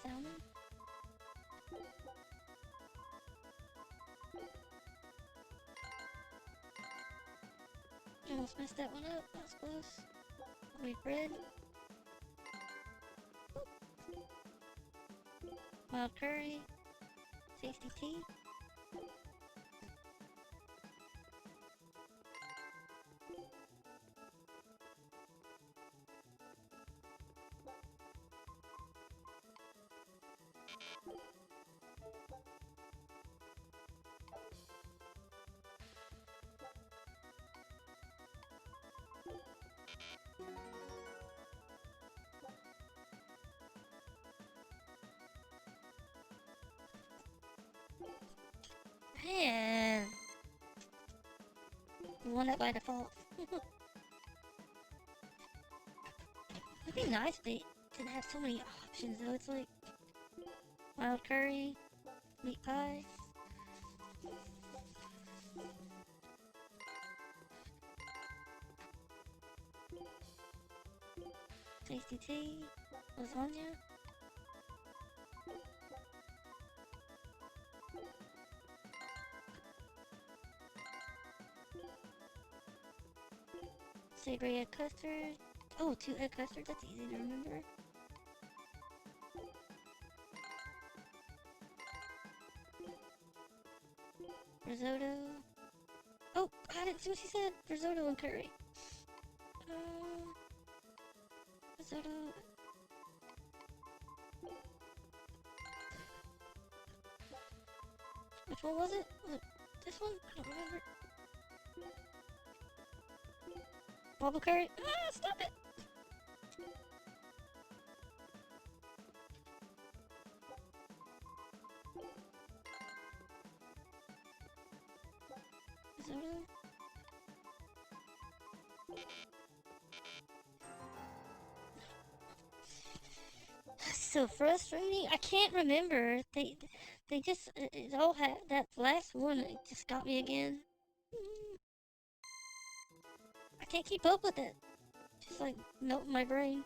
Salmon. Almost messed that one up. That was close. Wheat bread. Wild curry. Tasty tea. Man. You won that by default. It'd be nice if they didn't have so many options though. It's like wild curry, meat pie. Tasty tea, lasagna. Savory egg custard. Oh, 2 egg custards, that's easy to remember. Risotto. Oh, I didn't see what she said. Risotto and curry. Risotto. Which one was it? Was it this one? I don't remember. Bubble curry? Ah, stop it! Risotto? So frustrating. I can't remember. They just it all had that last one. It just got me again. I can't keep up with it. Just like melting my brain.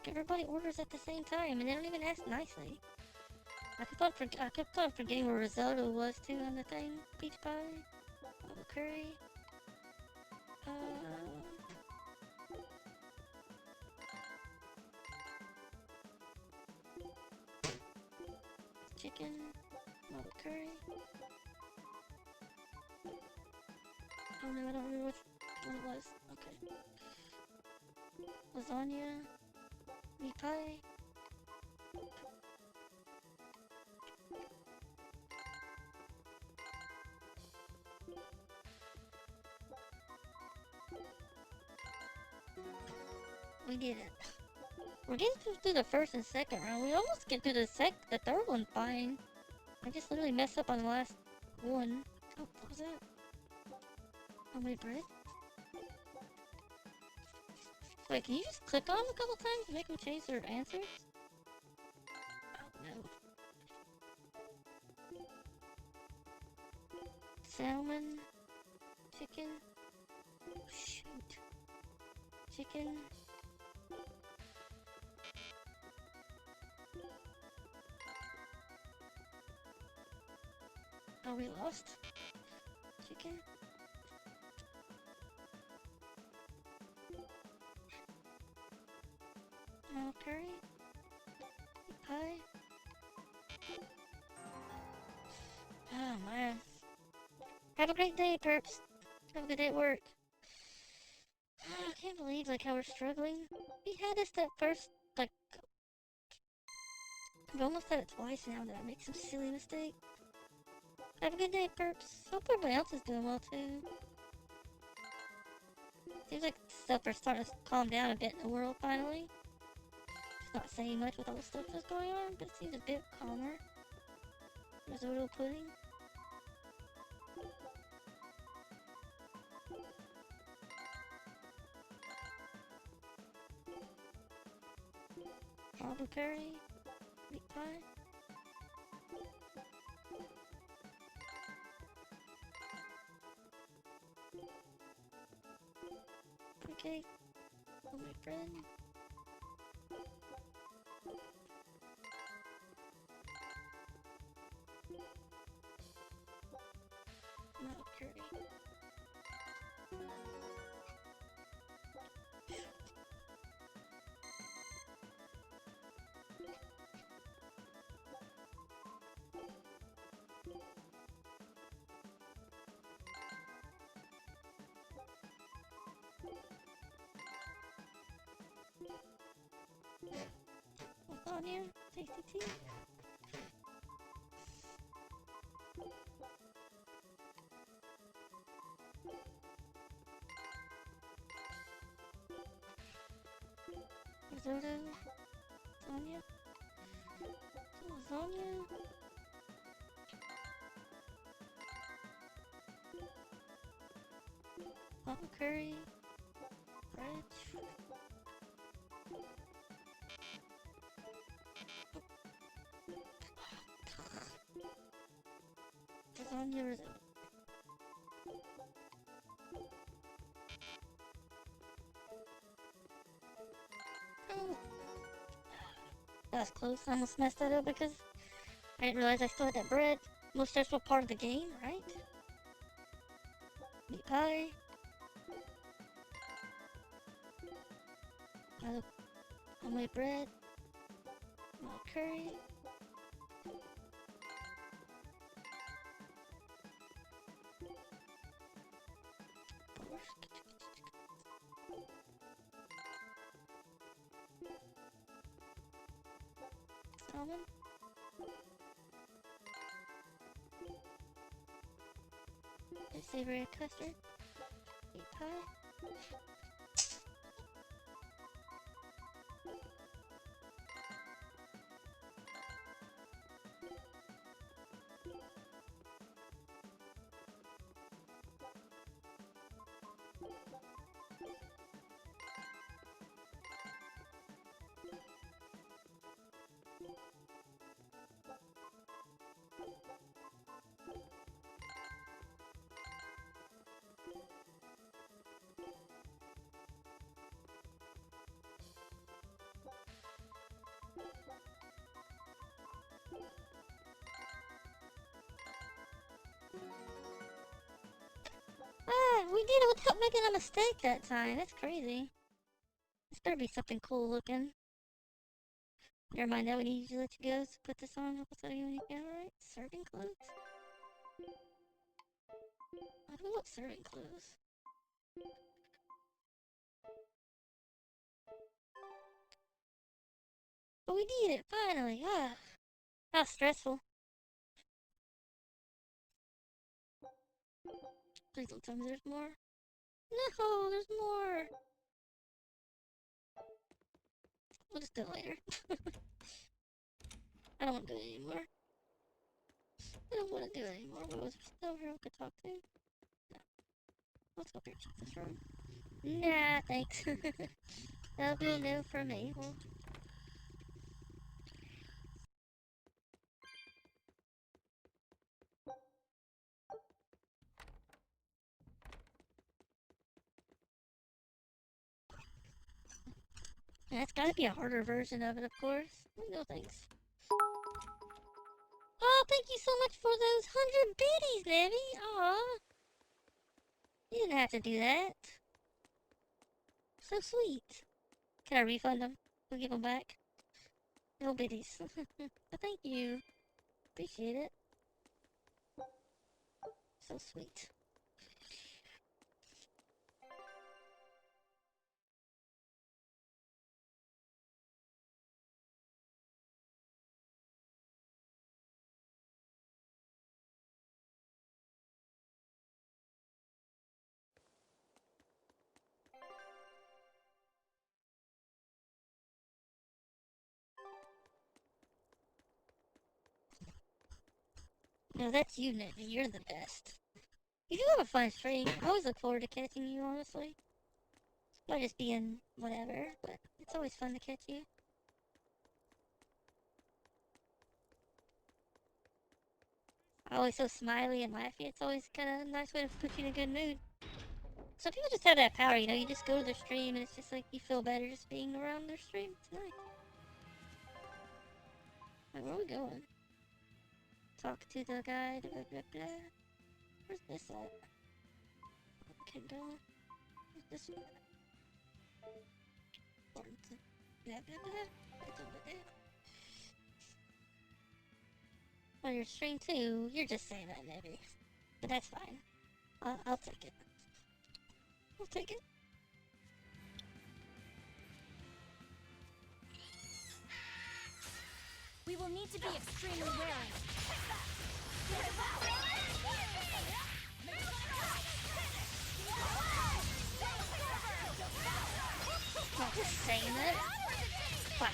Everybody orders at the same time, and they don't even ask nicely. I kept on forgetting where risotto was too on the thing. Peach pie, bubble curry. Chicken, bubble curry. Oh no, I don't remember what it was. Okay. Lasagna, meat pie. We did it. We're getting through the first and second round. We almost get through the third one fine. I just literally messed up on the last one. Oh, what was that? How many bread? Wait, can you just click on them a couple times to make them change their answers? Oh no. Salmon. Chicken. Oh, shoot. Chicken. Oh, we lost? Chicken? Curry? Pie? Oh man. Have a great day, perps. Have a good day at work. I can't believe like how we're struggling. We had this that first like I've almost had it twice now that I make some silly mistake. Have a good day, perps. Hope everybody else is doing well too. Seems like stuff are starting to calm down a bit in the world finally. Just not saying much with all the stuff that's going on, but it seems a bit calmer. Risotto pudding. Arbitrary. Meat pie. Okay. Oh, my friend. Not curry. What's on here? Tasty tea. Risotto. Lasagna. Lasagna. Hot curry. Bread. Lasagna risotto. Oh. That was close. I almost messed that up because I didn't realize I still had that bread. Most stressful part of the game, right? Meat pie. Homemade bread. More curry. Salmon. A savory custard. Meat pie. Ah, we did it without making a mistake that time. That's crazy. This better be something cool looking. Never mind that, we need to let you go, so put this on. Help us out when you can, alright? Serving clothes? I don't want serving clothes. But we did it, finally. Ah, how stressful. Please don't tell me there's more. No, there's more. We'll just do it later. I don't want to do it anymore. I don't want to do it anymore. What was there still here we could talk to? No. Let's go here, check this room. Nah, thanks. That'll be a no for me. Well, that's gotta be a harder version of it, of course. No thanks. Oh, thank you so much for those 100 biddies, Nebby. Aw. You didn't have to do that. So sweet. Can I refund them? We'll give them back. No biddies. But thank you. Appreciate it. So sweet. No, that's you, Nebby. You're the best. You do have a fun stream. I always look forward to catching you, honestly. Might just being whatever, but it's always fun to catch you. always so smiley and laughy. It's always kind of a nice way to put you in a good mood. Some people just have that power, you know, you just go to their stream and it's just like you feel better just being around their stream. It's nice. Like, where are we going? Talk to the guy. Blah, blah, blah. Where's this at? Okay, going. Where's this one? Blah, blah, blah. It's over there. On your stream too, you're just saying that maybe. But that's fine. I'll take it. I'll take it. We will need to be extremely wary. Not just saying it. Fine.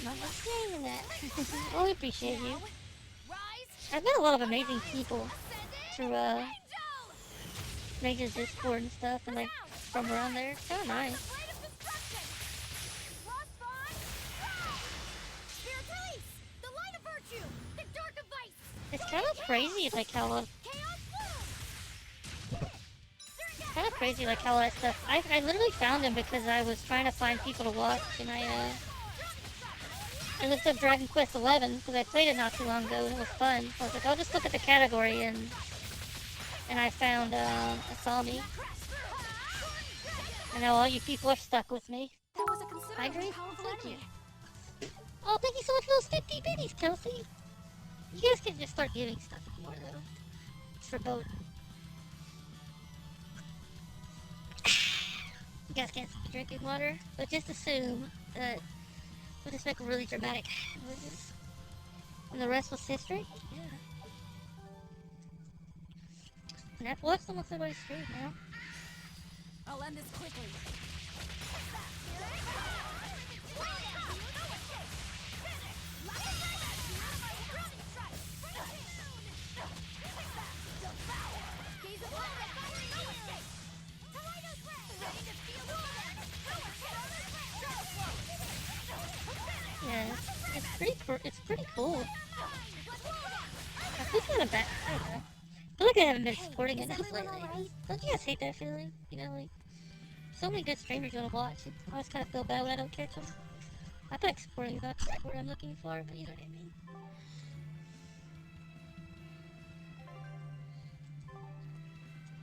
Not saying that. Well, we appreciate you. I've met a lot of amazing people through Major's Discord and stuff, and like from around there. It's kind of nice. It's kind of crazy, like how all that stuff. I literally found him because I was trying to find people to watch, and I looked up Dragon Quest XI because I played it not too long ago and it was fun. So I was like, I'll just look at the category, and I found Asami. I know all you people are stuck with me. I agree. Thank you. Oh, thank you so much for those 50 biddies, Kelsey. You guys can just start giving stuff more though. It's for both. You guys can't see drinking water, but just assume that we'll just make a really dramatic noises. And the rest was history? Yeah. And I've watched almost everybody's stream now. I'll end this quickly. Yeah, it's pretty cool. I think I'm back. I don't know. I feel like I haven't been supporting it enough lately. Don't you guys hate that feeling? You know, like so many good streamers you want to watch. I always kind of feel bad when I don't catch them. I feel like supporting is not the right word I'm looking for, but you know what I mean.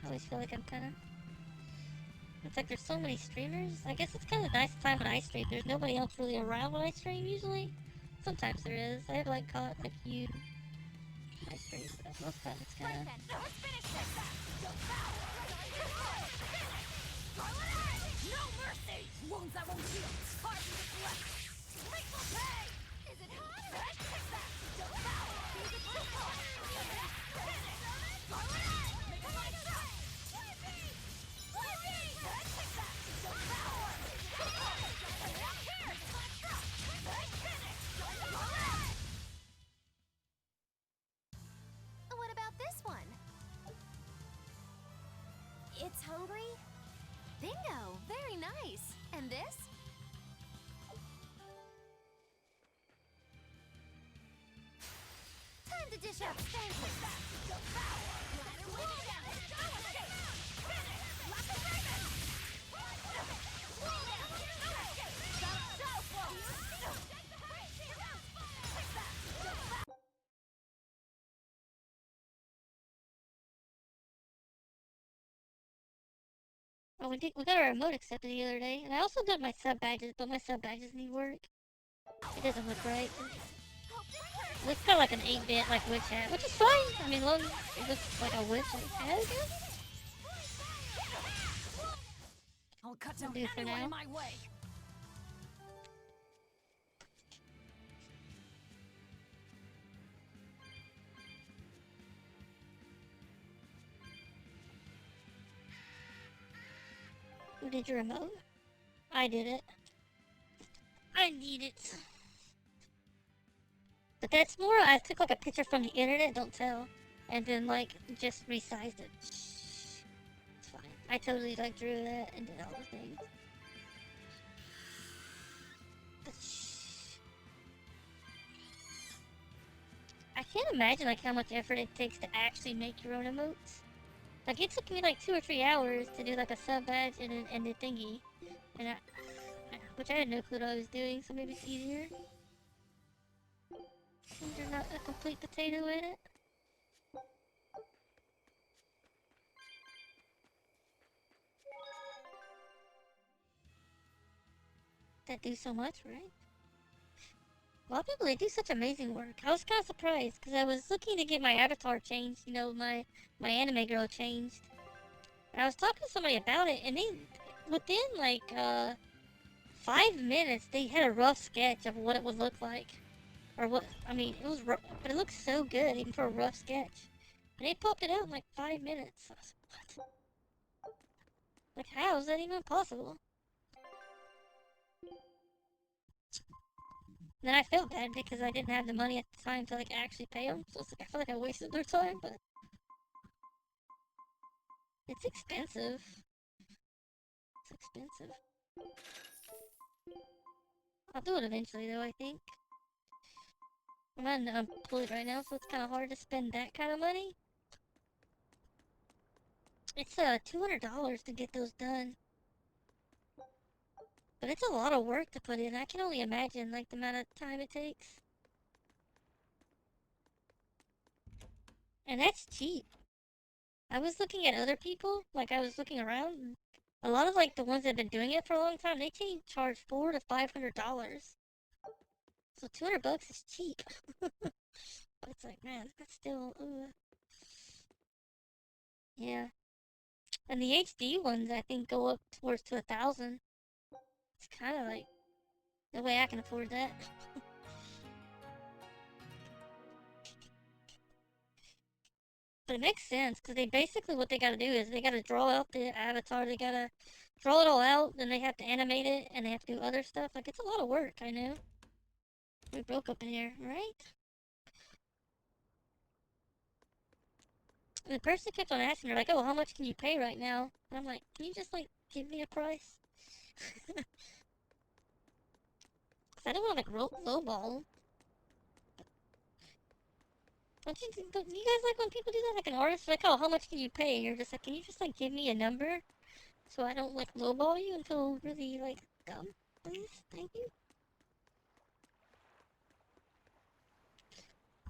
I always feel like I'm kind of. It's like there's so many streamers. I guess it's kind of nice time when I stream. There's nobody else really around when I stream usually. Sometimes there is. I have like caught like you. I stream, but most of the time it's kind of. No mercy! Wounds that won't heal. Scars in the flesh. Grateful pay! Is it hot? What about this one? It's hungry? Bingo! Very nice. And this? Time to dish out spankings. Oh, we got our remote accepted the other day, and I also got my sub badges, but my sub badges need work. It doesn't look right. It looks kind of like an 8-bit like witch hat, which is fine. I mean, long it looks like a witch hat, I guess. I'll cut down Do for anyone now. in my way. Who did your remote? I did it. I need it. But that's more, I took like a picture from the internet, don't tell, and then like just resized it. It's fine. I totally like drew that and did all the things. I can't imagine like how much effort it takes to actually make your own emotes. Like it took me like 2 or 3 hours to do like a sub badge and a thingy, and which I had no clue what I was doing, so maybe it's easier. You're not a complete potato in it. That do so much, right? A lot of people, they do such amazing work. I was kind of surprised, because I was looking to get my avatar changed, you know, my anime girl changed. And I was talking to somebody about it, and they, within like, 5 minutes, they had a rough sketch of what it would look like. Or what, I mean, it was rough, but it looks so good, even for a rough sketch. And they popped it out in like 5 minutes. I was like, what? Like, how is that even possible? Then I felt bad because I didn't have the money at the time to like actually pay them. So it's like, I feel like I wasted their time, but it's expensive. It's expensive. I'll do it eventually though, I think. I'm unemployed right now, so it's kind of hard to spend that kind of money. It's $200 to get those done. But it's a lot of work to put in. I can only imagine like the amount of time it takes. And that's cheap. I was looking at other people, like I was looking around, and a lot of like the ones that have been doing it for a long time, they charge $400 to $500. So $200 is cheap. But it's like, man, that's still, yeah. And the HD ones, I think, go up towards to 1,000. It's kind of like the way I can afford that. But it makes sense, because they basically, what they gotta do is they gotta draw out the avatar, they gotta draw it all out, then they have to animate it, and they have to do other stuff. Like, it's a lot of work, I know. We broke up in here, right? And the person kept on asking her, like, oh, how much can you pay right now? And I'm like, can you just, like, give me a price? Because I don't want to, like, lowball. Don't you guys like when people do that? Like an artist, like, oh, how much can you pay? And you're just like, can you just, like, give me a number? So I don't, like, lowball you and feel really, like, dumb? Please? Thank you?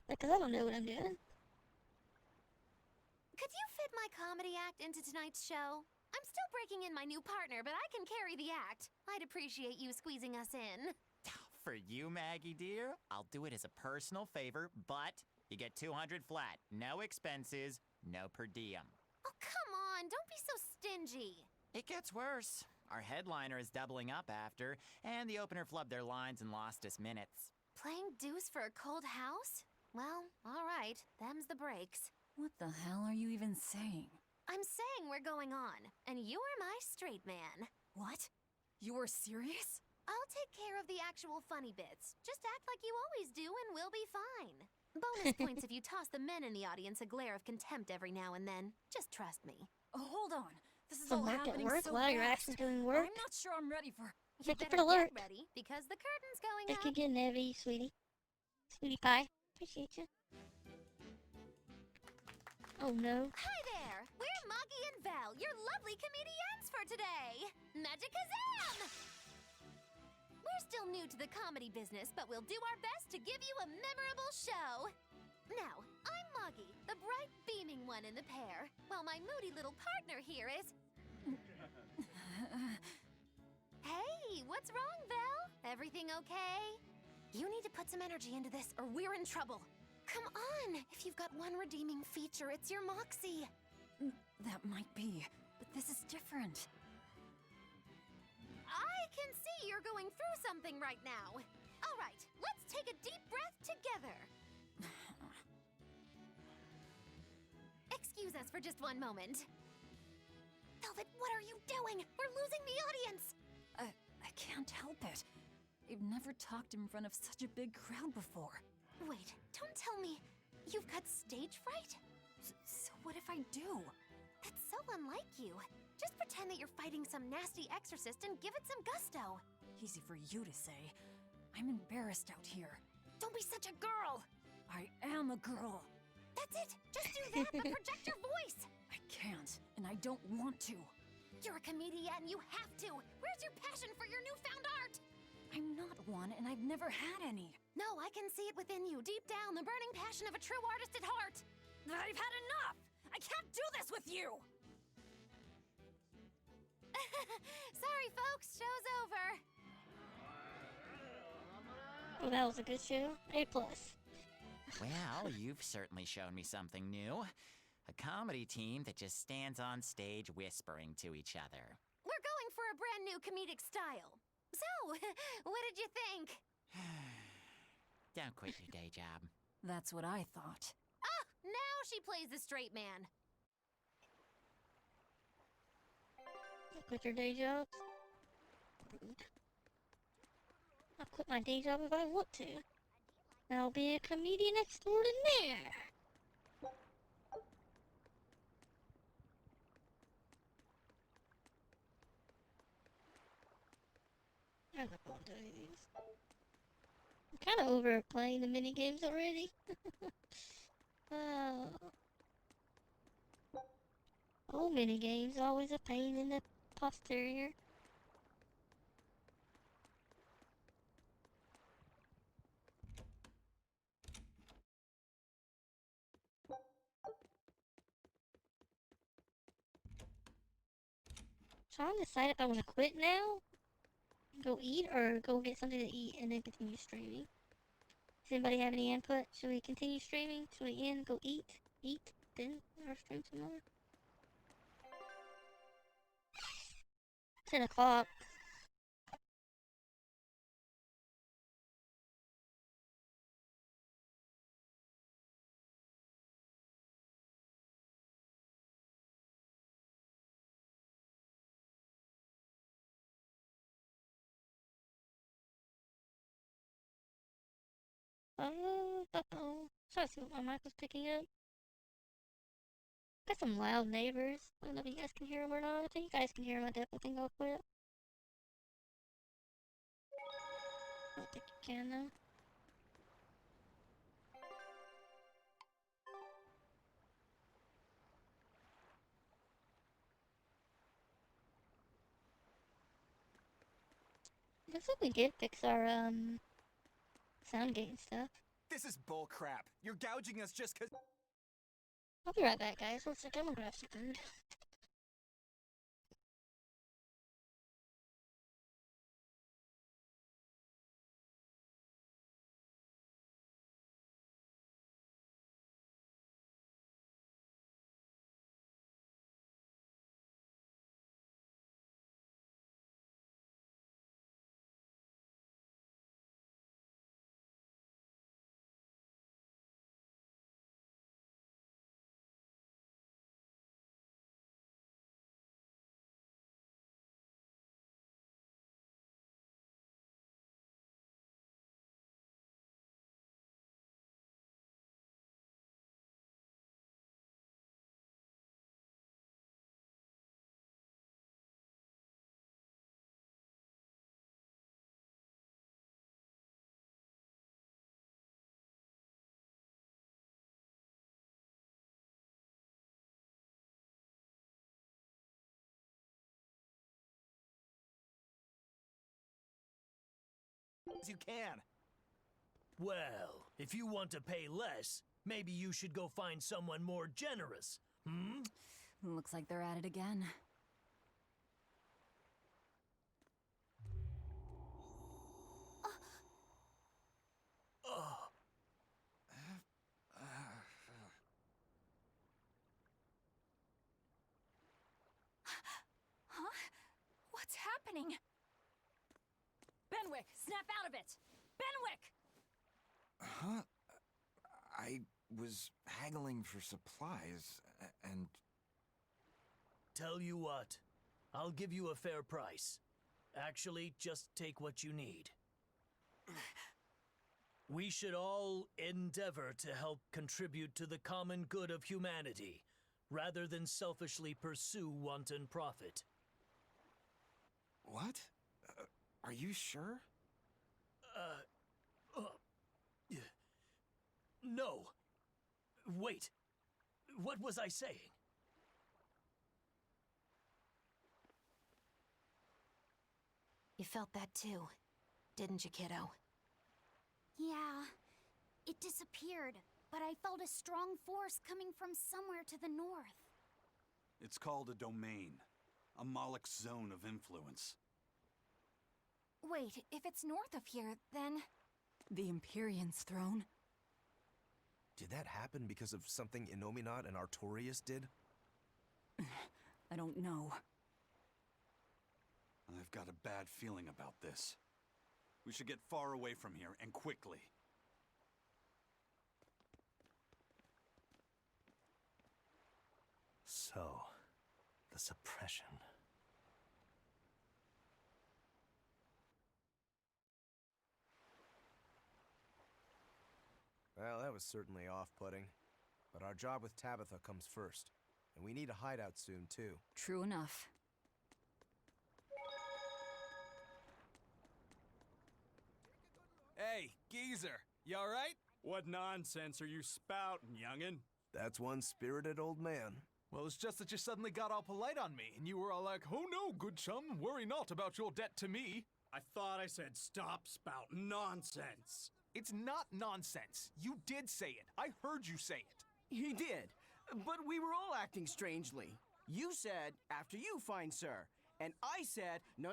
Like, 'cause I don't know what I'm doing. Could you fit my comedy act into tonight's show? I'm still breaking in my new partner, but I can carry the act. I'd appreciate you squeezing us in. For you, Maggie dear, I'll do it as a personal favor, but you get 200 flat. No expenses, no per diem. Oh, come on, don't be so stingy. It gets worse. Our headliner is doubling up after, and the opener flubbed their lines and lost us minutes. Playing deuce for a cold house? Well, alright, them's the breaks. What the hell are you even saying? I'm saying we're going on, and you are my straight man. What? You're serious? I'll take care of the actual funny bits. Just act like you always do and we'll be fine. Bonus points if you toss the men in the audience a glare of contempt every now and then. Just trust me. Oh, hold on. This is Some all work at happening work so while you're fast. actually doing work. I'm not sure I'm ready for... You Thank you better for the get alert. ready, because the curtain's going Thank up. you again, Evie, sweetie. Sweetie pie. Appreciate you. Oh no. Hi there! We're Moggy and Val, your lovely comedians for today! Magicazam! We're still new to the comedy business, but we'll do our best to give you a memorable show. Now, I'm Moggy, the bright, beaming one in the pair, while my moody little partner here is... Hey, what's wrong, Vel? Everything okay? You need to put some energy into this or we're in trouble. Come on! If you've got one redeeming feature, it's your moxie. That might be, but this is different. I can see you're going through something right now. All right, let's take a deep breath together. Excuse us for just one moment. Velvet, what are you doing? We're losing the audience! I can't help it. I've never talked in front of such a big crowd before. Wait, don't tell me you've got stage fright? So what if I do? That's so unlike you. Just pretend that you're fighting some nasty exorcist and give it some gusto. Easy for you to say. I'm embarrassed out here. Don't be such a girl! I am a girl. That's it! Just do that, but project your voice! I can't, and I don't want to. You're a comedian, you have to! Where's your passion for your newfound art? I'm not one, and I've never had any. No, I can see it within you, deep down, the burning passion of a true artist at heart. I've had enough! I can't do this with you! Sorry, folks, show's over. Oh, that was a good show. A+. Well, you've certainly shown me something new. A comedy team that just stands on stage whispering to each other. We're going for a brand new comedic style. So, what did you think? Don't quit your day job. That's what I thought. Ah, now she plays the straight man. Quit your day job. I'll quit my day job if I want to. I'll be a comedian extraordinaire. I'm not gonna do these. I'm kind of over playing the mini games already. Old mini games always a pain in the posterior. Trying to decide if I want to quit now, go eat, or go get something to eat and then continue streaming. Does anybody have any input? Should we continue streaming? Should we end, go eat, then or stream some more? 10 o'clock. Try to see what my mic was picking up. Got some loud neighbors. I don't know if you guys can hear them or not. I think you guys can hear them. I definitely think I'll quit. I don't think you can though. Looks like we did fix our sound gate and stuff. This is bull crap. You're gouging us just 'cause. I'll be right back, guys. Let's check. I'm gonna grab some food. You can. Well, if you want to pay less, maybe you should go find someone more generous. Looks like they're at it again. What's happening? Benwick, snap out of it! Benwick! Huh? I was haggling for supplies, and... Tell you what, I'll give you a fair price. Actually, just take what you need. We should all endeavor to help contribute to the common good of humanity, rather than selfishly pursue wanton profit. What? Are you sure? No. Wait. What was I saying? You felt that too, didn't you, kiddo? Yeah, it disappeared, but I felt a strong force coming from somewhere to the north. It's called a domain, a Moloch zone of influence. Wait, if it's north of here, then... The Empyrean's throne? Did that happen because of something Innominat and Artorius did? I don't know. I've got a bad feeling about this. We should get far away from here, and quickly. So, the suppression. Well, that was certainly off-putting. But our job with Tabitha comes first. And we need a hideout soon, too. True enough. Hey, geezer, you alright? What nonsense are you spouting, youngin'? That's one spirited old man. Well, it's just that you suddenly got all polite on me, and you were all like, "Oh no, good chum, worry not about your debt to me." I thought I said stop spouting nonsense. It's not nonsense. You did say it. I heard you say it. He did, but we were all acting strangely. You said, after you, fine sir. And I said, no,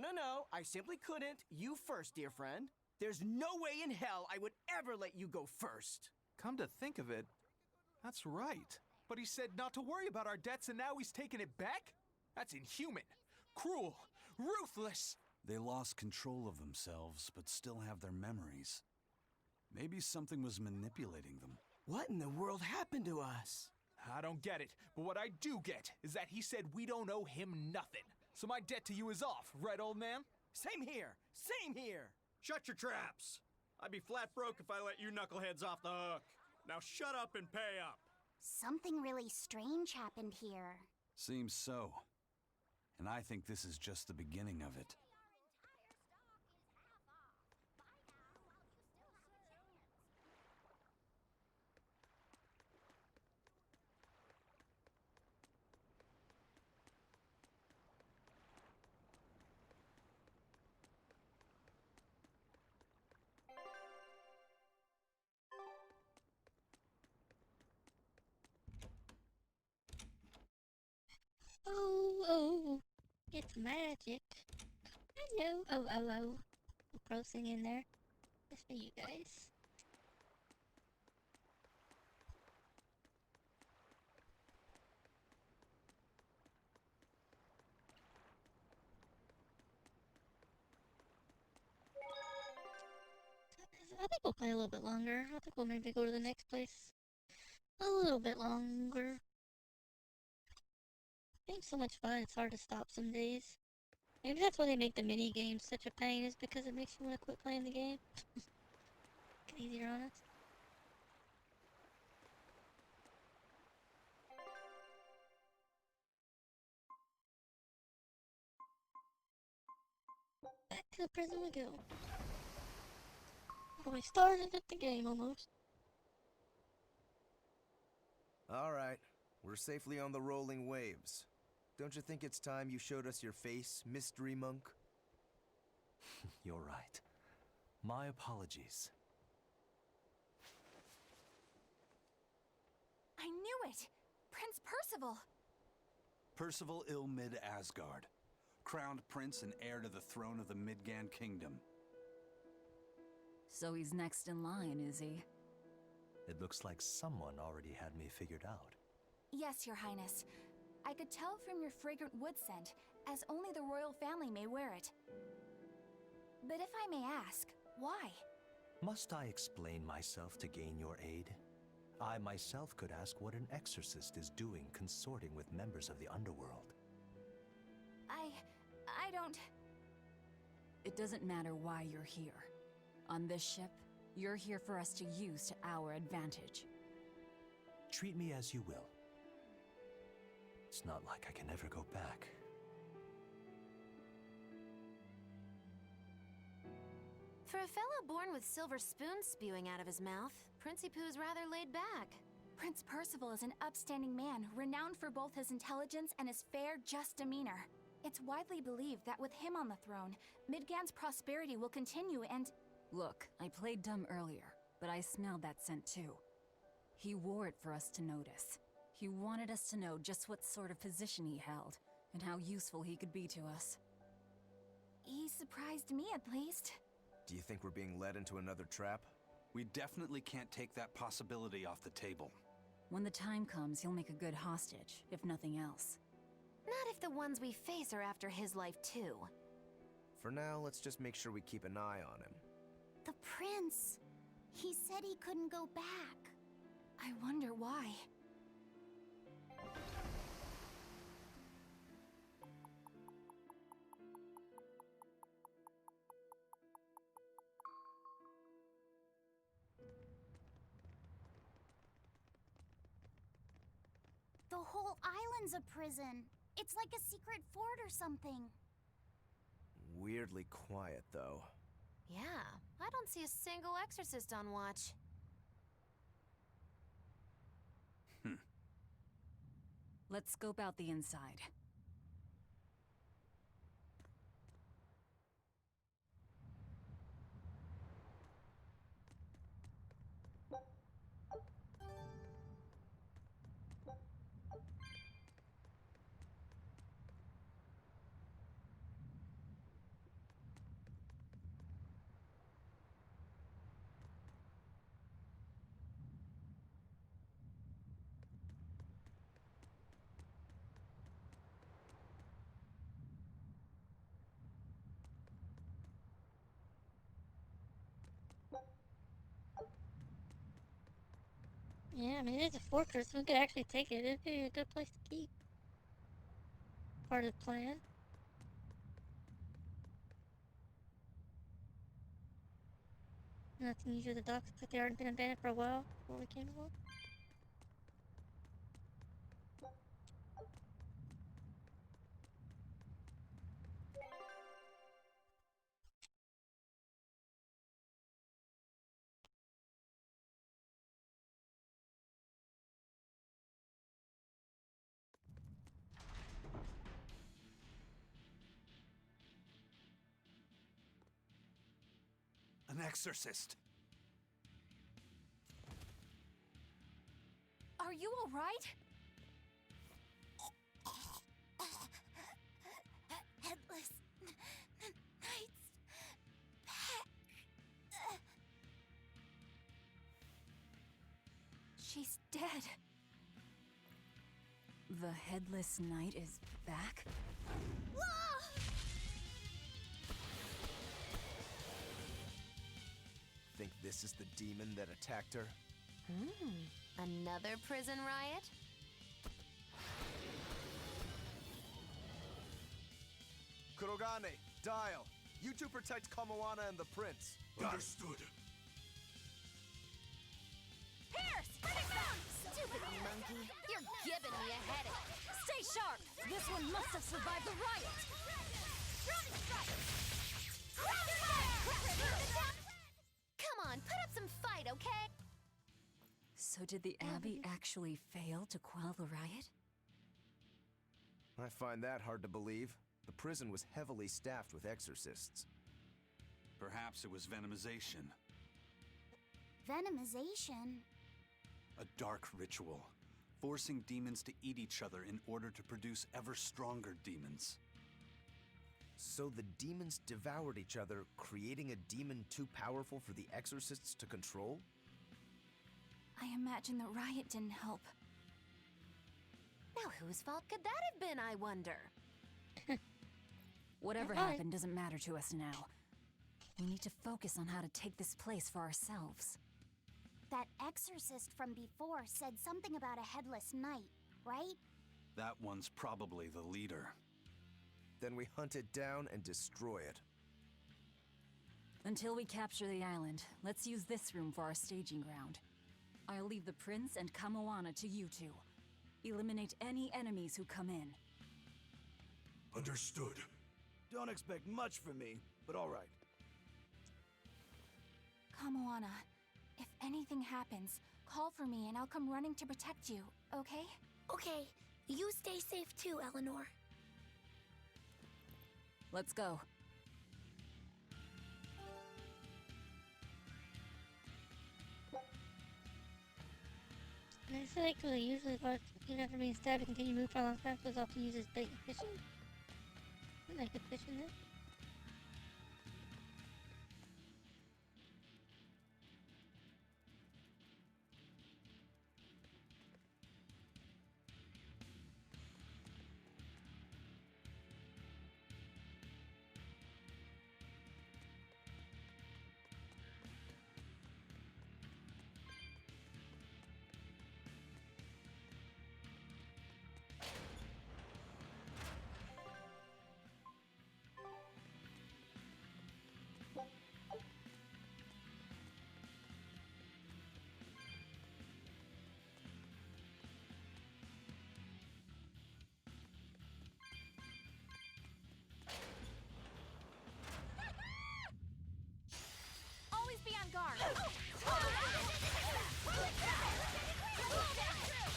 I simply couldn't. You first, dear friend. There's no way in hell I would ever let you go first. Come to think of it, that's right. But he said not to worry about our debts, and now he's taking it back? That's inhuman, cruel, ruthless. They lost control of themselves, but still have their memories. Maybe something was manipulating them. What in the world happened to us? I don't get it, but what I do get is that he said we don't owe him nothing. So my debt to you is off, right, old man? Same here, same here. Shut your traps. I'd be flat broke if I let you knuckleheads off the hook. Now shut up and pay up. Something really strange happened here. Seems so. And I think this is just the beginning of it. Oh, it's magic. I know. Oh. Grossing in there. Just for you guys. I think we'll play a little bit longer. I think we'll maybe go to the next place a little bit longer. Game's so much fun, it's hard to stop some days. Maybe that's why they make the mini games such a pain, is because it makes you want to quit playing the game. Get easier on us. Back to the prison we go. We started at the game almost. Alright, we're safely on the rolling waves. Don't you think it's time you showed us your face, Mystery Monk? You're right. My apologies. I knew it! Prince Percival! Percival Ilmid Asgard, crowned prince and heir to the throne of the Midgand Kingdom. So he's next in line, is he? It looks like someone already had me figured out. Yes, Your Highness. I could tell from your fragrant wood scent, as only the royal family may wear it. But if I may ask, why? Must I explain myself to gain your aid? I myself could ask what an exorcist is doing consorting with members of the underworld. I don't... It doesn't matter why you're here. On this ship, you're here for us to use to our advantage. Treat me as you will. It's not like I can ever go back. For a fellow born with silver spoons spewing out of his mouth, Princi Poo's rather laid back. Prince Percival is an upstanding man, renowned for both his intelligence and his fair, just demeanor. It's widely believed that with him on the throne, Midgand's prosperity will continue and... Look, I played dumb earlier, but I smelled that scent too. He wore it for us to notice. He wanted us to know just what sort of position he held, and how useful he could be to us. He surprised me, at least. Do you think we're being led into another trap? We definitely can't take that possibility off the table. When the time comes, he'll make a good hostage, if nothing else. Not if the ones we face are after his life too. For now, let's just make sure we keep an eye on him. The prince. He said he couldn't go back. I wonder why. The whole island's a prison. It's like a secret fort or something. Weirdly quiet, though. Yeah, I don't see a single exorcist on watch. Let's scope out the inside. Yeah, I mean, it's a fortress. We could actually take it. It'd be a good place to keep. Part of the plan. Nothing new to the docks. Looks like they already been abandoned for a while before we came along. An exorcist! Are you all right? Headless Knight's back. She's dead. The Headless Knight is back? Think this is the demon that attacked her? Another prison riot? Kurogane, Dial, you two protect Kamawana and the prince. Understood. Pierce! Stupid monkey! You're giving me a headache! Stay sharp! This one must have survived the riot! Come on, put up some fight, okay? So did the Abbey actually fail to quell the riot? I find that hard to believe. The prison was heavily staffed with exorcists. Perhaps it was venomization. Venomization? A dark ritual, forcing demons to eat each other in order to produce ever stronger demons. So the demons devoured each other, creating a demon too powerful for the exorcists to control? I imagine the riot didn't help. Now whose fault could that have been, I wonder? Whatever Alright. happened doesn't matter to us now. We need to focus on how to take this place for ourselves. That exorcist from before said something about a headless knight, right? That one's probably the leader. Then we hunt it down and destroy it. Until we capture the island, let's use this room for our staging ground. I'll leave the prince and Kamoana to you two. Eliminate any enemies who come in. Understood. Don't expect much from me, but all right. Kamoana, if anything happens, call for me and I'll come running to protect you, okay? Okay, you stay safe too, Eleanor. Let's go. Nice actually, usually but even after being stabbed to continue moving for a long time, so it's often used as bait and fishing. I could fish in this. Always be on guard!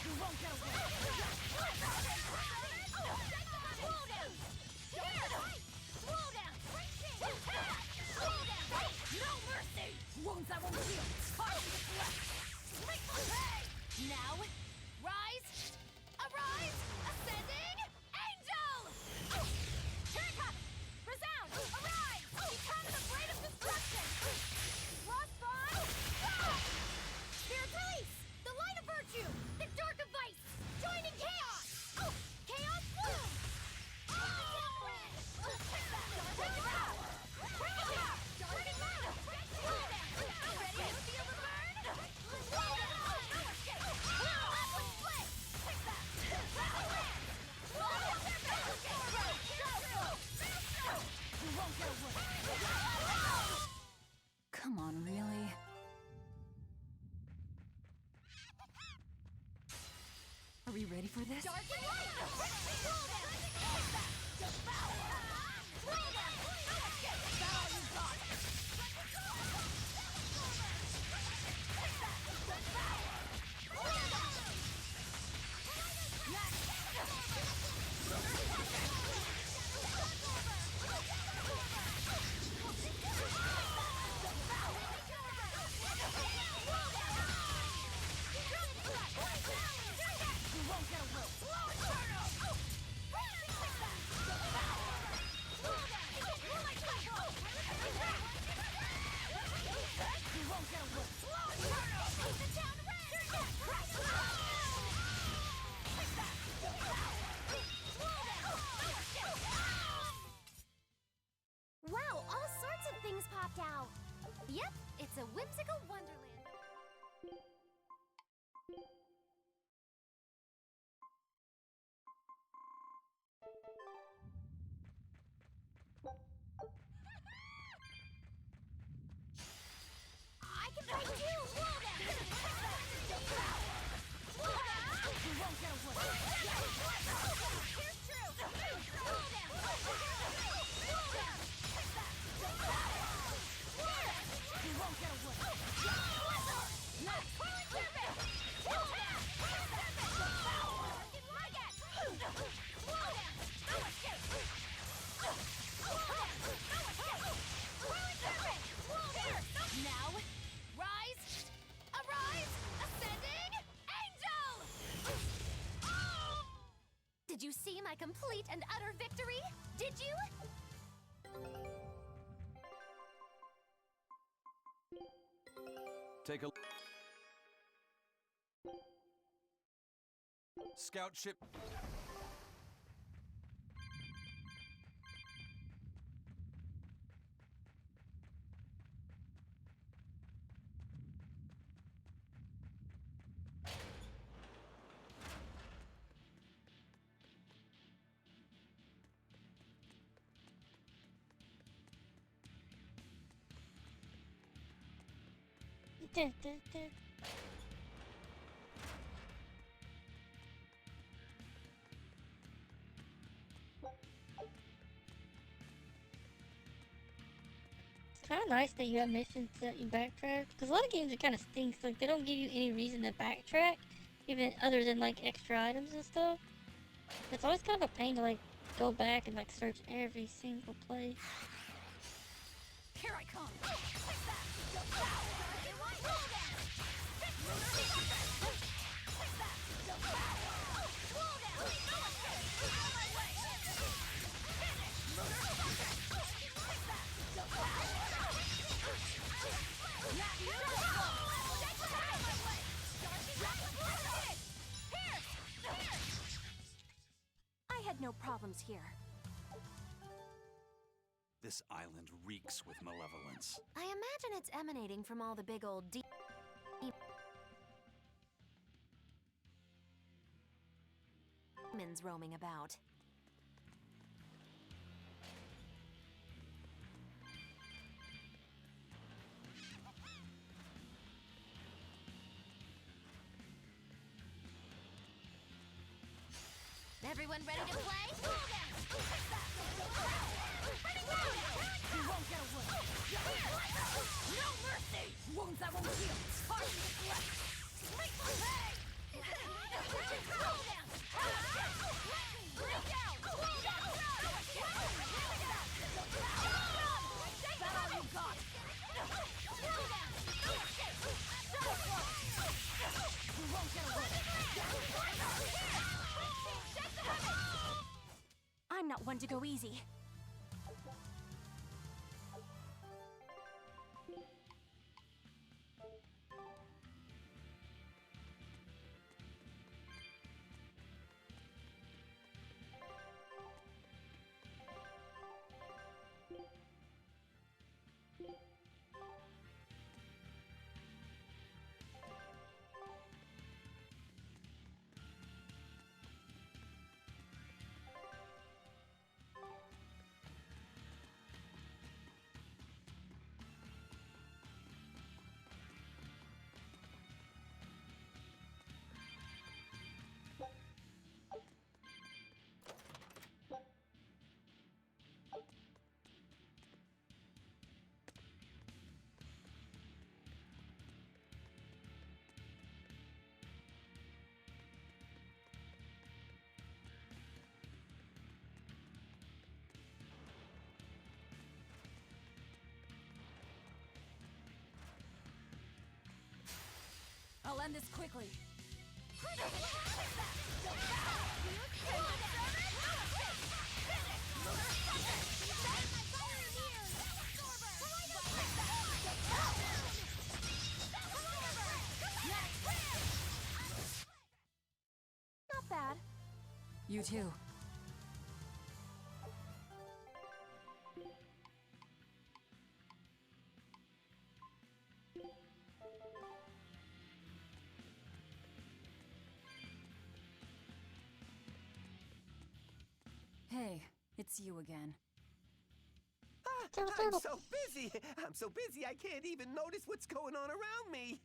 You won't get away! Slow down! Slow down! No mercy! Wounds that won't heal! Carve the flesh! Now, rise! Arise! Ascending! Angel! Here it comes! Resound! Arise! Become the blade of destruction! Frostbond! Spirit release! The light of virtue! The dark of vice! Joining chaos! Chaos bloom! Ready to feel the burn? Come on, really? Are we ready for this? Dark and light! Wow, all sorts of things popped out. Yep, it's a whimsical wonderland. I can fight too! Slow down! Slow down! You won't get away! Here's true! Slow down! Slow down! You won't get away! Nice! Coiling serpent! Slow down! Coiling serpent! Target like it! Slow down! No escape! Slow down! No escape! Coiling serpent! Slow down! Now, rise! Arise! Ascending! Angel! Did you see my complete and utter victory? Did you? Take a... Scout ship. Dun, dun, dun. It's kind of nice that you have missions that you backtrack, because a lot of games it kind of stinks. Like they don't give you any reason to backtrack, even other than like extra items and stuff. It's always kind of a pain to like go back and like search every single place. Here I come! I had no problems here. This island reeks with malevolence. I imagine it's emanating from all the big old demons roaming about. Everyone ready to play? You won't get away! No mercy! Wounds that won't heal! Hard to deflect! Break my leg! Cool down! Break down! Cool down! Is that all you got? Cool down! You won't get away! I'm not one to go easy. I'll end this quickly. Not bad. You too. Hey, it's you again. I'm so busy! I'm so busy I can't even notice what's going on around me!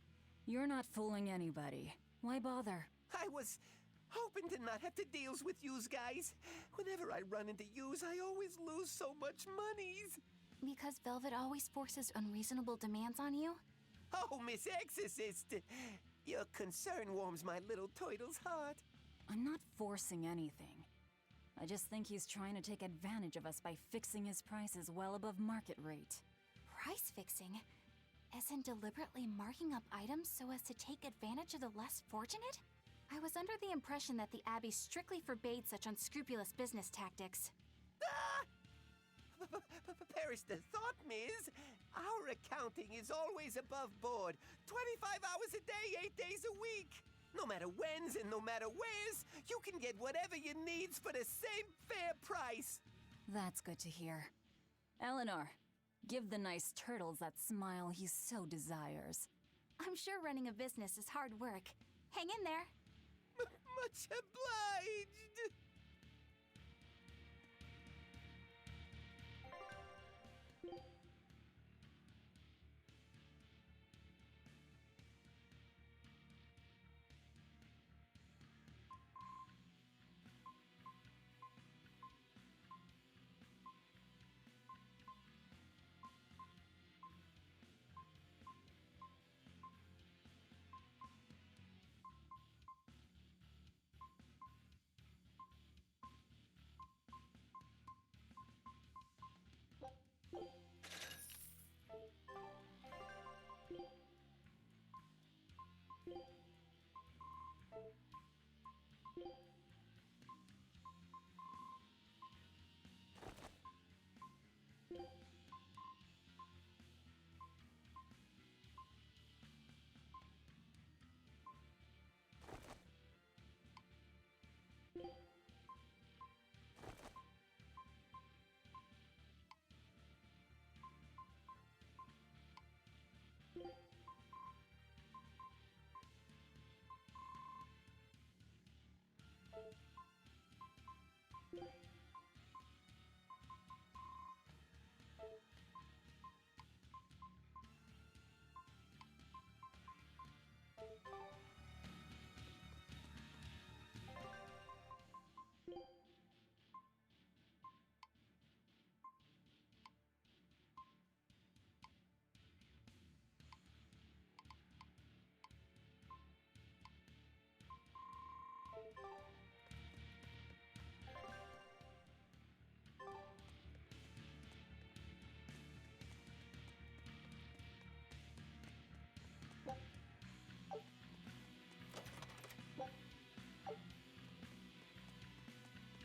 You're not fooling anybody. Why bother? I was hoping to not have to deal with yous guys. Whenever I run into yous, I always lose so much monies. Because Velvet always forces unreasonable demands on you? Oh, Miss Exorcist! Your concern warms my little turtle's heart. I'm not forcing anything. I just think he's trying to take advantage of us by fixing his prices well above market rate. Price fixing? As in deliberately marking up items so as to take advantage of the less fortunate? I was under the impression that the Abbey strictly forbade such unscrupulous business tactics. Perish the thought, Miss. Our accounting is always above board. 25 hours a day, 8 days a week. No matter whens and no matter wheres, you can get whatever you needs for the same fair price. That's good to hear. Eleanor, give the nice turtles that smile he so desires. I'm sure running a business is hard work. Hang in there. Much obliged.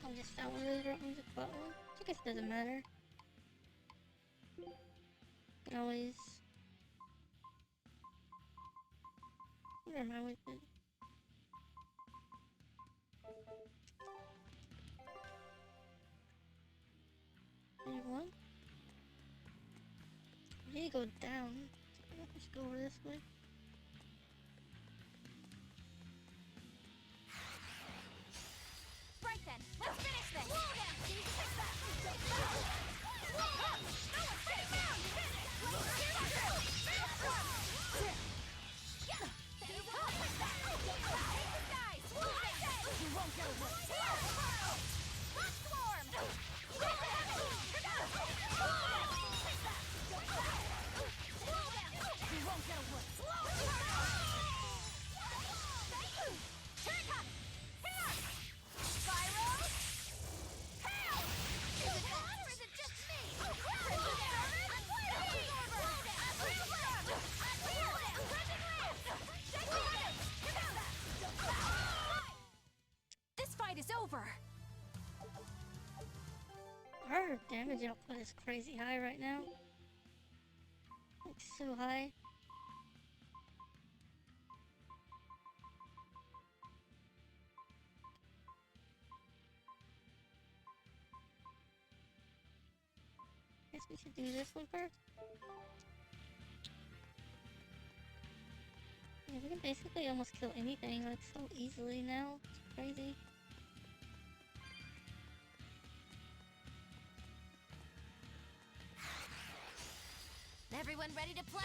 I just found one of those wrong button. I guess it doesn't matter. You can always... Never mind with it. Anyone? We need to go down. Let's go over this way. Right then, let's finish this! Slow down! Can you fix that? Slow up! No, stay down! You won't get away! Rock swarm! You won't get away! Turn up! Here! Spyro! Hail! Is it on or is it just me? This fight is over! Our damage output is crazy high right now. Like, so high. Guess we should do this one first. Yeah, we can basically almost kill anything like so easily now. It's crazy. Everyone ready to play?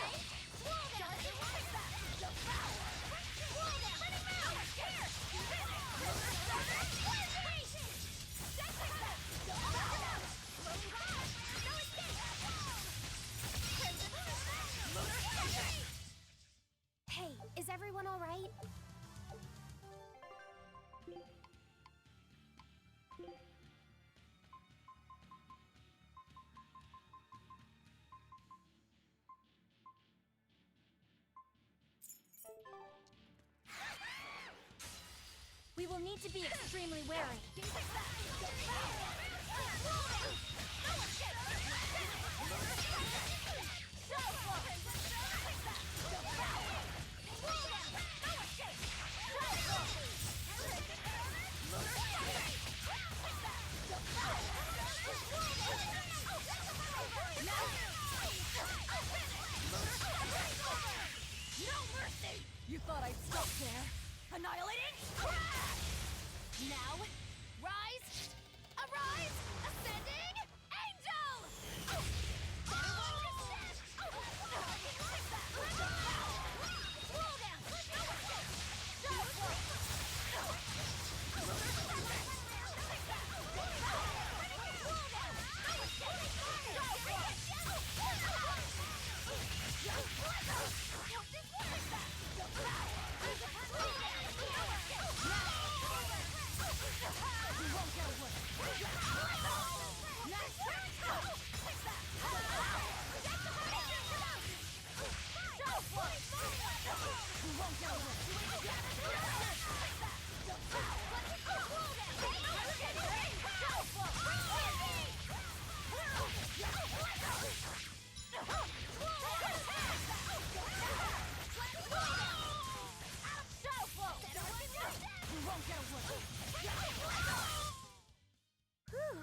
Hey, is everyone all right? We will need to be extremely wary. Whew,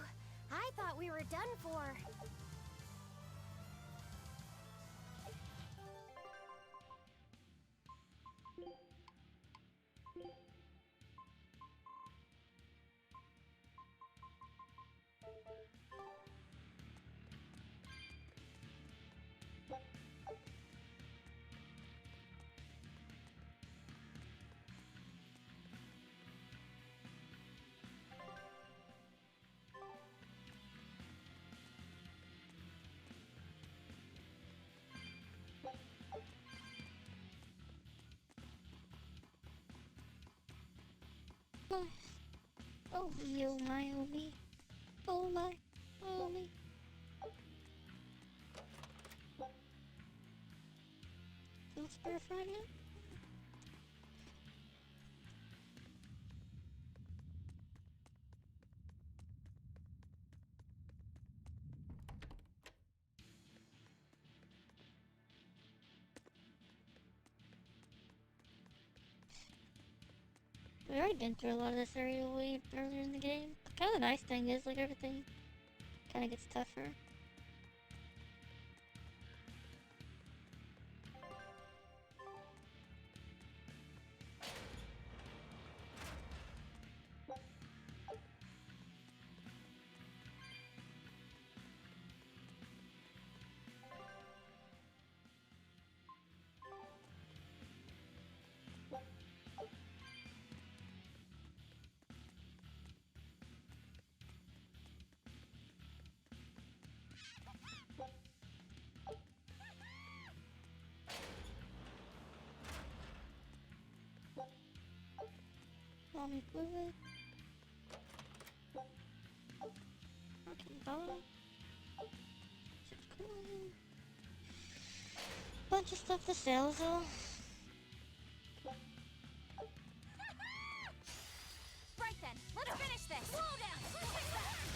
I thought we were done for. Oh, yo, my, oh, me. Oh, my, oh, me. No spare fragment? We've already been through a lot of this area way earlier in the game. Kind of the nice thing is, like, everything kind of gets tougher. Mommy fluid. Okay, ball. Bunch of stuff to sell, so. Right then, let's finish this! Slow down!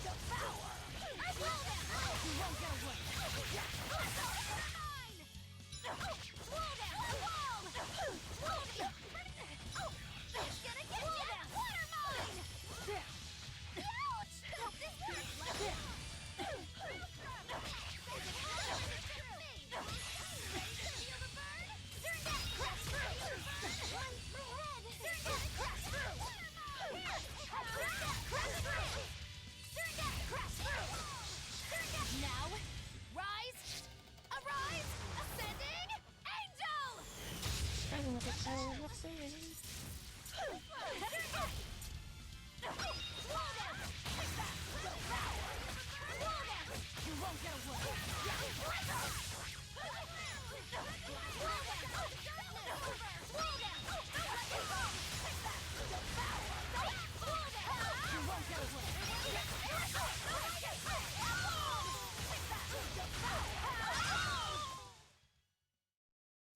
Devour! Slow down! You won't get away! Mine! Slow down! Wall! Slow down! It's gonna get you! Water mine! Ouch! Hope this works! Let's go! Ready to feel the burn? Turn that crash through! My head! Turn that crash through! Now, rise, arise, ascending, angel! Struggling with this power of upstairs. You won't get away!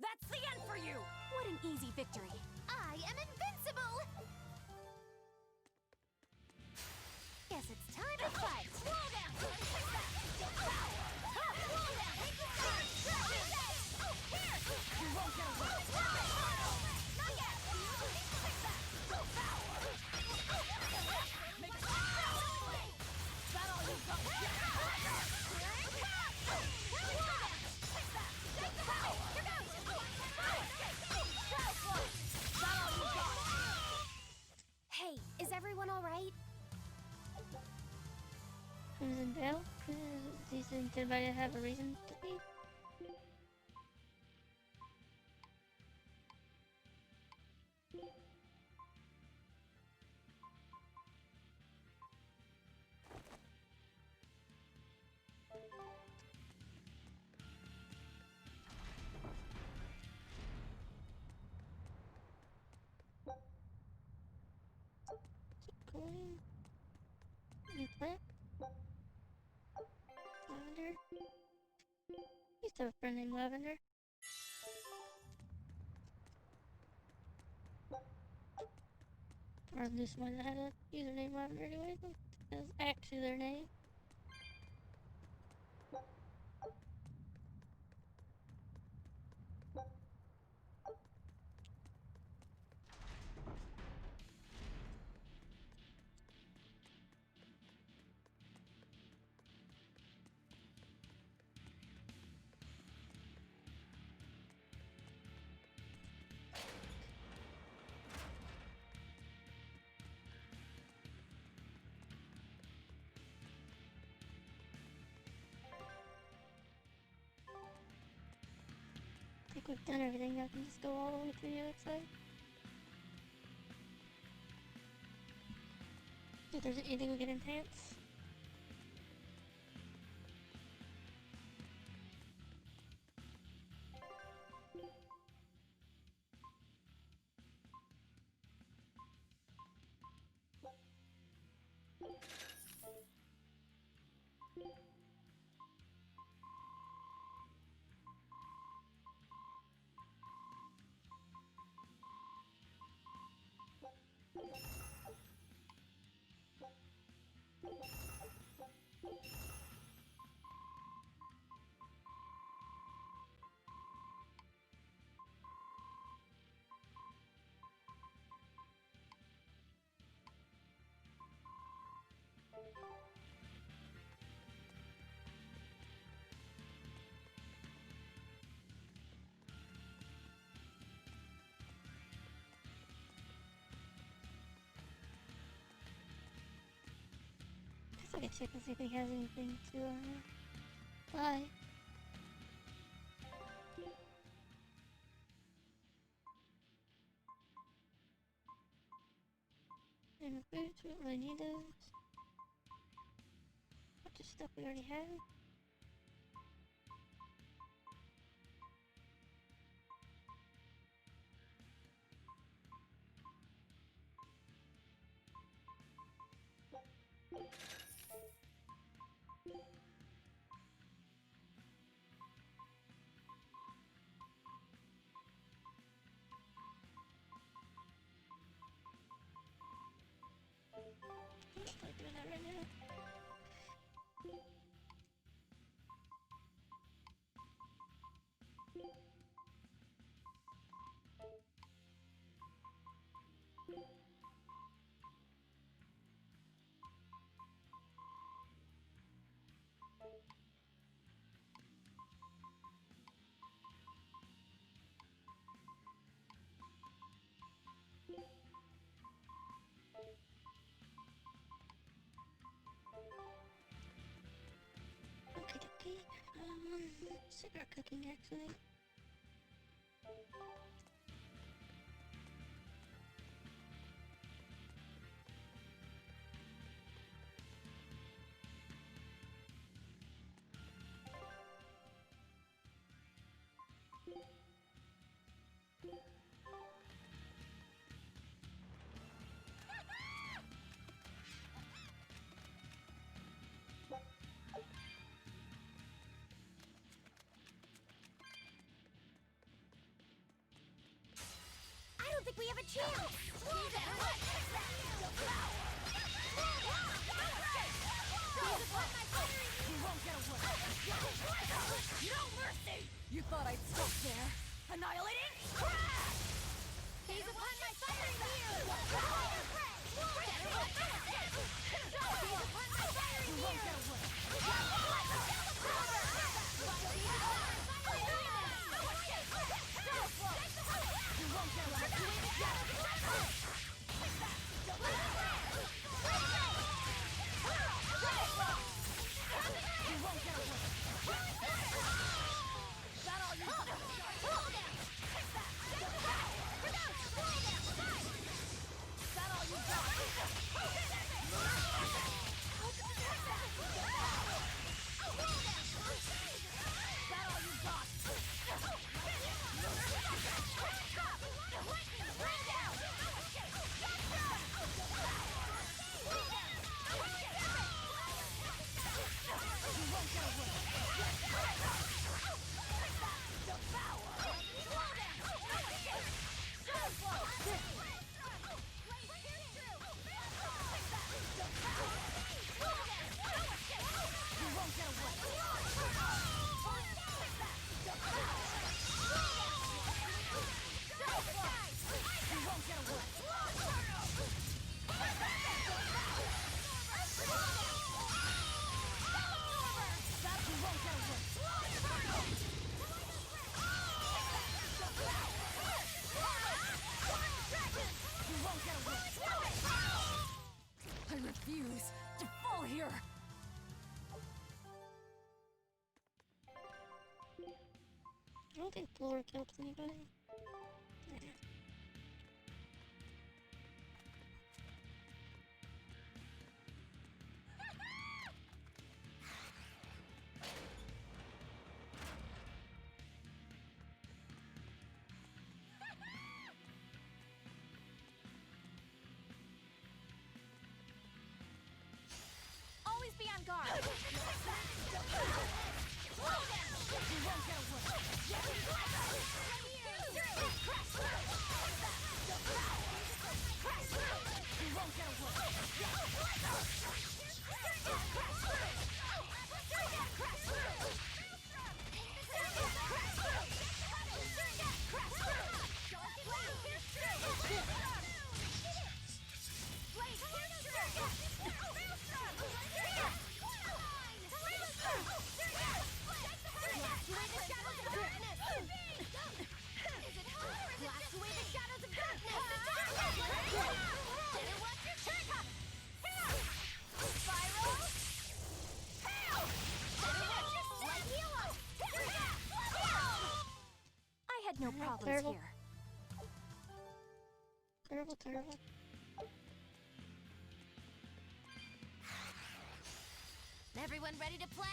That's the end for you! What an easy victory! I am invincible! Guess it's time to fight! Slow down! You won't get away! Not yet! Is that all you've got? Hey, is everyone alright? Crimson Veil? Do you think anybody have a reason to be? Keep going. New plant? Lavender? Used to have a friend named Lavender. Or at least one that had a username Lavender anyway. That was actually their name. we've done everything, I can just go all the way through the other side. If there's anything we can enhance. I can check and see if he has anything to buy. And boots, we don't really need those. Bunch of stuff we already have. I'm just like doing that right now. Okay, cigarette cooking actually. I don't think we have a chance! No mercy! You thought I'd stop there? Annihilating? Crash! Gaze upon my fiery wheel! You won't get away! I refuse to fall here! I don't think Floor helps anybody. Yeah. Always be on guard. No problems terrible. here. Terrible, terrible. Everyone ready to play?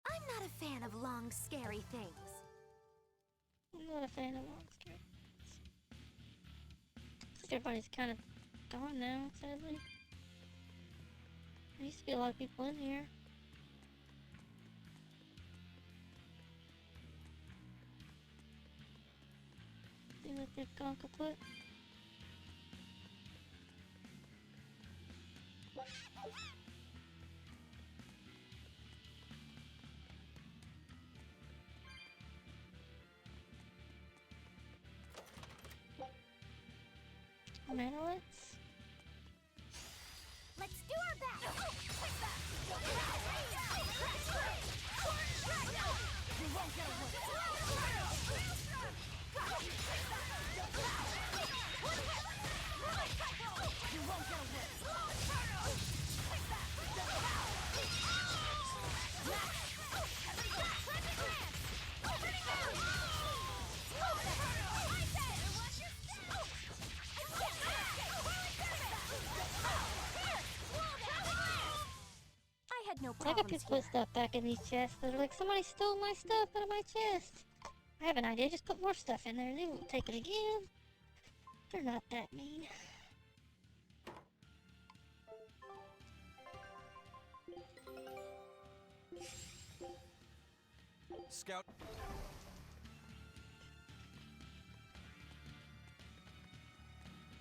I'm not a fan of long, scary things. I'm not a fan of long scary. Everybody's kind of gone now, sadly. There used to be a lot of people in here. Seems like they've gone kaput. Manolets? Let's do our best! You won't get away! You won't get away! No I got people put stuff back in these chests. They're like, somebody stole my stuff out of my chest. I have an idea, just put more stuff in there and they won't take it again. They're not that mean. Scout.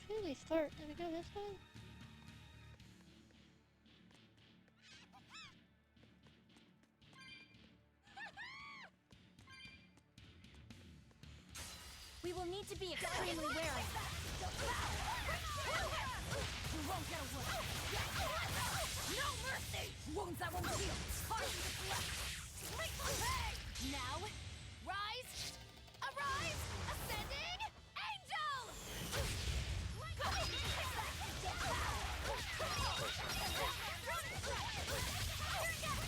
Should we start? Did we go this way? We will need to be extremely wary. You won't get away. No mercy! Wounds that won't heal. Harden the flesh. Now, rise, arise, ascending, angels!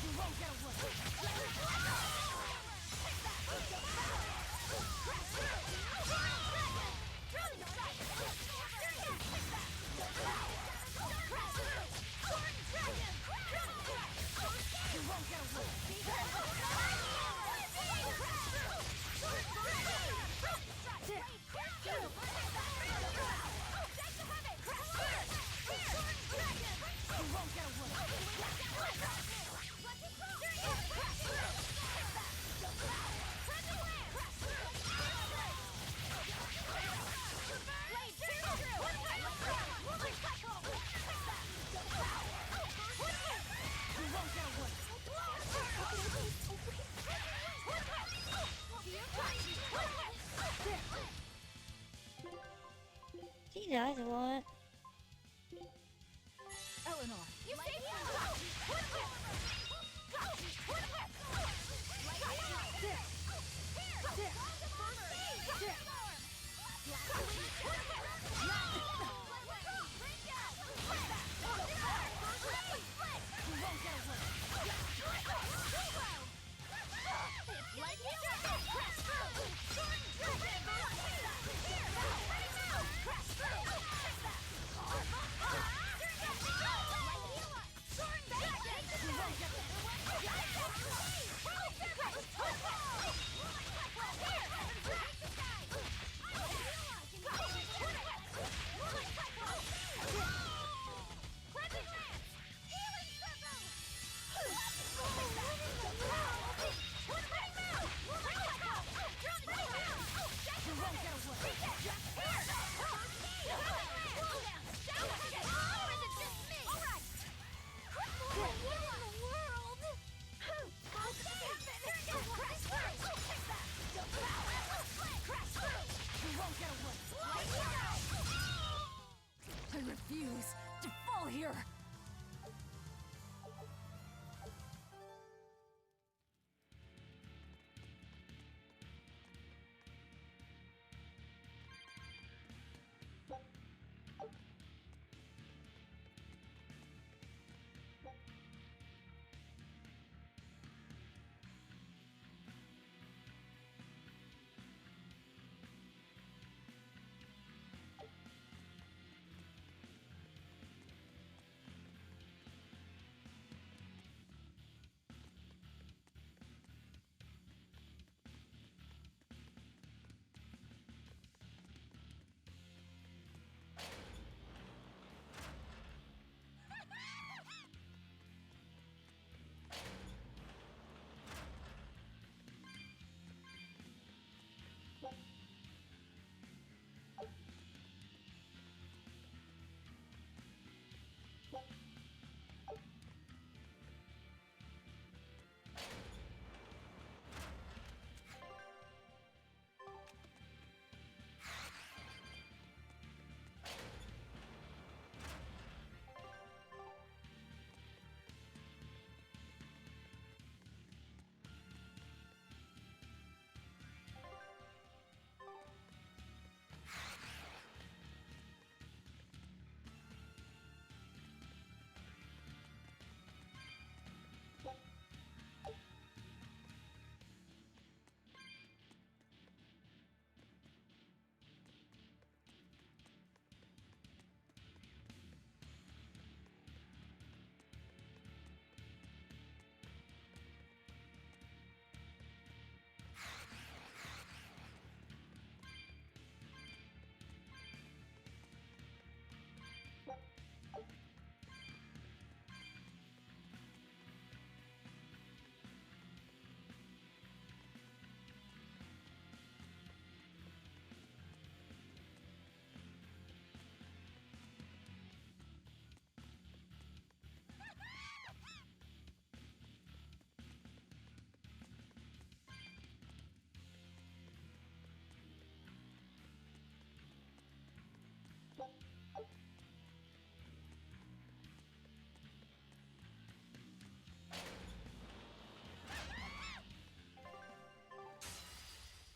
You won't get away. dies a lot. Eleanor, you saved me! I refuse to fall here!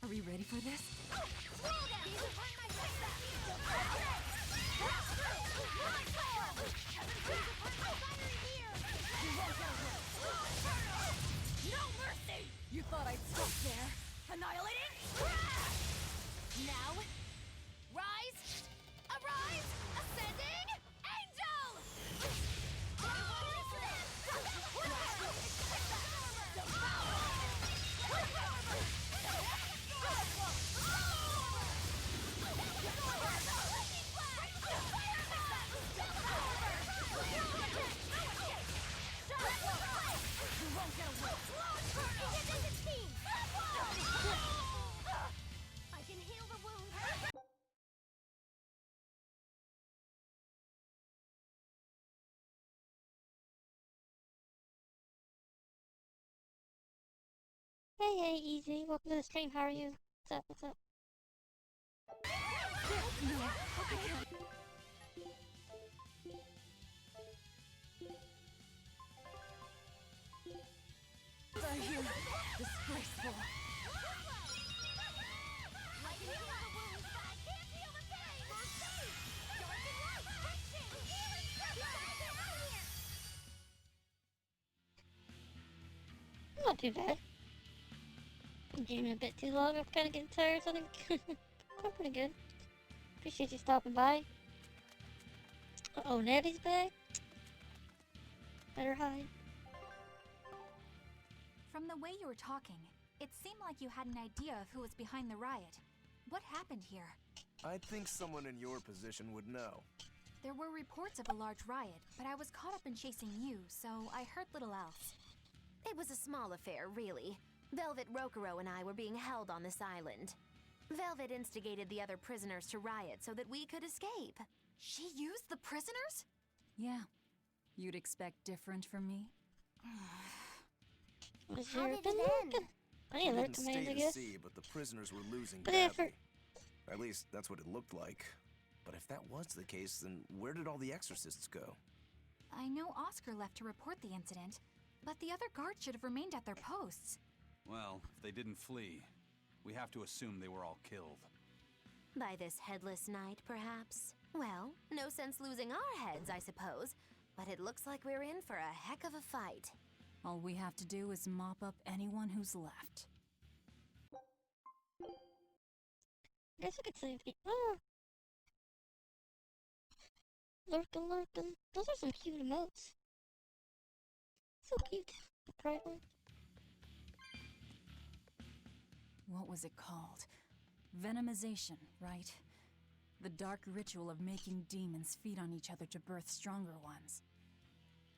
Are we ready for this? No mercy! You thought I'd stop there? Annihilating? Now, rise! Arise! Ascending! Angel! I can heal the wound. Hey, easy. Welcome to the stream. How are you? What's up? What's up? They're here. Disgraceful. Not too bad. I'm gaming a bit too long. I'm kind of getting tired, so I think I'm pretty good. Appreciate you stopping by. Uh-oh, Natty's back. Better hide. From the way you were talking, it seemed like you had an idea of who was behind the riot. What happened here? I'd think someone in your position would know. There were reports of a large riot, but I was caught up in chasing you, so I heard little else. It was a small affair, really. Velvet Rokuro and I were being held on this island. Velvet instigated the other prisoners to riot so that we could escape. She used the prisoners? Yeah. You'd expect different from me? How did it end? I We alert didn't command, stay I to guess. see, but the prisoners were losing But if badly. At least that's what it looked like. But if that was the case, then where did all the exorcists go? I know Oscar left to report the incident, but the other guards should have remained at their posts. Well, if they didn't flee, we have to assume they were all killed. By this headless night, perhaps? Well, no sense losing our heads, I suppose. But it looks like we're in for a heck of a fight. All we have to do is mop up anyone who's left. Guess I could save the. Oh! Lurkin, lurkin. Those are some cute emotes. So cute. The pride one. What was it called? Venomization, right? The dark ritual of making demons feed on each other to birth stronger ones.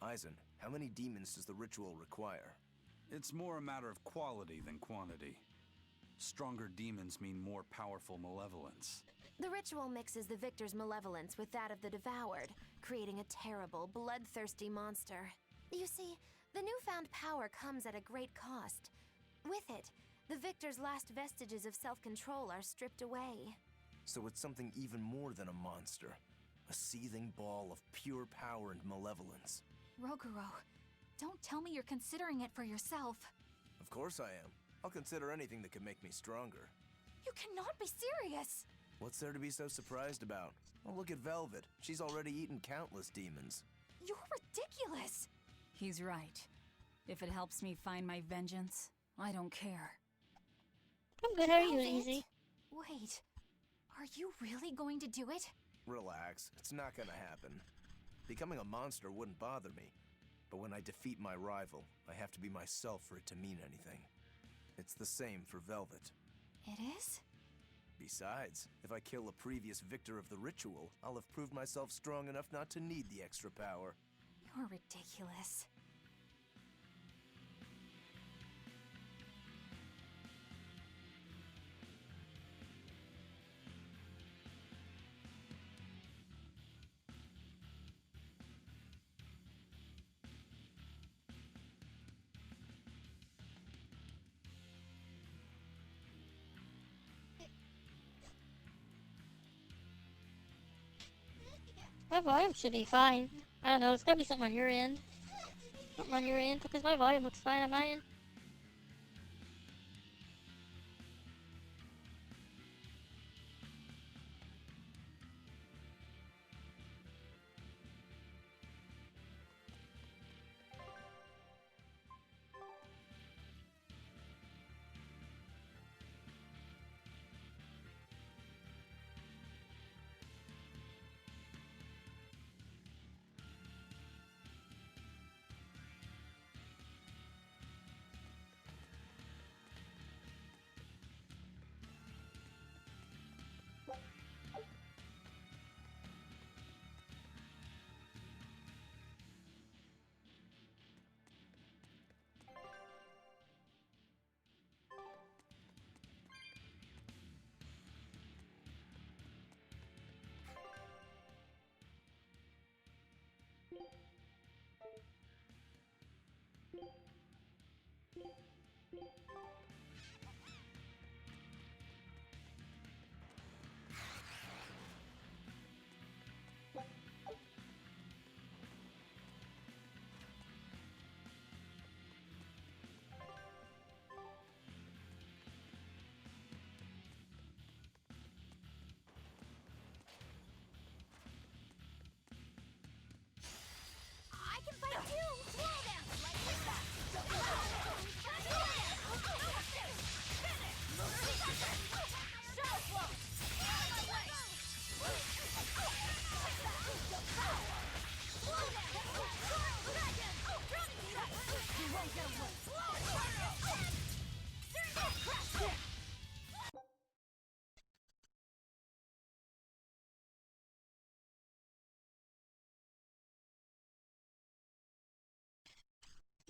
Eisen, how many demons does the ritual require? It's more a matter of quality than quantity. Stronger demons mean more powerful malevolence. The ritual mixes the victor's malevolence with that of the devoured, creating a terrible, bloodthirsty monster. You see, the newfound power comes at a great cost. With it, the victor's last vestiges of self-control are stripped away. So it's something even more than a monster. A seething ball of pure power and malevolence. Rokuro, don't tell me you're considering it for yourself. Of course I am. I'll consider anything that can make me stronger. You cannot be serious! What's there to be so surprised about? Oh, look at Velvet. She's already eaten countless demons. You're ridiculous! He's right. If it helps me find my vengeance, I don't care. I'm good, how are you, Velvet? Easy? Wait, are you really going to do it? Relax. It's not gonna happen. Becoming a monster wouldn't bother me. But when I defeat my rival, I have to be myself for it to mean anything. It's the same for Velvet. It is? Besides, if I kill a previous victor of the ritual, I'll have proved myself strong enough not to need the extra power. You're ridiculous. My volume should be fine. I don't know, it's gotta be something on your end. Something on your end, because my volume looks fine on my end.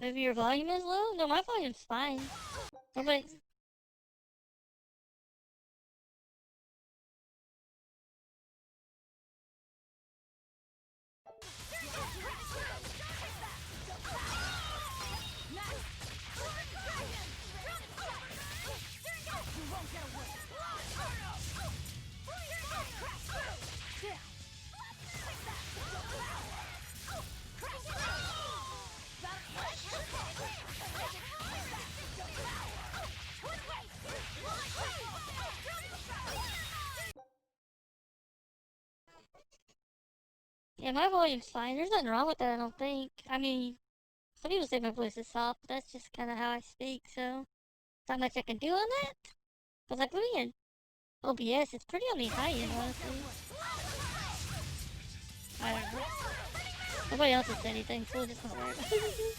Maybe your volume is low? No, my volume's fine. Nobody... Yeah, my volume's fine. There's nothing wrong with that, I don't think. I mean, some people say my voice is soft, but that's just kind of how I speak, so... Not much I can do on that. Cause like, looking at OBS, it's pretty on the high end, honestly. I don't know. Nobody else has said anything, so we'll just not worry about it.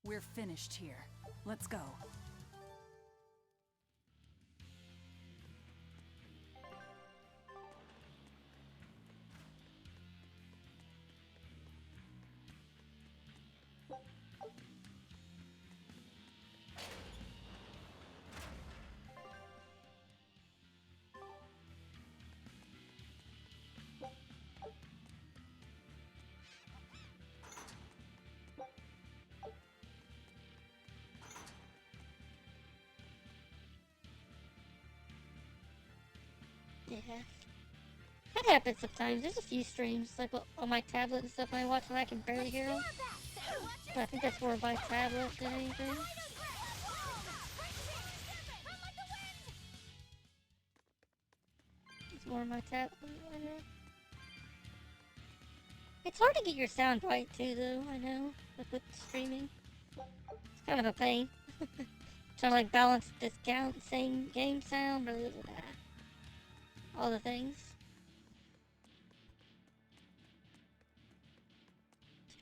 We're finished here. Let's go. Yeah. That happens sometimes. There's a few streams, like on my tablet and stuff I watch and I can barely hear them. But I think that's more my tablet than anything. It's more my tablet, I know. It's hard to get your sound right too, though, I know, like with streaming. It's kind of a pain. Trying to like balance discount, same game sound, blah, blah, blah. All the things.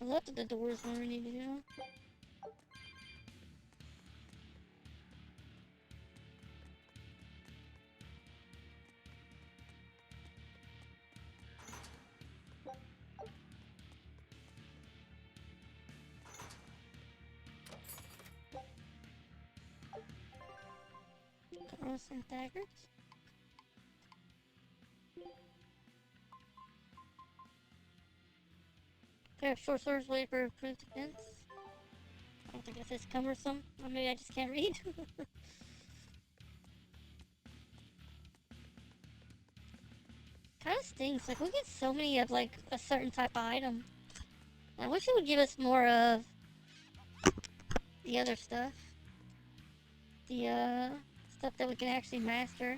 I left at the doors when we need to go. Arrows and daggers. Pair of short swords wait for improved defense. I don't think this is cumbersome. Or maybe I just can't read. Kinda stinks. Like, we get so many of, like, a certain type of item. I wish it would give us more of the other stuff. The, stuff that we can actually master.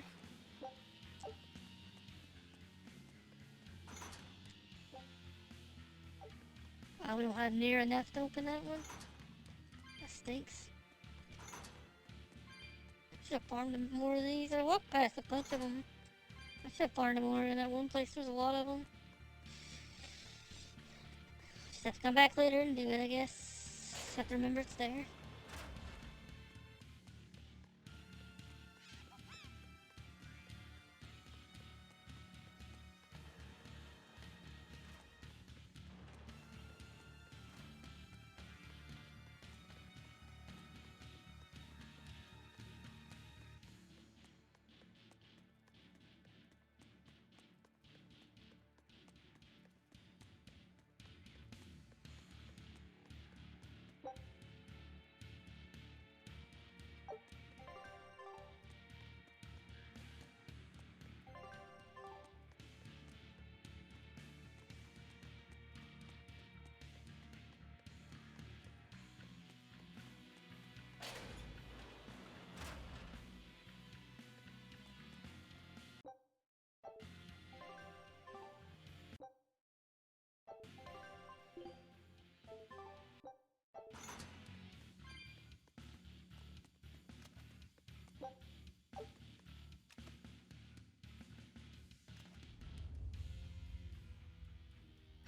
We don't have near enough to open that one. That stinks. Should have farmed more of these. I walked past a bunch of them. I should have farmed more in that one place. There's a lot of them. Just have to come back later and do it, I guess. Just have to remember it's there.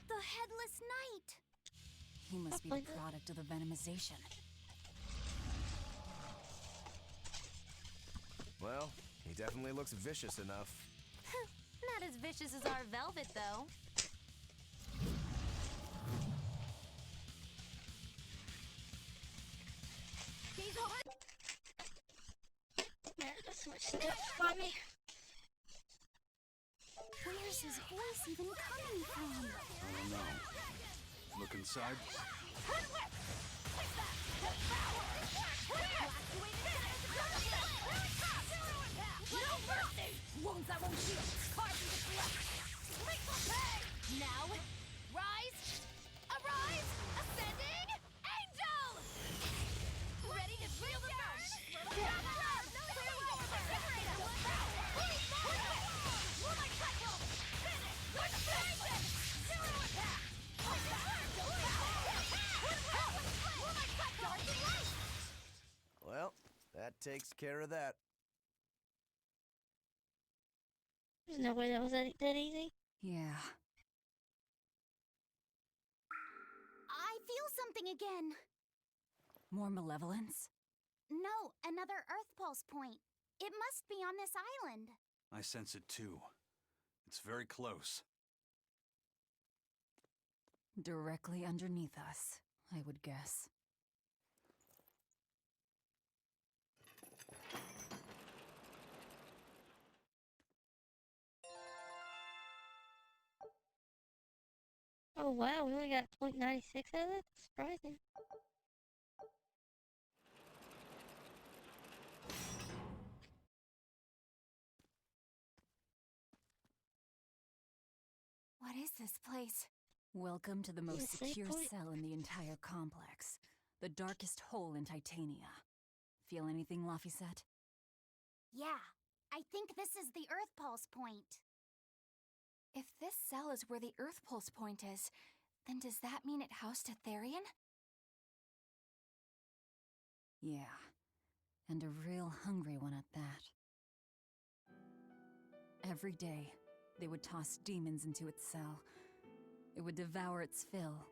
The Headless Knight! He must be the product of the venomization. Well, he definitely looks vicious enough. not as vicious as our Velvet, though. He's over. Man, there's so much stuff on me. Where's his voice even coming from? I don't know. Look inside. No mercy! Wounds that won't heal. Cards in the left. Now, rise, arise, ascending, angel! Ready to feel the burn! Well, that takes care of that. There's no way that was that easy. Yeah. I feel something again. More malevolence? No, another Earth Pulse point. It must be on this island. I sense it too. It's very close. Directly underneath us, I would guess. Oh wow, we only got 0.96 out of it? That's surprising. What is this place? Welcome to the most Is it safe secure point? cell in the entire complex. The darkest hole in Titania. Feel anything, Laphicet? Yeah, I think this is the Earth Pulse point. If this cell is where the Earth Pulse point is, then does that mean it housed a Therian? Yeah. And a real hungry one at that. Every day, they would toss demons into its cell. It would devour its fill,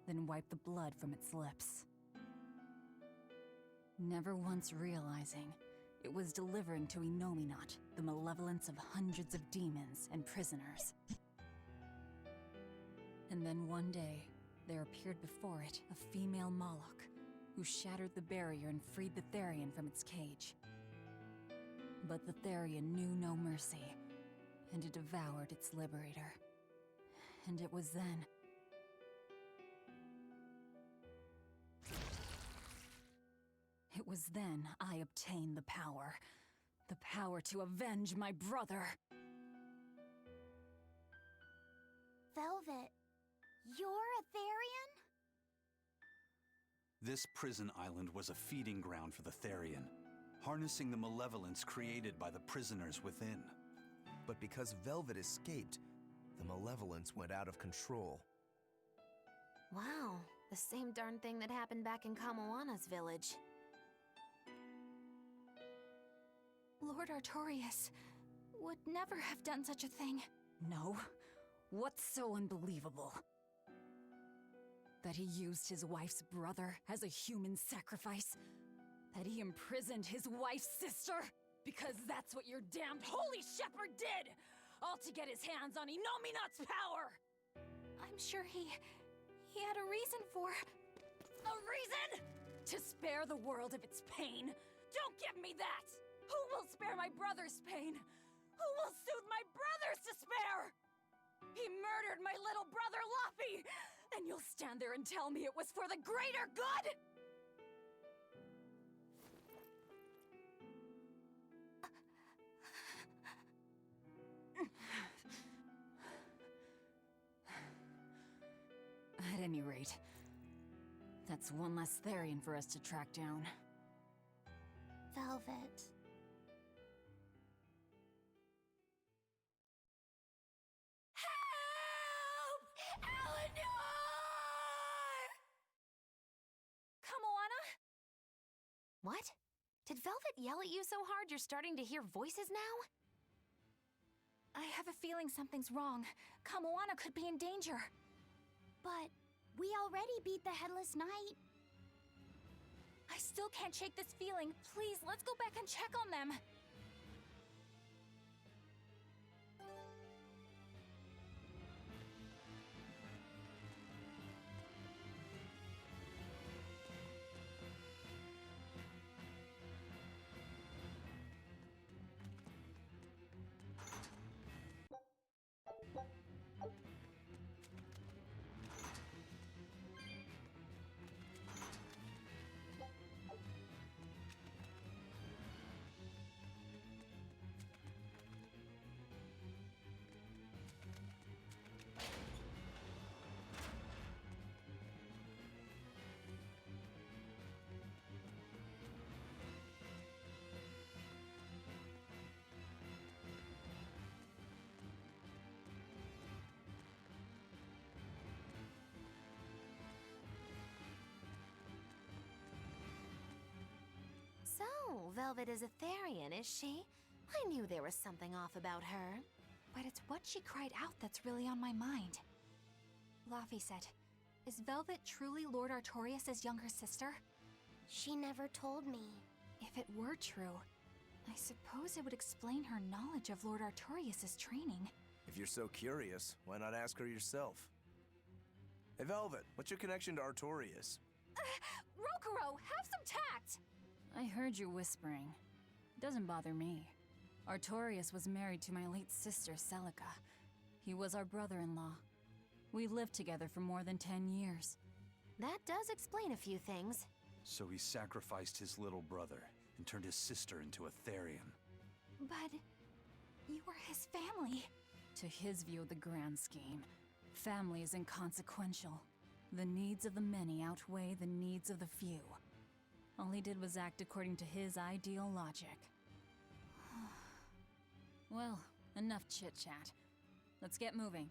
then wipe the blood from its lips. Never once realizing, it was delivering to Enominat the malevolence of hundreds of demons and prisoners. And then one day, there appeared before it a female Moloch, who shattered the barrier and freed the Therian from its cage. But the Therian knew no mercy, and it devoured its liberator. And it was then... It was then I obtained the power. The power to avenge my brother. Velvet, you're a Therian? This prison island was a feeding ground for the Therian, harnessing the malevolence created by the prisoners within. But because Velvet escaped, the malevolence went out of control. Wow, the same darn thing that happened back in Kamoana's village. Lord Artorias would never have done such a thing. No. What's so unbelievable? That he used his wife's brother as a human sacrifice? That he imprisoned his wife's sister? Because that's what your damned holy shepherd did! All to get his hands on Enominat's power! I'm sure he had a reason for... A reason? To spare the world of its pain? Don't give me that! Who will spare my brother's pain? Who will soothe my brother's despair? He murdered my little brother, Laffy! And you'll stand there and tell me it was for the greater good? At any rate, that's one less Therian for us to track down. Velvet. What? Did Velvet yell at you so hard you're starting to hear voices now? I have a feeling something's wrong. Kamoana could be in danger. But we already beat the Headless Knight. I still can't shake this feeling. Please, let's go back and check on them. Oh, Velvet is Etherian, is she? I knew there was something off about her. But it's what she cried out that's really on my mind. Laphicet, is Velvet truly Lord Artorias' younger sister? She never told me. If it were true, I suppose it would explain her knowledge of Lord Artorias' training. If you're so curious, why not ask her yourself? Hey, Velvet, what's your connection to Artorias? Rokuro, have some tact! I heard you whispering. Doesn't bother me. Artorias was married to my late sister, Celica. He was our brother-in-law. We lived together for more than 10 years. That does explain a few things. So he sacrificed his little brother and turned his sister into a Therian. But you were his family. To his view of the grand scheme, family is inconsequential. The needs of the many outweigh the needs of the few. All he did was act according to his ideal logic. Well, enough chit-chat. Let's get moving.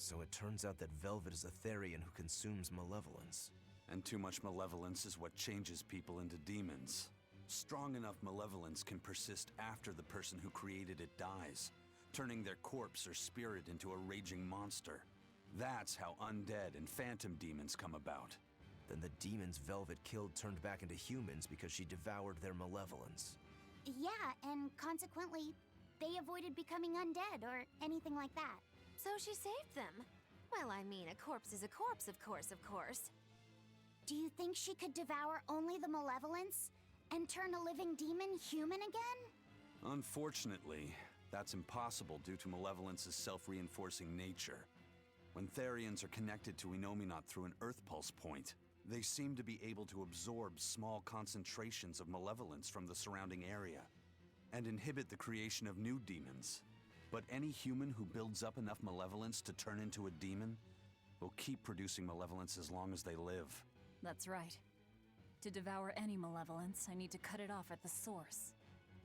So it turns out that Velvet is a Therian who consumes malevolence. And too much malevolence is what changes people into demons. Strong enough malevolence can persist after the person who created it dies, turning their corpse or spirit into a raging monster. That's how undead and phantom demons come about. Then the demons Velvet killed turned back into humans because she devoured their malevolence. Yeah, and consequently, they avoided becoming undead or anything like that. So she saved them. Well, I mean, a corpse is a corpse, of course. Do you think she could devour only the malevolence and turn a living demon human again? Unfortunately, that's impossible due to malevolence's self-reinforcing nature. When Therians are connected to Enominat through an Earth Pulse point, they seem to be able to absorb small concentrations of malevolence from the surrounding area and inhibit the creation of new demons. But any human who builds up enough malevolence to turn into a demon will keep producing malevolence as long as they live. That's right. To devour any malevolence, I need to cut it off at the source.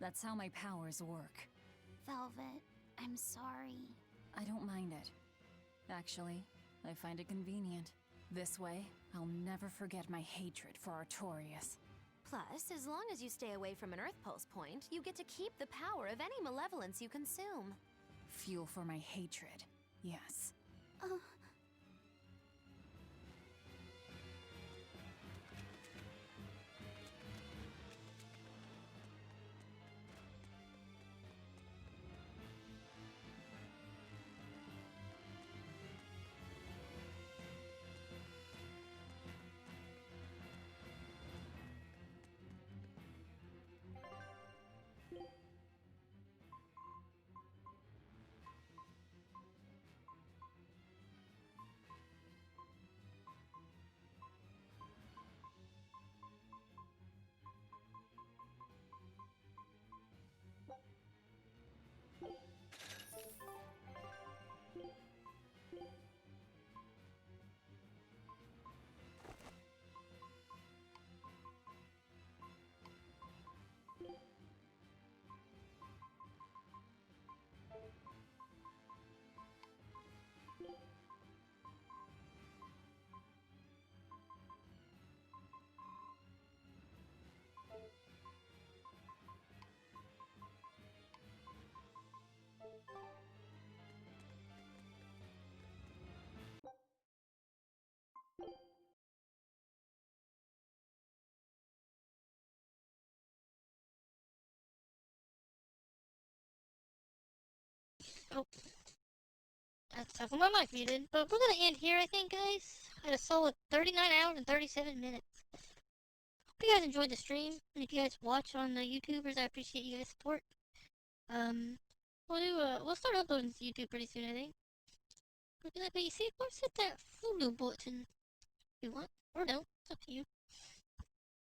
That's how my powers work. Velvet, I'm sorry. I don't mind it. Actually, I find it convenient. This way, I'll never forget my hatred for Artorias. Plus, as long as you stay away from an Earth Pulse point, you get to keep the power of any malevolence you consume. Fuel for my hatred, yes. Oh. That's how come my mic muted. But we're gonna end here, I think, guys. I had a solid 39 hours and 37 minutes. Hope you guys enjoyed the stream. And if you guys watch on the YouTubers, I appreciate you guys' support. We'll start uploading to YouTube pretty soon, I think. But you see, of course, hit that Hulu button. you want, or don't. It's up to you.